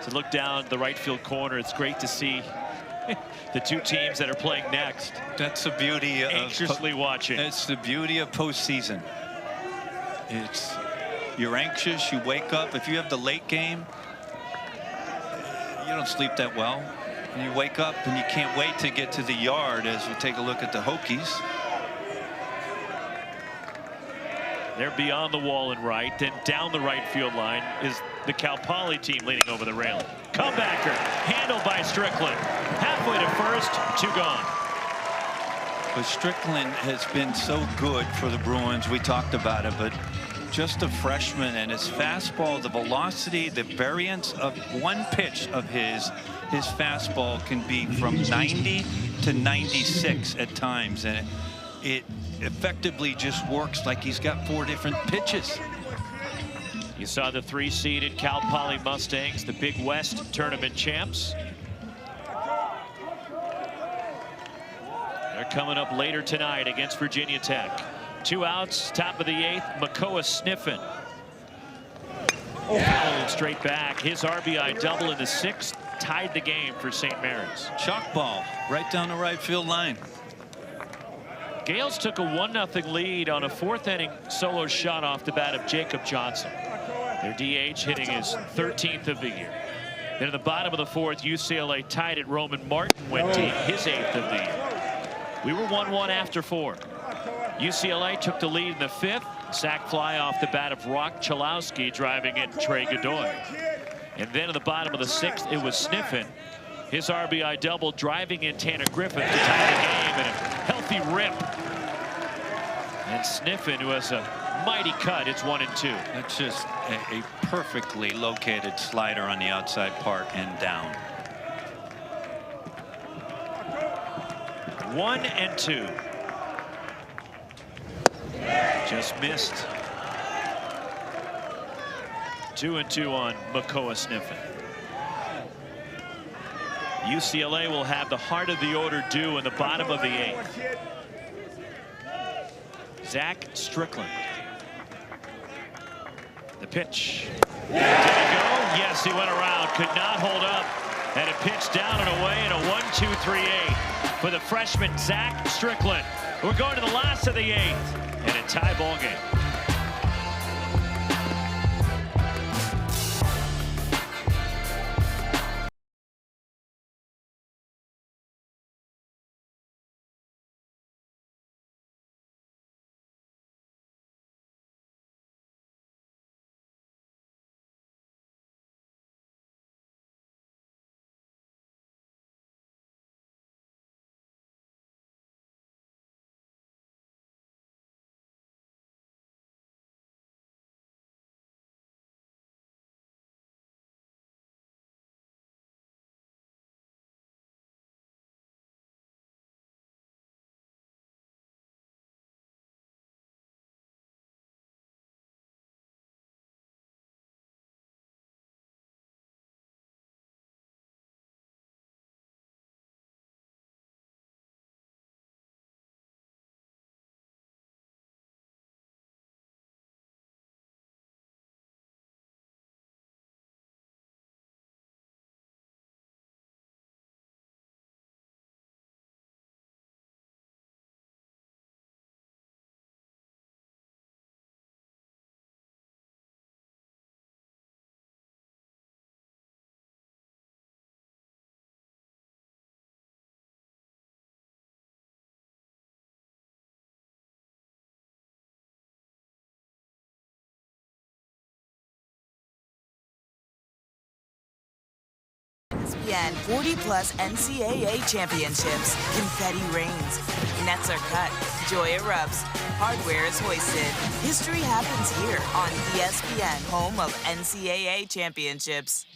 To look down the right field corner, it's great to see the two teams that are playing next. That's the beauty of anxiously watching. It's the beauty of postseason. You're anxious, you wake up. If you have the late game, you don't sleep that well. And you wake up and you can't wait to get to the yard as we take a look at the Hokies. They're beyond the wall and right. Then down the right field line is the Cal Poly team leaning over the railing. Comebacker handled by Strickland. Halfway to first, 2 gone. But Strickland has been so good for the Bruins. We talked about it, but just a freshman, and his fastball, the velocity, the variance of one pitch of his fastball can be from 90 to 96 at times, and it effectively just works like he's got 4 different pitches. You saw the 3-seeded Cal Poly Mustangs, the Big West tournament champs. They're coming up later tonight against Virginia Tech. 2 outs, top of the 8th, Makoa Sniffen. Fouled straight back. His RBI double in the 6th tied the game for St. Mary's. Chalk ball right down the right field line. Gales took a 1-0 lead on a 4th inning solo shot off the bat of Jacob Johnson. Their DH hitting his 13th of the year. Then at the bottom of the 4th, UCLA tied it. Roman Martin went deep, his 8th of the year. We were 1-1 after 4. UCLA took the lead in the 5th. Sac fly off the bat of Rock Chalowski, driving in Trey Godoy. And then at the bottom of the 6th, it was Sniffen. His RBI double, driving in Tanner Griffith to tie the game, and a healthy rip. And Sniffen, who has a mighty cut, it's 1-2. That's just a perfectly located slider on the outside part and down. 1-2. Just missed. 2-2 on Makoa Sniffen. UCLA will have the heart of the order due in the bottom of the 8th. Zach Strickland. The pitch. Did it go? Yes, he went around. Could not hold up. And a pitch down and away, and a 1-2-3-8 for the freshman Zach Strickland. We're going to the last of the 8th, and a tie ball game. ESPN 40-plus NCAA championships. Confetti rains. Nets are cut. Joy erupts. Hardware is hoisted. History happens here on ESPN, home of NCAA championships.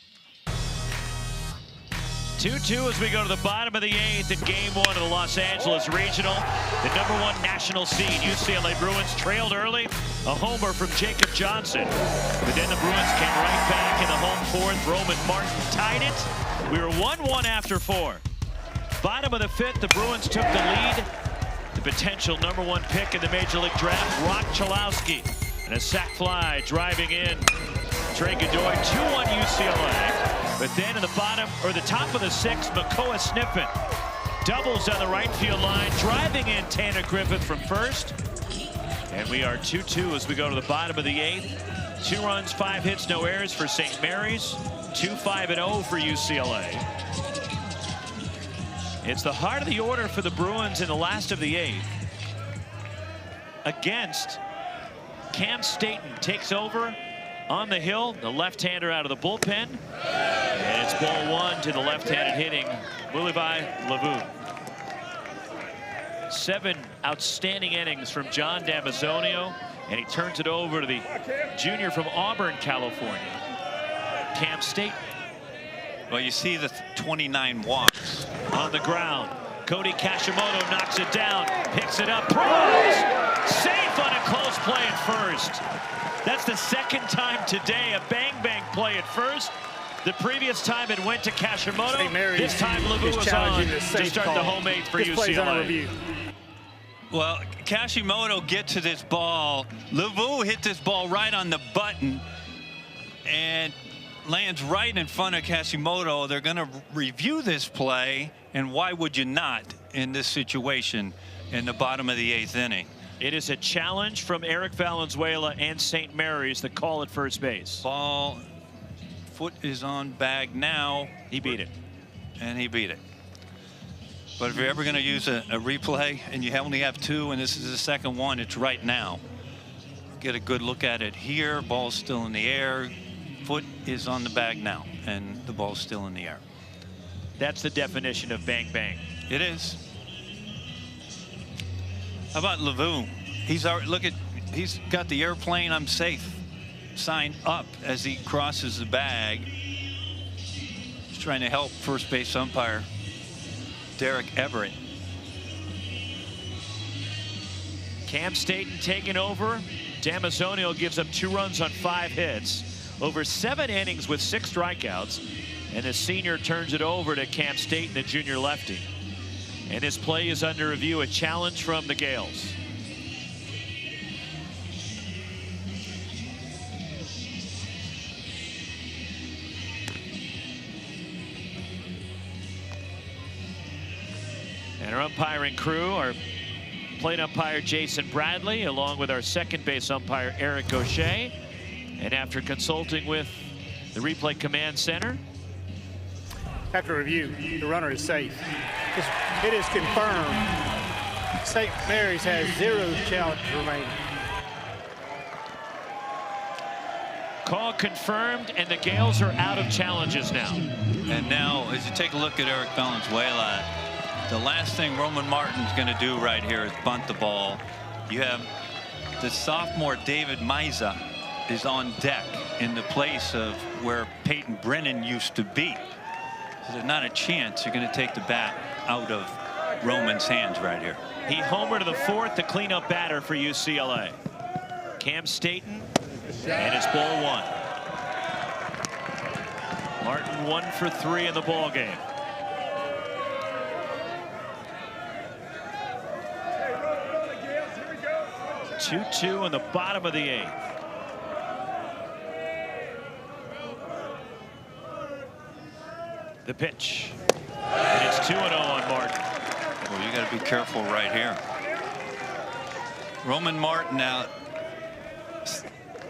2-2 as we go to the bottom of the 8th in Game 1 of the Los Angeles Regional. The #1 national seed UCLA Bruins trailed early. A homer from Jacob Johnson. But then the Bruins came right back in the home 4th. Roman Martin tied it. We were 1-1 after 4. Bottom of the 5th, the Bruins took the lead. The potential #1 pick in the Major League Draft, Rock Chalowski. And a sac fly driving in. Trey Godoy, 2-1 UCLA. But then in the bottom, or the top of the 6th, Makoa Sniffen doubles on the right field line, driving in Tanner Griffith from first. And we are 2-2 as we go to the bottom of the 8th. 2 runs, 5 hits, no errors for St. Mary's. 2-5-0 for UCLA. It's the heart of the order for the Bruins in the last of the 8th. Against Cam Staton takes over on the hill, the left-hander out of the bullpen. And it's ball 1 to the left-handed hitting Levi Lavu. 7 outstanding innings from John D'Amazonio, and he turns it over to the junior from Auburn, California, Cam Staton. Well, you see the 29 walks. On the ground, Cody Kashimoto knocks it down, picks it up, throws, safe on a close play at first. That's the second time today a bang-bang play at first. The previous time it went to Kashimoto. This time Lavu was on to start the home 8th for UCLA. Well, Kashimoto gets to this ball. Lavu hit this ball right on the button and lands right in front of Kashimoto. They're going to review this play, and why would you not in this situation in the bottom of the 8th inning? It is a challenge from Eric Valenzuela and St. Mary's, the call at first base. Ball, foot is on bag now. He beat it. And he beat it. But if you're ever going to use a replay and you only have 2 and this is the second one, it's right now. Get a good look at it here. Ball's still in the air. Foot is on the bag now, and the ball's still in the air. That's the definition of bang bang. It is. How about Lavu? He's got the airplane I'm safe sign up as he crosses the bag. He's trying to help first base umpire Derek Everett. Cam Staton taking over. D'Amazonio gives up 2 runs on 5 hits. Over 7 innings with 6 strikeouts. And the senior turns it over to Cam Staton, the junior lefty. And his play is under review, a challenge from the Gales. And our umpiring crew, our plate umpire Jason Bradley, along with our second base umpire Eric Gaucher. And after consulting with the replay command center, after review, the runner is safe. It is confirmed. St. Mary's has 0 challenges remaining. Call confirmed, and the Gales are out of challenges now. And now, as you take a look at Eric Valenzuela, the last thing Roman Martin's going to do right here is bunt the ball. You have the sophomore David Maiza is on deck in the place of where Peyton Brennan used to be. So there's not a chance you're going to take the bat out of Roman's hands right here. He homered to the 4th, the cleanup batter for UCLA. Cam Staton, and it's ball 1. Martin 1 for 3 in the ball game. Here we go. 2-2 in the bottom of the 8th. The pitch. And it's 2-0 on Martin. Well, you got to be careful right here. Roman Martin now.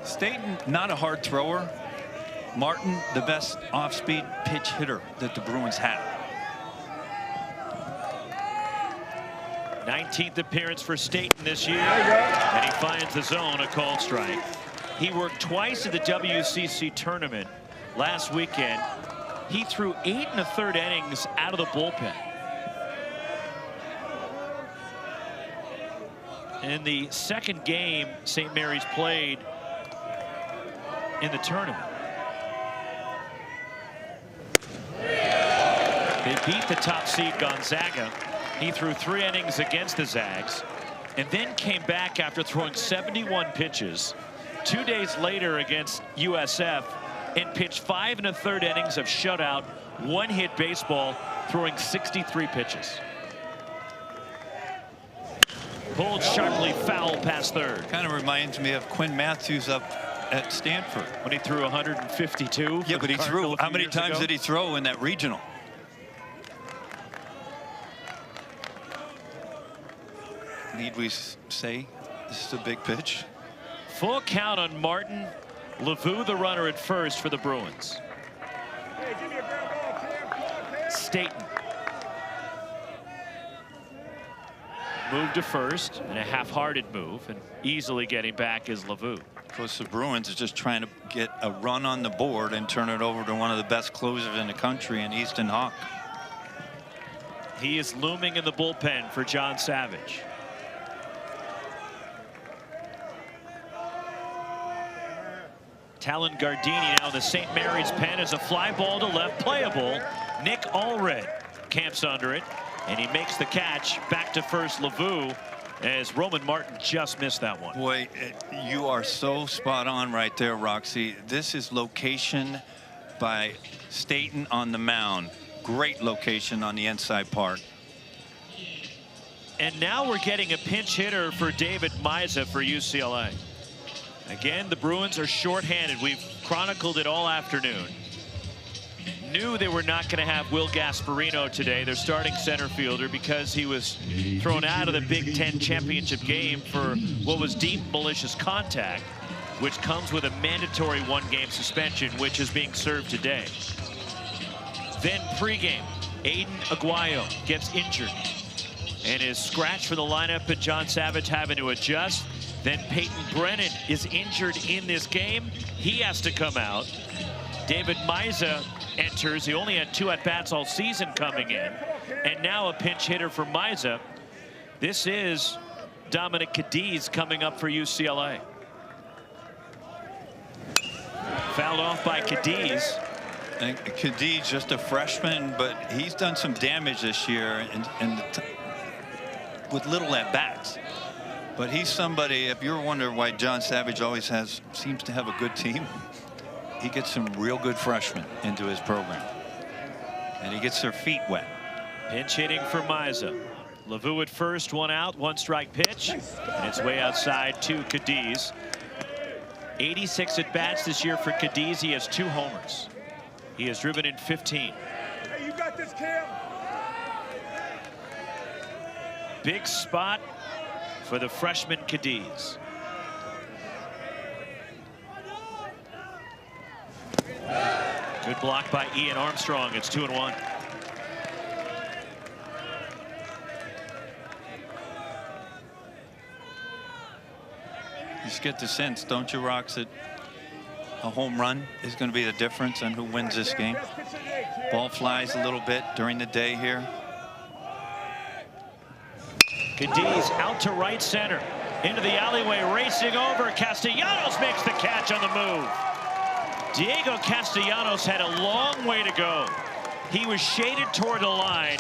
Staton, not a hard thrower. Martin, the best off-speed pitch hitter that the Bruins have. 19th appearance for Staton this year, and he finds the zone, a called strike. He worked twice at the WCC tournament last weekend. He threw 8 1/3 innings out of the bullpen. In the second game St. Mary's played in the tournament, they beat the top seed Gonzaga. He threw 3 innings against the Zags and then came back after throwing 71 pitches 2 days later against USF and pitched 5 1/3 innings of shutout, 1-hit baseball, throwing 63 pitches. Pulled sharply foul past third. Kind of reminds me of Quinn Matthews up at Stanford when he threw 152. Yeah, but he threw. How many times did he throw in that regional? Need we say This is a big pitch. Full count on Martin. LeVue, the runner at first for the Bruins. Staten. Move to first, and a half-hearted move, and easily getting back is LeVue. Of course, the Bruins are just trying to get a run on the board and turn it over to one of the best closers in the country in Easton Hawk. He is looming in the bullpen for John Savage. Talon Gardini now in the St. Mary's pen as a fly ball to left, playable. Nick Allred camps under it, and he makes the catch. Back to first, LeVue, as Roman Martin just missed that one. Boy, you are so spot on right there, Roxy. This is location by Staten on the mound. Great location on the inside part. And now we're getting a pinch hitter for David Miza for UCLA. Again, the Bruins are shorthanded. We've chronicled it all afternoon. Knew they were not going to have Will Gasparino today, their starting center fielder, because he was thrown out of the Big Ten championship game for what was deemed malicious contact, which comes with a mandatory one-game suspension, which is being served today. Then pregame, Aiden Aguayo gets injured and is scratched for the lineup, and John Savage having to adjust. Then Peyton Brennan is injured in this game. He has to come out. David Miza enters. He only had 2 at-bats all season coming in. And now a pinch hitter for Miza. This is Dominic Cadiz coming up for UCLA. Fouled off by Cadiz. And Cadiz, just a freshman, but he's done some damage this year with little at-bats. But he's somebody, if you're wondering why John Savage always seems to have a good team, he gets some real good freshmen into his program. And he gets their feet wet. Pinch hitting for Miza. LeVue at first, 1 out, 1 strike pitch. And it's way outside to Cadiz. 86 at-bats this year for Cadiz. He has 2 homers. He has driven in 15. Hey, you got this, Cam. Big spot for the freshman Cadiz. Good block by Ian Armstrong. It's 2-1. You just get the sense, don't you, Rox, that a home run is going to be the difference on who wins this game. Ball flies a little bit during the day here. Cadiz out to right center. Into the alleyway, racing over. Castellanos makes the catch on the move. Diego Castellanos had a long way to go. He was shaded toward the line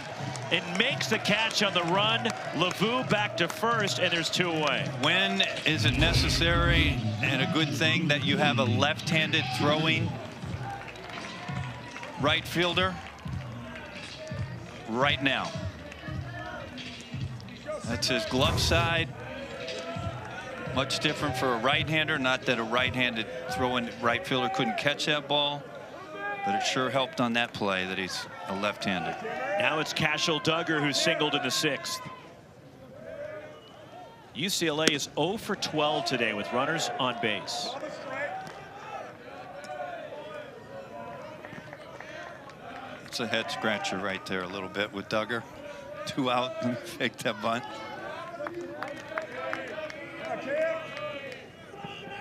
and makes the catch on the run. LeVue back to first, and there's 2 away. When is it necessary and a good thing that you have a left-handed throwing right fielder? Right now. That's his glove side. Much different for a right-hander. Not that a right-handed throwing right fielder couldn't catch that ball, but it sure helped on that play that he's a left-handed. Now it's Cashel Duggar who singled in the 6th. UCLA is 0 for 12 today with runners on base. It's a head scratcher right there a little bit with Duggar. 2 out and fake that bunt.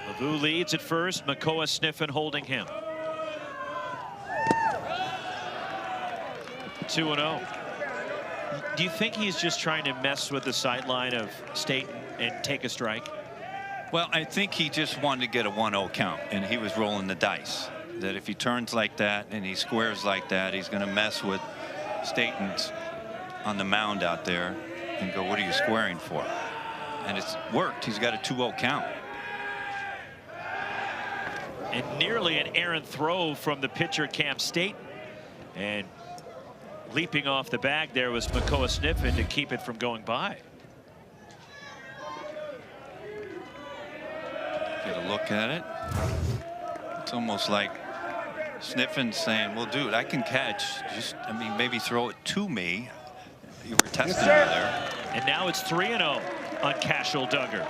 LeVue leads at first. Makoa Sniffen holding him. 2-0. Do you think he's just trying to mess with the sideline of Staten and take a strike? Well, I think he just wanted to get a 1-0 count, and he was rolling the dice. That if he turns like that and he squares like that, he's going to mess with Staten's on the mound out there and go, what are you squaring for? And it's worked. He's got a 2-0 count. And nearly an errant throw from the pitcher Cam Staten. And leaping off the bag there was Makoa Sniffen to keep it from going by. Get a look at it. It's almost like Sniffen saying, well, dude, I can catch. Just, I mean, maybe throw it to me. You were testing me there. And now it's 3-0 on Cashel Duggar.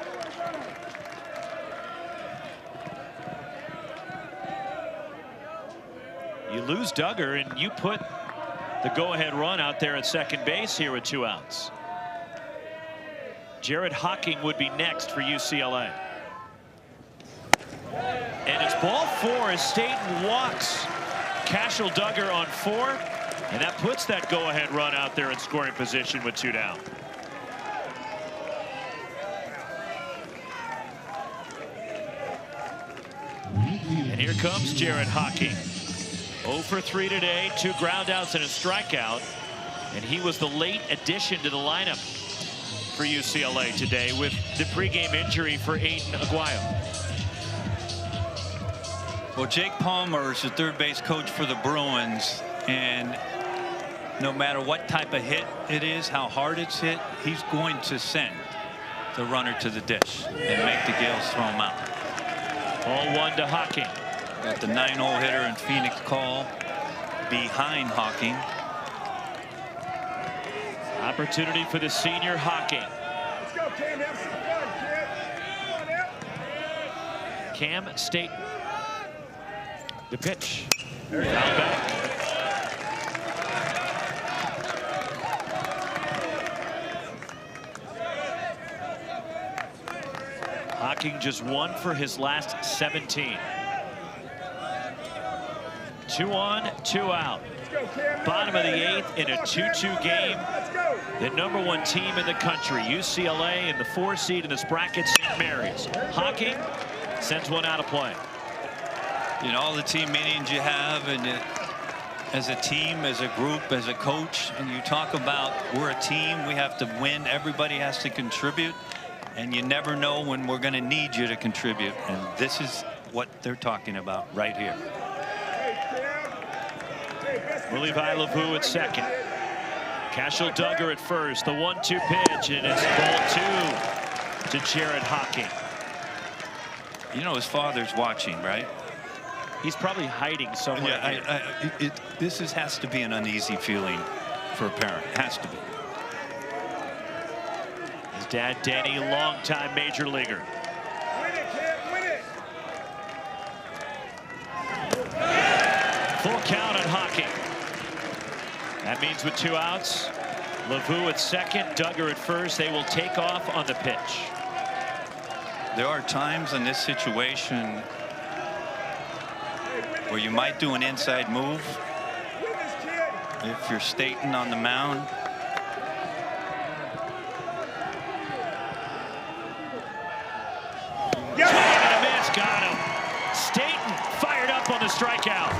lose Duggar, and you put the go-ahead run out there at second base here with 2 outs. Jared Hocking would be next for UCLA. And it's ball 4 as Staten walks Cashel Duggar on 4, and that puts that go-ahead run out there in scoring position with 2 down. And here comes Jared Hocking. 0 for 3 today, 2 groundouts and a strikeout. And he was the late addition to the lineup for UCLA today with the pregame injury for Aiden Aguayo. Well, Jake Palmer is the third base coach for the Bruins, and no matter what type of hit it is, how hard it's hit, he's going to send the runner to the dish and make the Gales throw him out. Ball 1 to Hocking. Got the 9-0 hitter in Phoenix call behind Hocking. Opportunity for the senior Hocking. Let's go, Cam. Have some fun, kid. Come on, Cam Staten. The pitch. Foul back. Hocking just 1 for his last 17. 2 on, 2 out. Bottom of the 8th in a 2-2 game. The #1 team in the country, UCLA, in the 4 seed in this bracket, St. Mary's. Hocking sends 1 out of play. You know, all the team meetings you have, and as a team, as a group, as a coach, and you talk about we're a team, we have to win, everybody has to contribute, and you never know when we're going to need you to contribute, and this is what they're talking about right here. Levi Lavu at second. Cashel Duggar at first. The 1-2 pitch, and it's ball 2 to Jared Hocking. You know his father's watching, right? He's probably hiding somewhere. Yeah, this has to be an uneasy feeling for a parent. It has to be. His dad, Danny, longtime major leaguer. Win it, kid. Win it. Full count on Hocking. That means with 2 outs, Lavu at second, Duggar at first. They will take off on the pitch. There are times in this situation where you might do an inside move if you're Staten on the mound. Swing and a miss, got him. Staten fired up on the strikeout.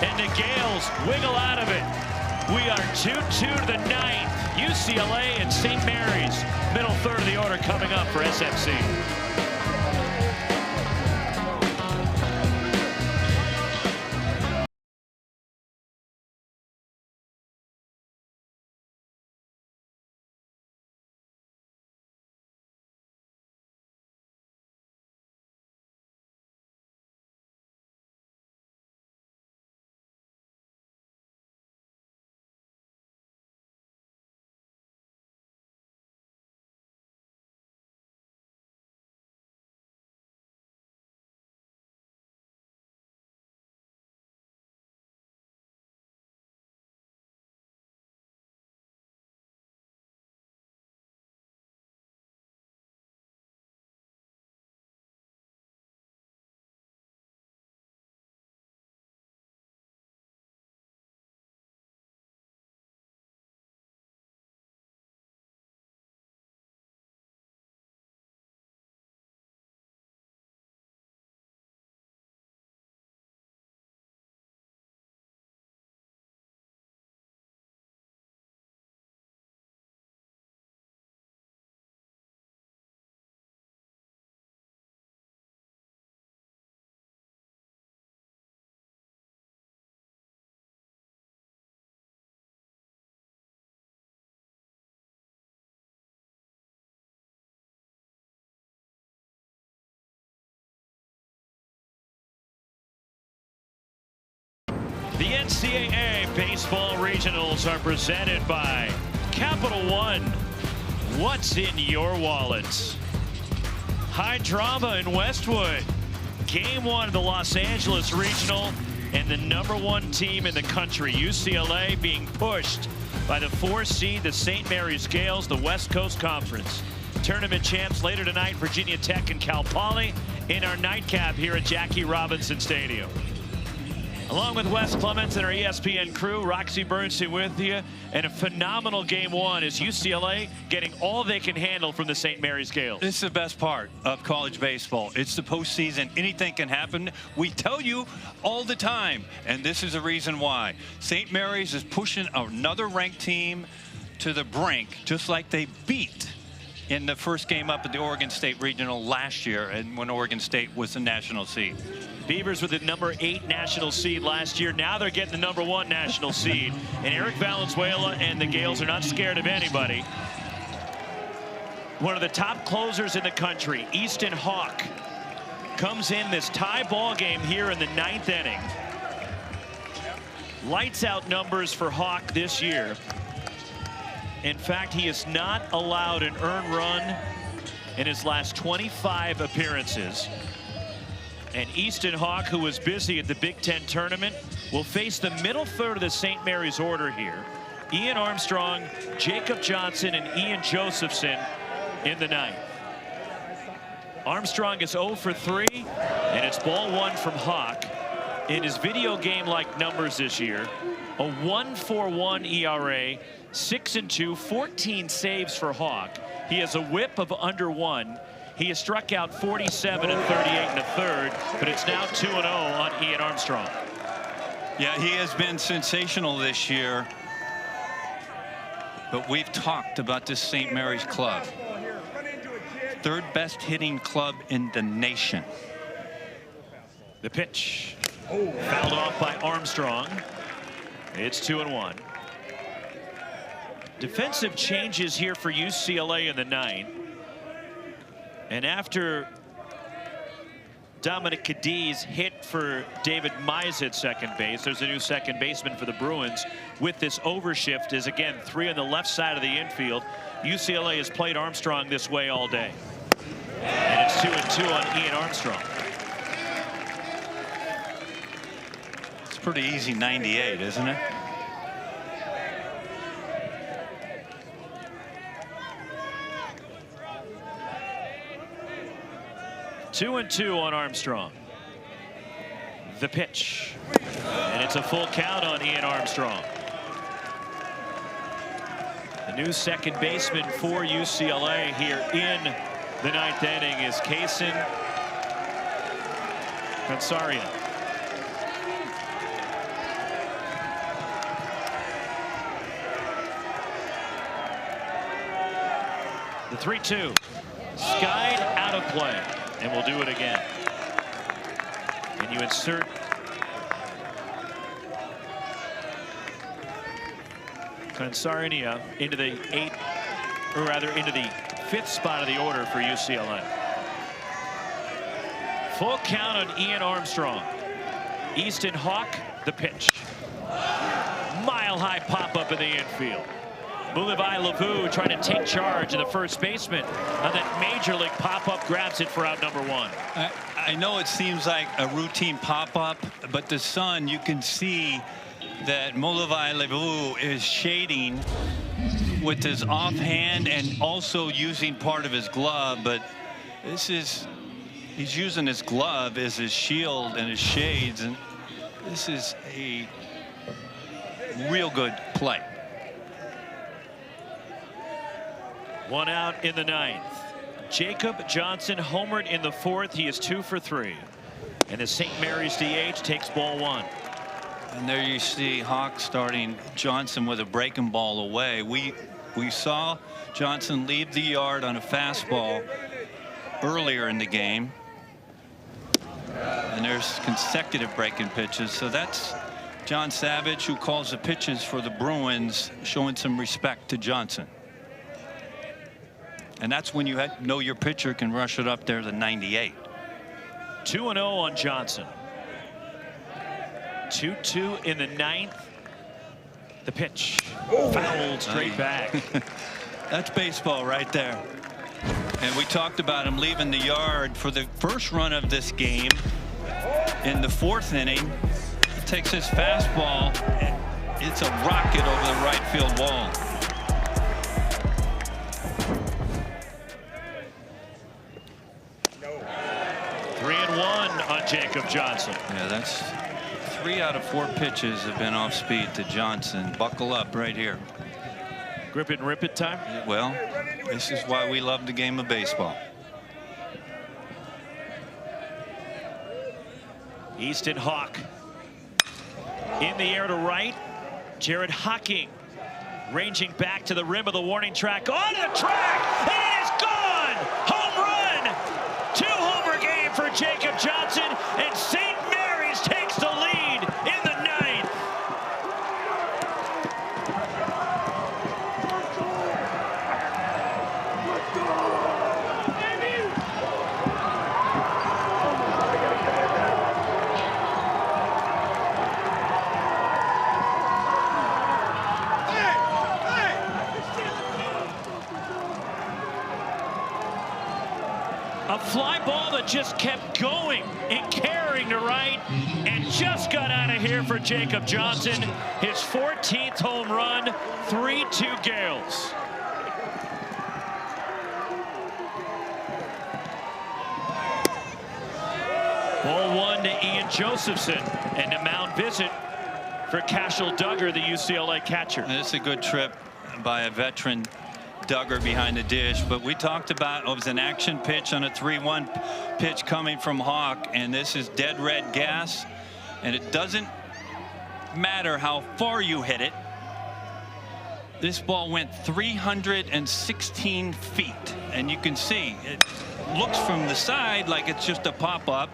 And the Gales wiggle out of it. We are 2-2 to the 9th. UCLA and St. Mary's. Middle third of the order coming up for SFC. The NCAA Baseball Regionals are presented by Capital One. What's in your wallets? High drama in Westwood. Game 1 of the Los Angeles Regional. and the #1 team in the country, UCLA, being pushed by the 4 seed, the St. Mary's Gales, the West Coast Conference. Tournament champs later tonight, Virginia Tech and Cal Poly in our nightcap here at Jackie Robinson Stadium. Along with Wes Clements and our ESPN crew, Roxy Bernstein with you. And a phenomenal game 1 is UCLA getting all they can handle from the St. Mary's Gales. This is the best part of college baseball. It's the postseason. Anything can happen. We tell you all the time, and this is the reason why. St. Mary's is pushing another ranked team to the brink, just like they beat in the first game up at the Oregon State Regional last year, and when Oregon State was the national seed. Beavers with the #8 national seed last year. Now they're getting the #1 national seed. And Eric Valenzuela and the Gales are not scared of anybody. One of the top closers in the country, Easton Hawk, comes in this tie ball game here in the 9th inning. Lights out numbers for Hawk this year. In fact, he has not allowed an earned run in his last 25 appearances. And Easton Hawk, who was busy at the Big Ten tournament, will face the middle third of the St. Mary's order here. Ian Armstrong, Jacob Johnson, and Ian Josephson in the 9th. Armstrong is 0 for 3, and it's ball 1 from Hawk. In his video game-like numbers this year, a 1.41 ERA, 6-2, 14 saves for Hawk. He has a whip of under 1. He has struck out 47 and 38 in the 3rd, but it's now 2-0 on Ian Armstrong. Yeah, he has been sensational this year. But we've talked about this St. Mary's club. 3rd best hitting club in the nation. The pitch. Fouled off by Armstrong. It's 2-1. Defensive changes here for UCLA in the 9th. And after Dominic Cadiz hit for David Mize at second base, there's a new second baseman for the Bruins with this overshift. Is again 3 on the left side of the infield. UCLA has played Armstrong this way all day. And it's 2-2 on Ian Armstrong. It's pretty easy 98, isn't it? Two and 2 on Armstrong. The pitch. And it's a full count on Ian Armstrong. The new second baseman for UCLA here in the 9th inning is Kaysen Kansarian. The 3-2. Skied out of play. And we'll do it again. And you insert Kansarian into the 8th, or rather into the 5th spot of the order for UCLA. Full count on Ian Armstrong. Easton Hawk, the pitch. Mile-high pop-up in the infield. Mulivai Lavu trying to take charge, and the first baseman on that major league pop-up grabs it for out #1. I know it seems like a routine pop-up, but the sun, you can see that Mulivai Lavu is shading with his offhand and also using part of his glove. But this is, he's using his glove as his shield and his shades, and this is a real good play. 1 out in the 9th. Jacob Johnson homered in the 4th. He is 2 for 3. And the St. Mary's DH takes ball 1. And there you see Hawk starting Johnson with a breaking ball away. We saw Johnson leave the yard on a fastball earlier in the game. And there's consecutive breaking pitches. So that's John Savage, who calls the pitches for the Bruins, showing some respect to Johnson. And that's when you know your pitcher can rush it up there to 98. 2-0 on Johnson. 2-2 in the 9th. The pitch. Fouled straight back. That's baseball right there. And we talked about him leaving the yard for the first run of this game. In the 4th inning, takes his fastball, and it's a rocket over the right field wall. No. 3-1 on Jacob Johnson. Yeah, that's 3 out of 4 pitches have been off speed to Johnson. Buckle up right here. Grip it and rip it time? Well, this is why we love the game of baseball. Easton Hawk in the air to right. Jared Hocking ranging back to the rim of the warning track. On the track! It is gone! Home run! 2-homer game for Jacob Johnson, and St. Mary's takes the lead in the ninth. A fly ball that just kept going and carrying to right and just got out of here for Jacob Johnson. His 14th home run, 3-2 Gales. Ball 1 to Ian Josephson, and a mound visit for Cashel Duggar, the UCLA catcher. And it's a good trip by a veteran Duggar behind the dish, but we talked about it was an action pitch on a 3-1 pitch coming from Hawk, and this is dead red gas, and it doesn't matter how far you hit it. This ball went 316 feet, and you can see it looks from the side like it's just a pop-up,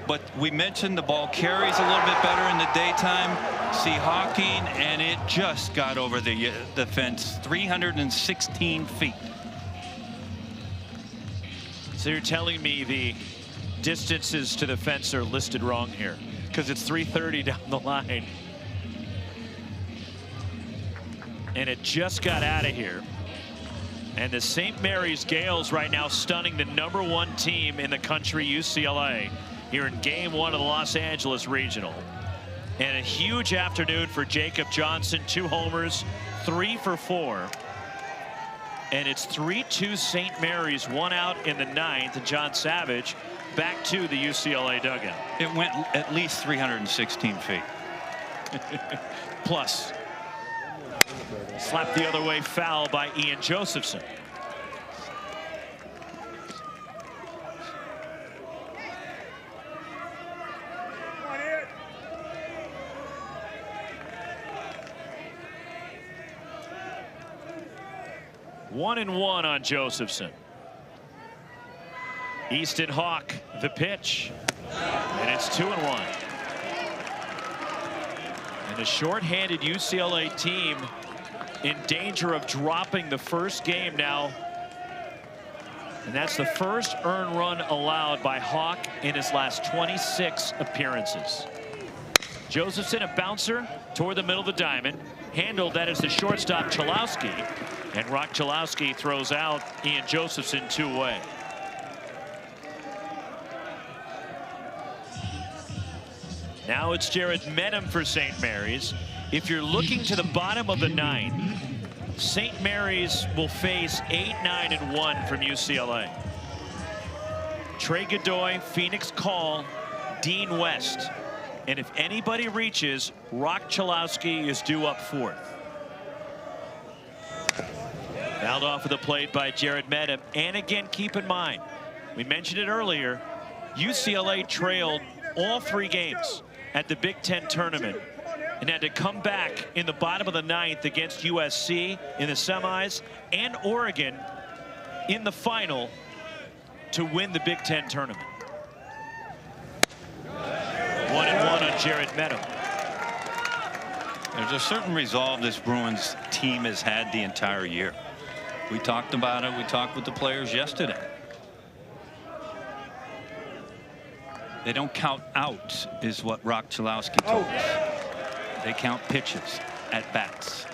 but we mentioned the ball carries a little bit better in the daytime. See Hawking, and it just got over the fence, 316 feet. So you're telling me the distances to the fence are listed wrong here, because it's 330 down the line. And it just got out of here. And the St. Mary's Gales right now stunning the #1 team in the country, UCLA, here in Game 1 of the Los Angeles Regional. And a huge afternoon for Jacob Johnson. 2 homers, 3 for 4. And it's 3-2 St. Mary's, 1 out in the 9th. And John Savage back to the UCLA dugout. It went at least 316 feet. Plus. Slapped the other way, foul by Ian Josephson. One and one on Josephson. Easton Hawk, the pitch, and it's 2-1. And a short-handed UCLA team in danger of dropping the first game now. And that's the first earned run allowed by Hawk in his last 26 appearances. Josephson, a bouncer toward the middle of the diamond. Handled that as the shortstop, Chalowski. And Rock Chalowski throws out Ian Josephson 2-way. Now it's Jared Medham for St. Mary's. If you're looking to the bottom of the 9th, St. Mary's will face 8, 9, and 1 from UCLA. Trey Godoy, Phoenix Call, Dean West. And if anybody reaches, Rock Chalowski is due up 4th. Fouled off of the plate by Jared Medham. And again, keep in mind, we mentioned it earlier, UCLA trailed all 3 games at the Big Ten tournament and had to come back in the bottom of the 9th against USC in the semis and Oregon in the final to win the Big Ten tournament. 1-1 on Jared Medham. There's a certain resolve this Bruins team has had the entire year. We talked about it. We talked with the players yesterday. They don't count outs, is what Rock Chalowski told us. They count pitches at bats.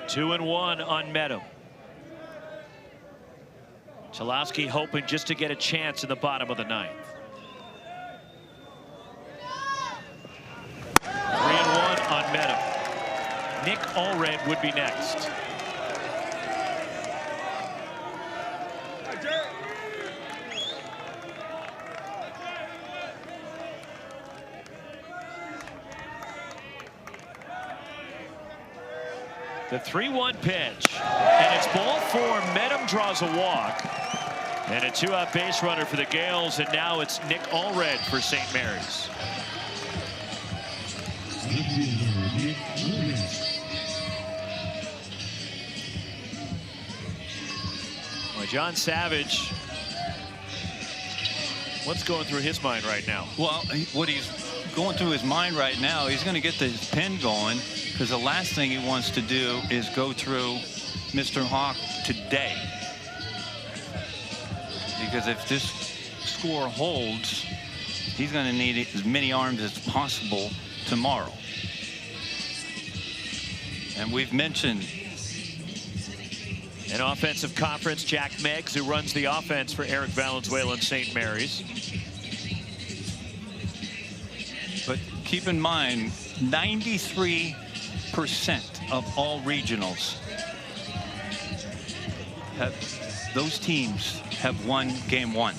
2-1 on Medham. Chalowski hoping just to get a chance in the bottom of the ninth. 3-1 on Meadow. Nick Allred would be next. The 3-1 pitch, and it's ball four. Medham draws a walk, and a two-out base runner for the Gales, and now it's Nick Allred for St. Mary's. Well, John Savage, what's going through his mind right now? Well, what he's going through his mind right now, he's going to get the pen going, because the last thing he wants to do is go through Mr. Hawk today. Because if this score holds, he's going to need as many arms as possible tomorrow. And we've mentioned an offensive conference, Jack Meggs, who runs the offense for Eric Valenzuela and St. Mary's. But keep in mind, 93% of all regionals those teams have won game one.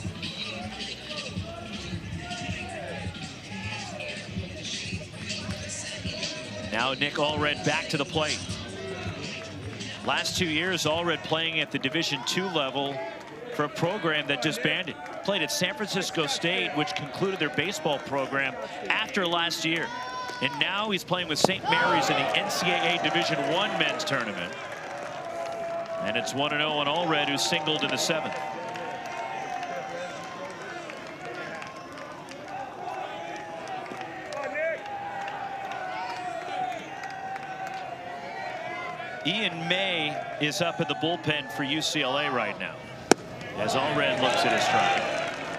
Now Nick Allred back to the plate. Last 2 years, Allred playing at the Division II level for a program that disbanded. Played at San Francisco State, which concluded their baseball program after last year. And now he's playing with St. Mary's in the NCAA Division I men's tournament. And it's 1-0 on Allred, who singled in the seventh. Ian May is up in the bullpen for UCLA right now, as Allred looks at his strike.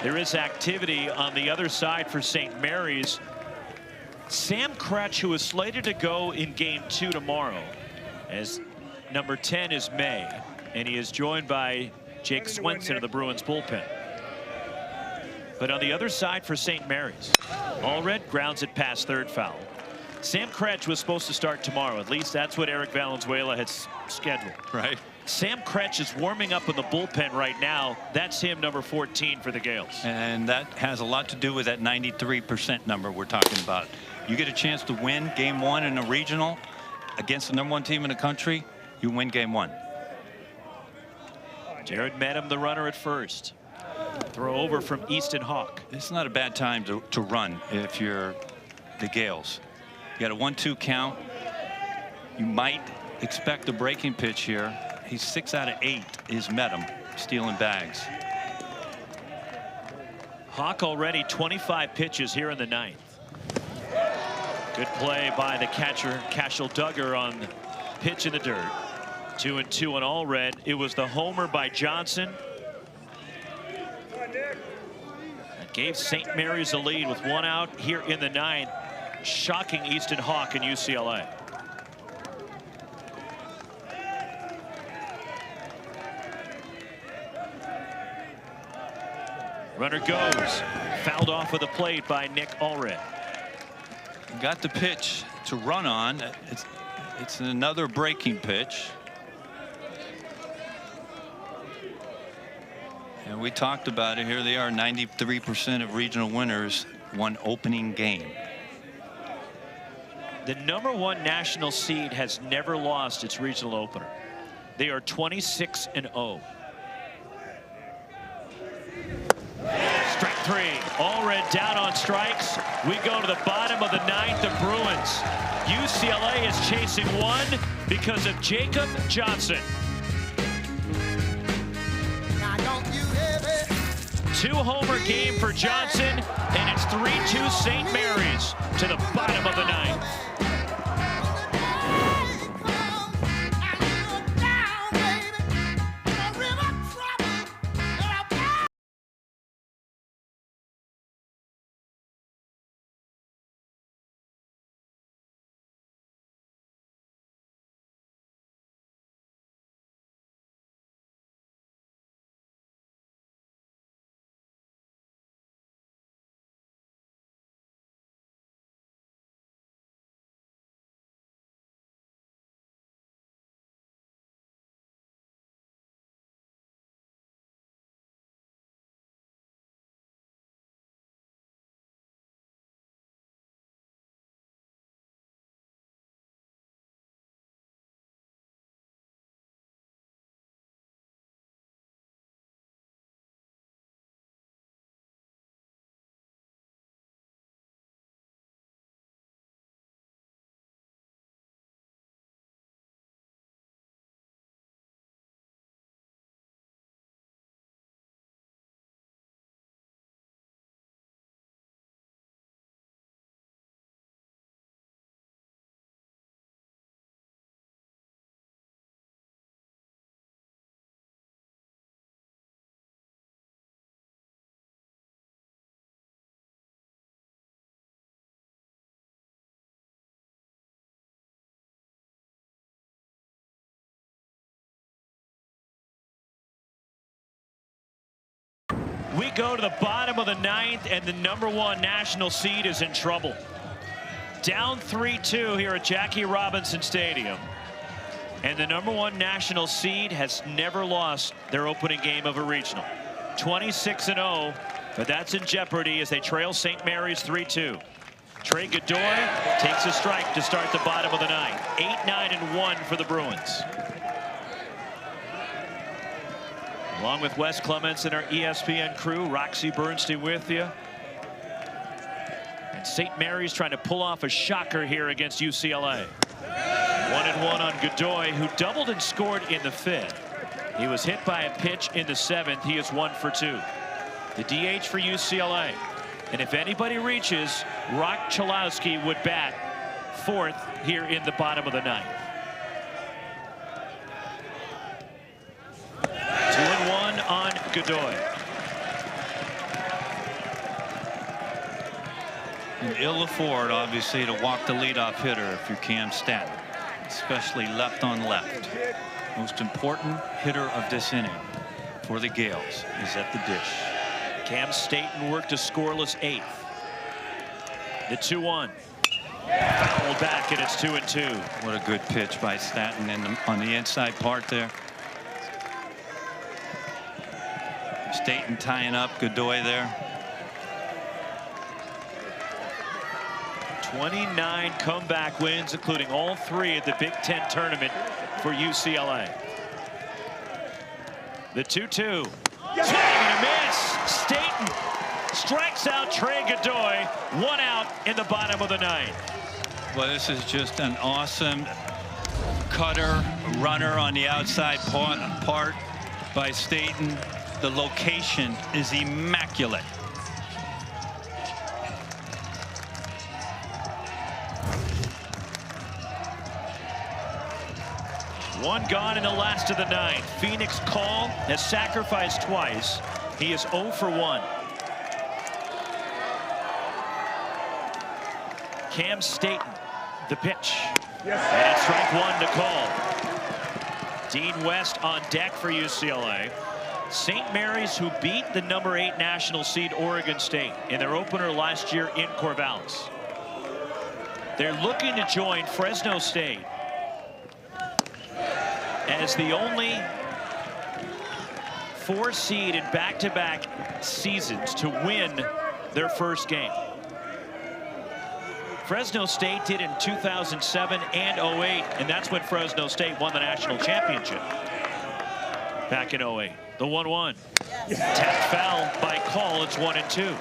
There is activity on the other side for St. Mary's. Sam Kretsch, who is slated to go in game 2 tomorrow, as number 10 is May, and he is joined by Jake Swenson of the Bruins bullpen. But on the other side for St. Mary's, Allred grounds it past third foul. Sam Kretsch was supposed to start tomorrow. At least that's what Eric Valenzuela had scheduled. Right. Sam Kretsch is warming up in the bullpen right now. That's him, number 14 for the Gales. And that has a lot to do with that 93% number we're talking about. You get a chance to win game one in a regional against the #1 team in the country, you win game one. Jared Medham, the runner at first. Throw over from Easton Hawk. It's not a bad time to run if you're the Gales. You got a 1-2 count. You might expect a breaking pitch here. He's 6 out of 8 is Medham, stealing bags. Hawk already 25 pitches here in the ninth. Good play by the catcher, Cashel Duggar, on the pitch in the dirt. 2-2 on Allred. It was the homer by Johnson that gave St. Mary's a lead with 1 out here in the ninth. Shocking Easton Hawk and UCLA. Runner goes. Fouled off of the plate by Nick Allred. Got the pitch to run on. It's another breaking pitch. And we talked about it. Here they are, 93% of regional winners won opening game. The #1 national seed has never lost its regional opener. They are 26-0. Strike 3. Allred down on strikes. We go to the bottom of the ninth. The Bruins. UCLA is chasing one because of Jacob Johnson. Two-homer game for Johnson, and it's 3-2 St. Mary's to the bottom of the ninth. We go to the bottom of the ninth, and the #1 national seed is in trouble. Down 3-2 here at Jackie Robinson Stadium. And the #1 national seed has never lost their opening game of a regional. 26-0, but that's in jeopardy as they trail St. Mary's 3-2. Trey Godoy takes a strike to start the bottom of the ninth. 8-9-1 for the Bruins. Along with Wes Clements and our ESPN crew, Roxy Bernstein with you. And St. Mary's trying to pull off a shocker here against UCLA. 1-1 on Godoy, who doubled and scored in the 5th. He was hit by a pitch in the 7th. He is 1 for 2. The DH for UCLA. And if anybody reaches, Rock Chalowski would bat 4th here in the bottom of the 9th. 2-1 on Godoy. And ill afford, obviously, to walk the leadoff hitter if you're Cam Staten, especially left on left. Most important hitter of this inning for the Gales is at the dish. Cam Staten worked a scoreless 8th. The 2-1. Fouled back, and it's 2-2. What a good pitch by Staten on the inside part there. Staten tying up Godoy there. 29 comeback wins, including all 3 at the Big Ten tournament for UCLA. The 2-2. Swing and a miss. Staten strikes out Trey Godoy. 1 out in the bottom of the 9th. Well, this is just an awesome cutter runner on the outside part by Staten. The location is immaculate. One gone in the last of the 9th. Phoenix Call has sacrificed twice. He is 0 for 1. Cam Staten, the pitch. And it's strike 1 to Call. Dean West on deck for UCLA. St. Mary's, who beat the #8 national seed Oregon State in their opener last year in Corvallis. They're looking to join Fresno State as the only 4 seed in back-to-back seasons to win their first game. Fresno State did in 2007 and 08, and that's when Fresno State won the national championship back in 08. The 1-1. Tapped foul by Call. It's 1-2.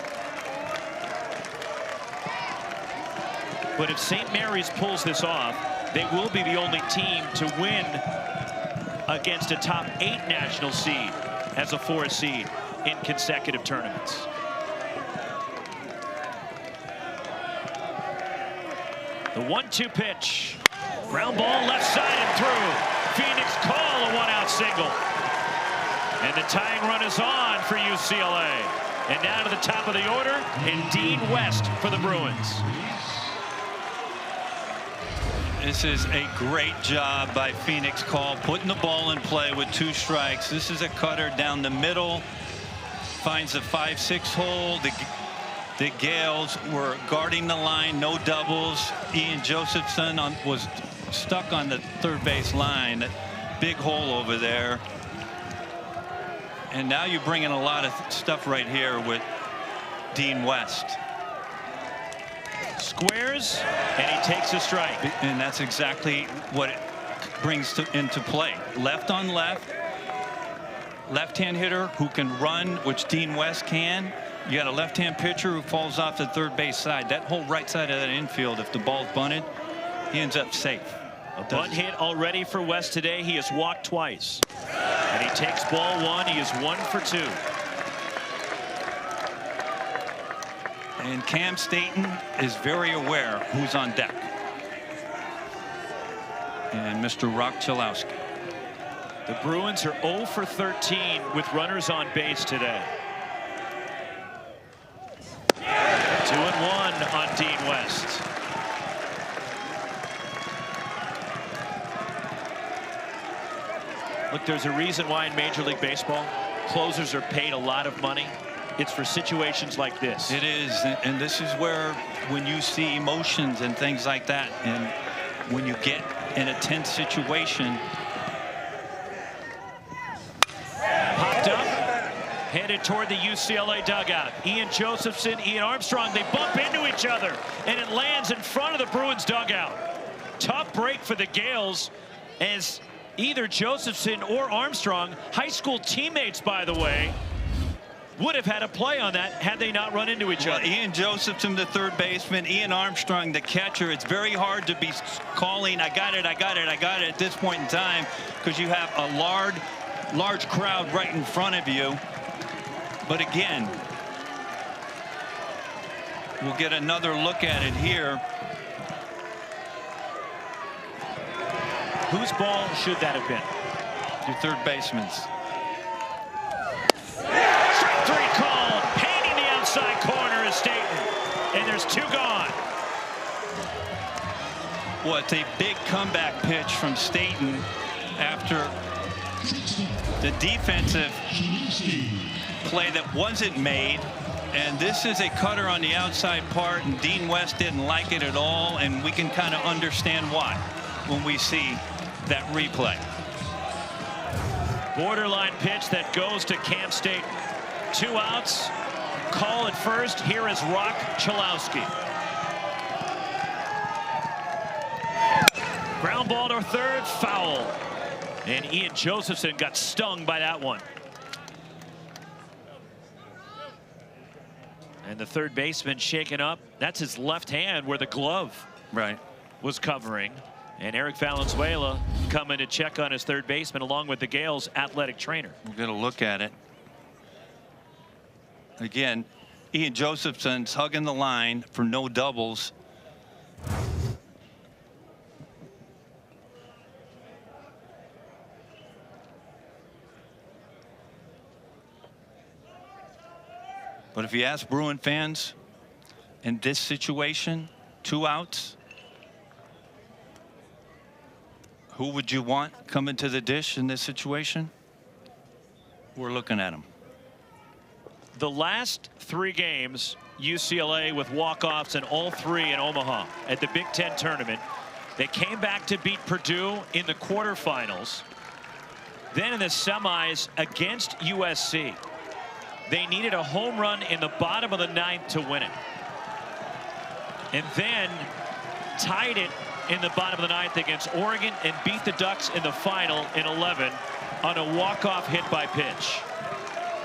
But if St. Mary's pulls this off, they will be the only team to win against a top 8 national seed as a 4 seed in consecutive tournaments. The 1-2 pitch. Ground ball left side and through. Phoenix Call, a 1-out single. And the tying run is on for UCLA. And now to the top of the order, and Dean West for the Bruins. This is a great job by Phoenix Call, putting the ball in play with 2 strikes. This is a cutter down the middle, finds the 5-6 hole. The Gales were guarding the line, no doubles. Ian Josephson was stuck on the 3rd base line, that big hole over there. And now you bring in a lot of stuff right here with Dean West. Squares, and he takes a strike. And that's exactly what it brings into play. Left on left, left-hand hitter who can run, which Dean West can. You got a left-hand pitcher who falls off the 3rd base side. That whole right side of that infield, if the ball's bunted, he ends up safe. A bunt hit already for West today. He has walked twice. And he takes ball 1. He is 1 for 2. And Cam Staten is very aware who's on deck. And Mr. Rock Chalowski. The Bruins are 0 for 13 with runners on base today. 2-1 on Dean West. Look, there's a reason why in Major League Baseball closers are paid a lot of money. it's for situations like this. It is, and this is where when you see emotions and things like that, and when you get in a tense situation. Popped up, headed toward the UCLA dugout. Ian Josephson, Ian Armstrong, they bump into each other, and it lands in front of the Bruins dugout. Tough break for the Gales, as either Josephson or Armstrong, high school teammates, by the way, would have had a play on that had they not run into each other. Ian Josephson, the third baseman, Ian Armstrong, the catcher. It's very hard to be calling, I got it at this point in time, because you have a large crowd right in front of you. But again, we'll get another look at it here. Whose ball should that have been? Your third baseman's. Strike 3 called, painting the outside corner is Staten, and there's 2 gone. Well, it's a big comeback pitch from Staten after the defensive play that wasn't made. And this is a cutter on the outside part, and Dean West didn't like it at all, and we can kind of understand why when we see that replay. Borderline pitch that goes to Cam Staten. 2 outs. Call at first. Here is Rock Chalowski. Ground ball to third, foul. And Ian Josephson got stung by that one. And the third baseman shaken up. That's his left hand where the glove was covering. And Eric Valenzuela coming to check on his third baseman along with the Gales athletic trainer. We're going to look at it. Again, Ian Josephson's hugging the line for no doubles. But if you ask Bruin fans, in this situation, 2 outs, who would you want coming to the dish in this situation? We're looking at him. The last 3 games, UCLA with walk-offs and all 3 in Omaha at the Big Ten tournament. They came back to beat Purdue in the quarterfinals. Then in the semis against USC. They needed a home run in the bottom of the 9th to win it. And then tied it in the bottom of the 9th against Oregon and beat the Ducks in the final in 11 on a walk-off hit by pitch.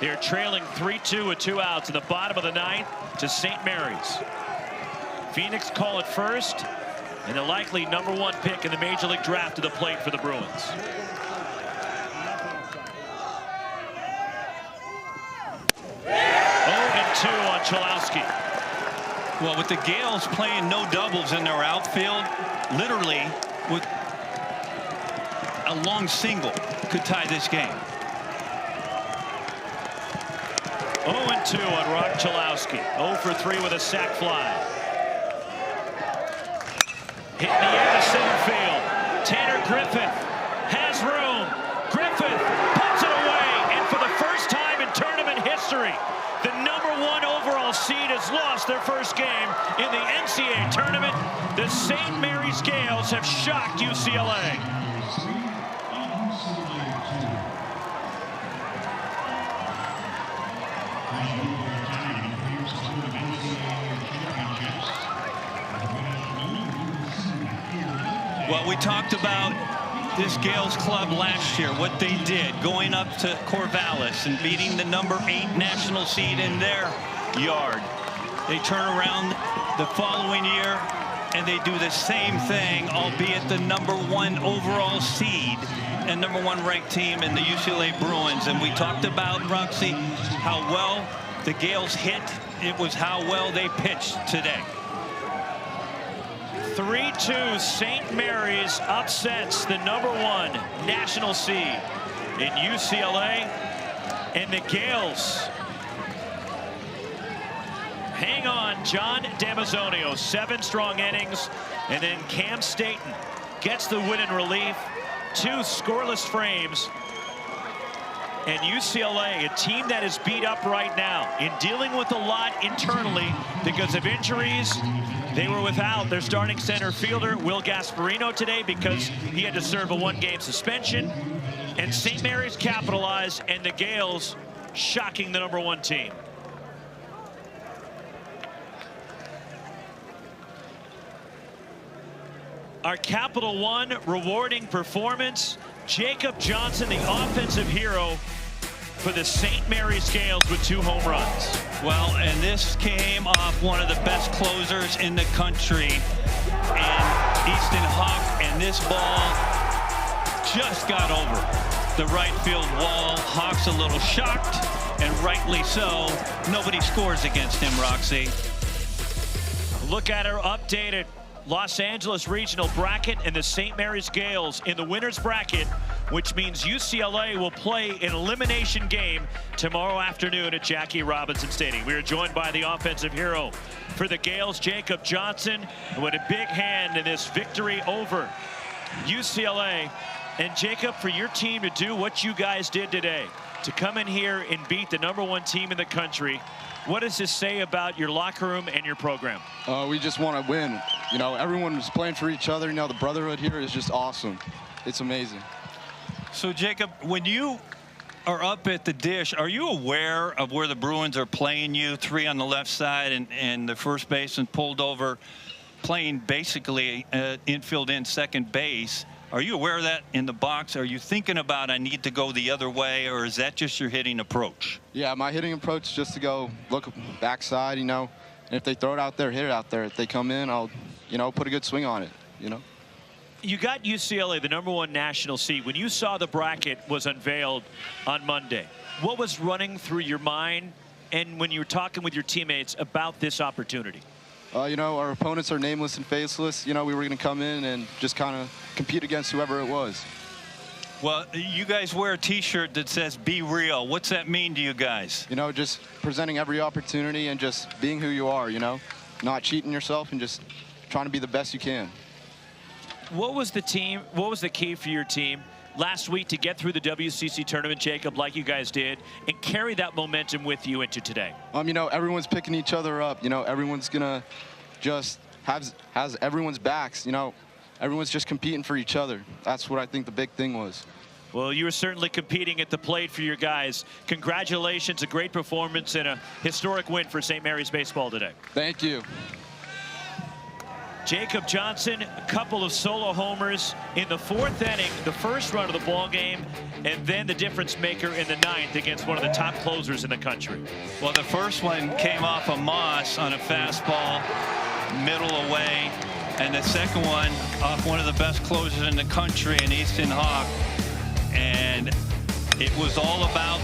They're trailing 3-2 with 2 outs in the bottom of the 9th to St. Mary's. Phoenix call at first, and the likely #1 pick in the Major League Draft to the plate for the Bruins. Two on Chalowski. Well, with the Gales playing no doubles in their outfield, literally with a long single could tie this game. 0-2 on Rock Chalowski. 0 for 3 with a sac fly. Hit in the air to center field. Tanner Griffith has room. Griffith puts it away, and for the first time in tournament history, the #1 overall seed has lost their first game in the NCAA tournament. The St. Mary's Gales have shocked UCLA. Well, we talked about this Gales club last year, what they did, going up to Corvallis and beating the #8 national seed in their yard. They turn around the following year and they do the same thing, albeit the #1 overall seed and #1 ranked team in the UCLA Bruins. And we talked about, Roxy, how well the Gales hit. It was how well they pitched today. 3-2 St. Mary's upsets the #1 national seed in UCLA, and the Gales hang on. John Damazonio, 7 strong innings, and then Cam Staten gets the win in relief. 2 scoreless frames And UCLA, a team that is beat up right now, in dealing with a lot internally because of injuries. They were without their starting center fielder, Will Gasparino, today because he had to serve a one-game suspension. And St. Mary's capitalized, and the Gales shocking the #1 team. Our Capital One rewarding performance. Jacob Johnson, the offensive hero for the St. Mary's Gales with 2 home runs. Well, and this came off one of the best closers in the country, and Easton Hawk, and this ball just got over the right field wall. Hawk's a little shocked, and rightly so. Nobody scores against him, Roxy. Look at our updated Los Angeles regional bracket and the St. Mary's Gales in the winner's bracket, which means UCLA will play an elimination game tomorrow afternoon at Jackie Robinson Stadium. We are joined by the offensive hero for the Gales, Jacob Johnson, who had a big hand in this victory over UCLA. And Jacob, for your team to do what you guys did today, to come in here and beat the #1 team in the country, what does this say about your locker room and your program? We just want to win. You know, everyone was playing for each other. You know, the brotherhood here is just awesome. It's amazing. So, Jacob, when you are up at the dish, are you aware of where the Bruins are playing you? 3 on the left side, and the first baseman pulled over, playing basically infield in second base. Are you aware of that in the box? Are you thinking about, I need to go the other way, or is that just your hitting approach? Yeah, my hitting approach is just to go look backside, you know. And if they throw it out there, hit it out there. If they come in, I'll, you know, put a good swing on it, you know. You got UCLA, the #1 national seed. When you saw the bracket was unveiled on Monday, what was running through your mind and when you were talking with your teammates about this opportunity? You know, our opponents are nameless and faceless. You know, we were going to come in and just kind of compete against whoever it was. Well, you guys wear a T-shirt that says "Be real." What's that mean to you guys? You know, just presenting every opportunity and just being who you are, you know, not cheating yourself and just trying to be the best you can. What was the key for your team last week to get through the WCC tournament, Jacob, like you guys did, and carry that momentum with you into today? You know, everyone's picking each other up. You know, everyone's gonna just has everyone's backs. You know, everyone's just competing for each other. That's what I think the big thing was. Well, you were certainly competing at the plate for your guys. Congratulations, a great performance and a historic win for St. Mary's baseball today. Thank you. Jacob Johnson, a couple of solo homers in the 4th inning, the first run of the ball game, and then the difference maker in the 9th against one of the top closers in the country. Well, the first one came off of Moss on a fastball, middle away, and the second one off one of the best closers in the country, in Easton Hawk. And it was all about,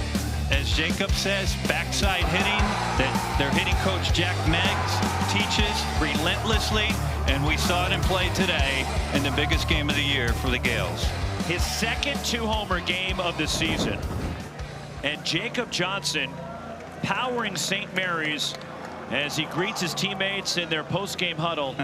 as Jacob says, backside hitting that their hitting coach Jack Meggs teaches relentlessly, and we saw it in play today in the biggest game of the year for the Gales. His second 2-homer game of the season. And Jacob Johnson powering St. Mary's as he greets his teammates in their post-game huddle.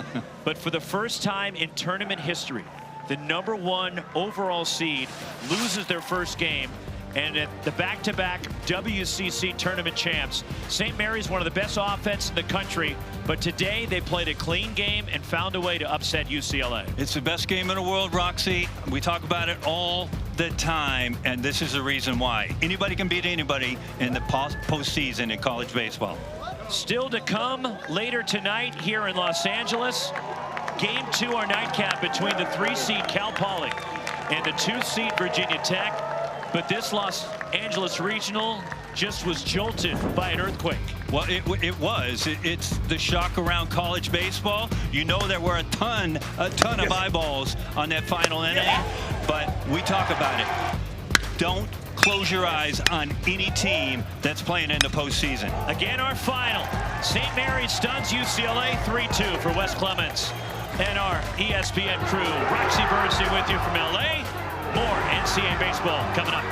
But for the first time in tournament history, the #1 overall seed loses their first game. And at the back-to-back WCC tournament champs, St. Mary's one of the best offense in the country, but today they played a clean game and found a way to upset UCLA. It's the best game in the world, Roxy. We talk about it all the time, and this is the reason why. Anybody can beat anybody in the postseason in college baseball. Still to come later tonight here in Los Angeles. Game 2, our nightcap between the 3-seed Cal Poly and the 2-seed Virginia Tech. But this Los Angeles regional just was jolted by an earthquake. Well, it was. It's the shock around college baseball. You know there were a ton of eyeballs on that final inning, but we talk about it. Don't close your eyes on any team that's playing in the postseason. Again, our final. St. Mary's stuns UCLA 3-2 for Wes Clements and our ESPN crew. Roxy Bernstein with you from LA. More NCAA baseball coming up.